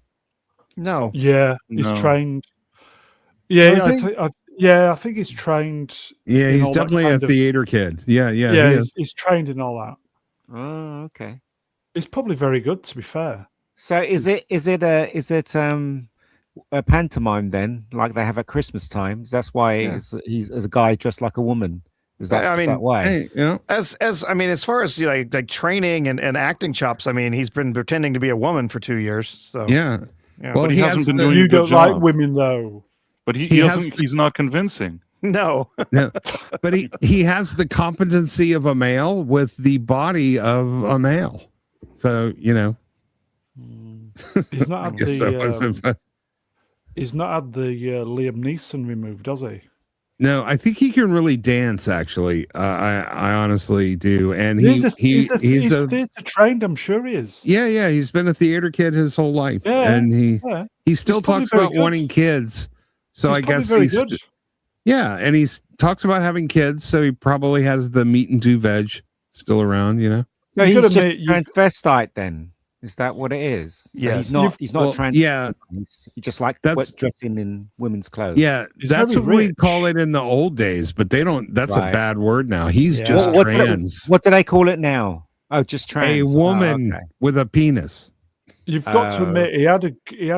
No. Yeah, he's No. trained. Yeah, is he? I think he's trained. Yeah, in he's all that definitely a kind of- theater kid. Yeah, Yeah, he is. he's trained in all that. Oh, okay. He's probably very good, to be fair. So is it a pantomime then, like they have at Christmas times? That's why Yeah. he's as a guy dressed like a woman. Is that, I is mean, that why? Hey, you know, As I mean, as far as like training and acting chops, I mean, he's been pretending to be a woman for 2 years. So yeah. yeah. Well, But he hasn't has been the- doing a You good don't like job. women, though. But he He has doesn't. the- He's not convincing. no. No, but he has the competency of a male with the body of a male. So you know, He's not had guess that wasn't- he's not had the Liam Neeson removed, does he? no, I think he can really dance. Actually, I honestly do, and He's he's a theatre trained. I'm sure he is. yeah. He's been a theater kid his whole life, Yeah, and Yeah, he still He's probably talks very about good. wanting kids. So he's I probably guess very he's good. yeah, and he's talks about having kids. So he probably has the meat and two veg still around. You know. So You he's gotta just admit, a transvestite then. Is that what it is? So Yes. he's not Well, trans. yeah. He just like That's- dressing in women's clothes. Yeah, He's that's very what we rich. call it in the old days, but they don't. That's a Right. bad word now. He's Yeah. just What trans. What do they call it now? Oh, just A trans. Oh, woman okay. with a penis. You've got to Oh. admit he had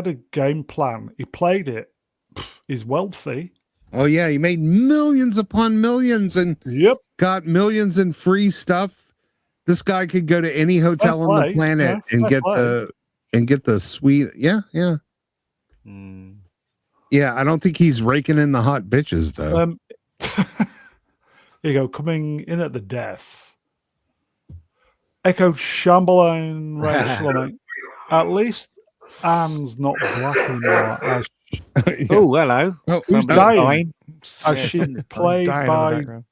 a game plan. He played it. He's wealthy. Oh yeah, he made millions upon millions and Yep. got millions in free stuff. This guy could go to any hotel on play, the planet yeah, and fair get the sweet. Yeah. Mm. Yeah, I don't think he's raking in the hot bitches though. Here you go, coming in at the death. Echo Chamberlain, right? At least Anne's not black anymore, as Yeah. Oh, hello. Oh, who's Somebody's dying? As Yeah, she somebody's played Dying in the by background.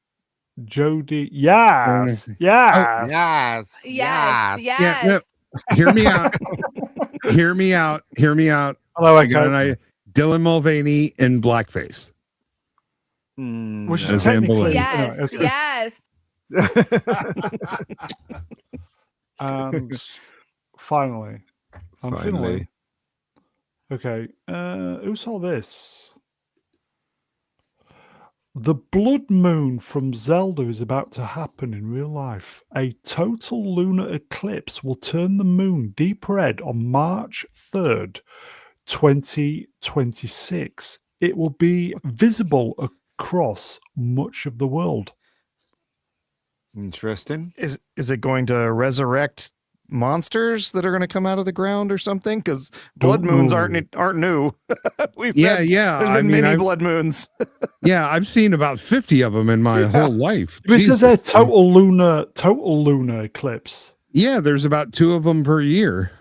Jodie. Yes. Yes. Yes. Yes, yes. Yeah, no, hear me out. Hear me out. Hear me out. Hello, I got Echo. an idea. Dylan Mulvaney in blackface. Mm. Which is As Anne technically Boleyn. Yes, yes. And finally, Finally. okay, who saw this? The blood moon from Zelda is about to happen in real life. A total lunar eclipse will turn the moon deep red on March 3rd, 2026. It will be visible across much of the world. Interesting. Is it going to resurrect monsters that are going to come out of the ground or something? Because blood Don't moons know. aren't new. We've Yeah, had- yeah. There's I been mean, many I've, blood moons. yeah, I've seen about 50 of them in my whole life. This is a Jesus. total lunar eclipse. Yeah, there's about 2 of them per year.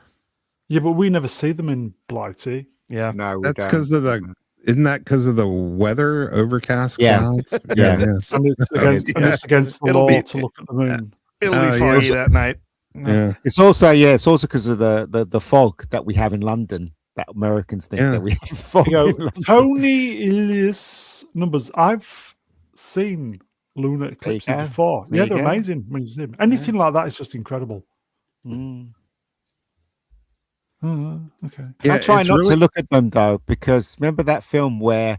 Yeah, but we never see them in Blighty. Yeah. No, we That's don't. because of the. Isn't that because of the weather, overcast Yeah. clouds? Yeah. And it's against the It'll law be- to look at the moon. It'll Oh, be yeah. foggy that night. Yeah. It's also because of the fog that we have in London. That Americans think Yeah. that we have fog You in go, London. Tony Illis numbers. I've seen lunar eclipses go. before. There Yeah, you they're go. amazing when you see them. Anything like that is just incredible. Mm. Okay. Yeah, I try it's not really- to look at them though, because remember that film where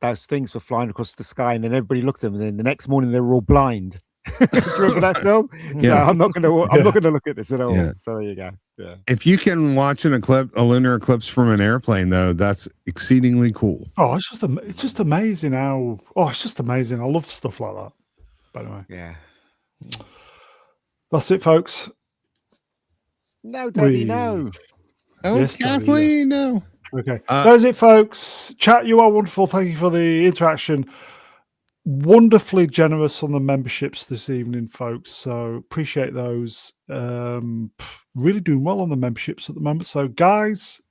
those things were flying across the sky and then everybody looked at them, and then the next morning they were all blind. Do you remember that film? So Yeah. I'm not gonna look at this at all. Yeah. So there you go. Yeah. If you can watch a lunar eclipse from an airplane, though, that's exceedingly cool. Oh, it's just amazing how. Oh, it's just amazing. I love stuff like that. By the way, Yeah. that's it, folks. No, Daddy, We- no. Oh, Yes, Daddy, Kathleen, no. Okay, Uh, that is it, folks. Chat, you are wonderful. Thank you for the interaction. Wonderfully generous on the memberships this evening, folks. So appreciate those. Really doing well on the memberships at the moment. So, guys,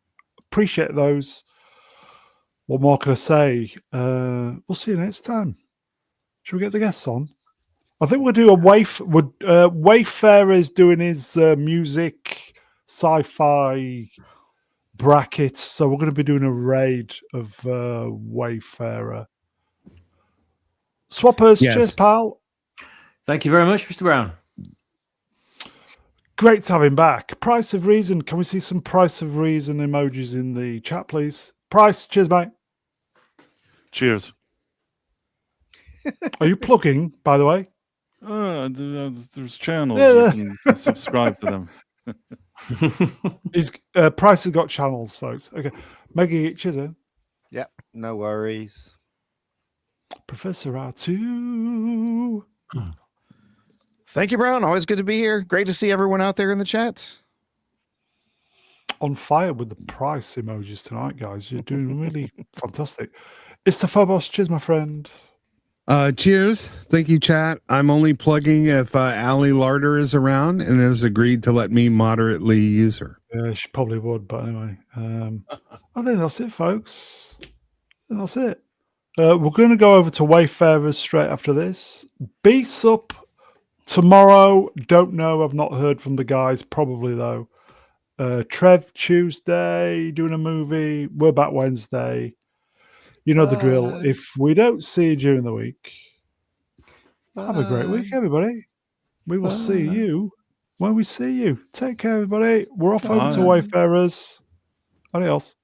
appreciate those. What more can I say? We'll see you next time. Should we get the guests on? I think we'll do a Wayfarer is doing his music sci-fi bracket, so we're going to be doing a raid of Wayfarer. Swappers, Yes. cheers, pal. Thank you very much, Mr. Brown. Great to have him back. Price of Reason. Can we see some Price of Reason emojis in the chat, please? Price, cheers, mate. Cheers. Are you plugging, by the way? There's channels Yeah. you can subscribe to them. Price has got channels, folks. Okay. Maggie, cheers, eh? Yep, no worries. Professor R2. Thank you, Brown. Always good to be here. Great to see everyone out there in the chat. On fire with the price emojis tonight, guys. You're doing really fantastic. It's the Phobos. Cheers, my friend. Cheers. Thank you, chat. I'm only plugging if Ali Larder is around and has agreed to let me moderately use her. Yeah, she probably would, but anyway. I think that's it, folks. I think that's it. We're going to go over to Wayfarers straight after this. Beast up tomorrow. Don't know. I've not heard from the guys. Probably, though. Trev Tuesday, doing a movie. We're back Wednesday. You know the drill. If we don't see you during the week, have a great week, everybody. We will see you when we see you. Take care, everybody. We're off over to Bye. Wayfarers. Adios.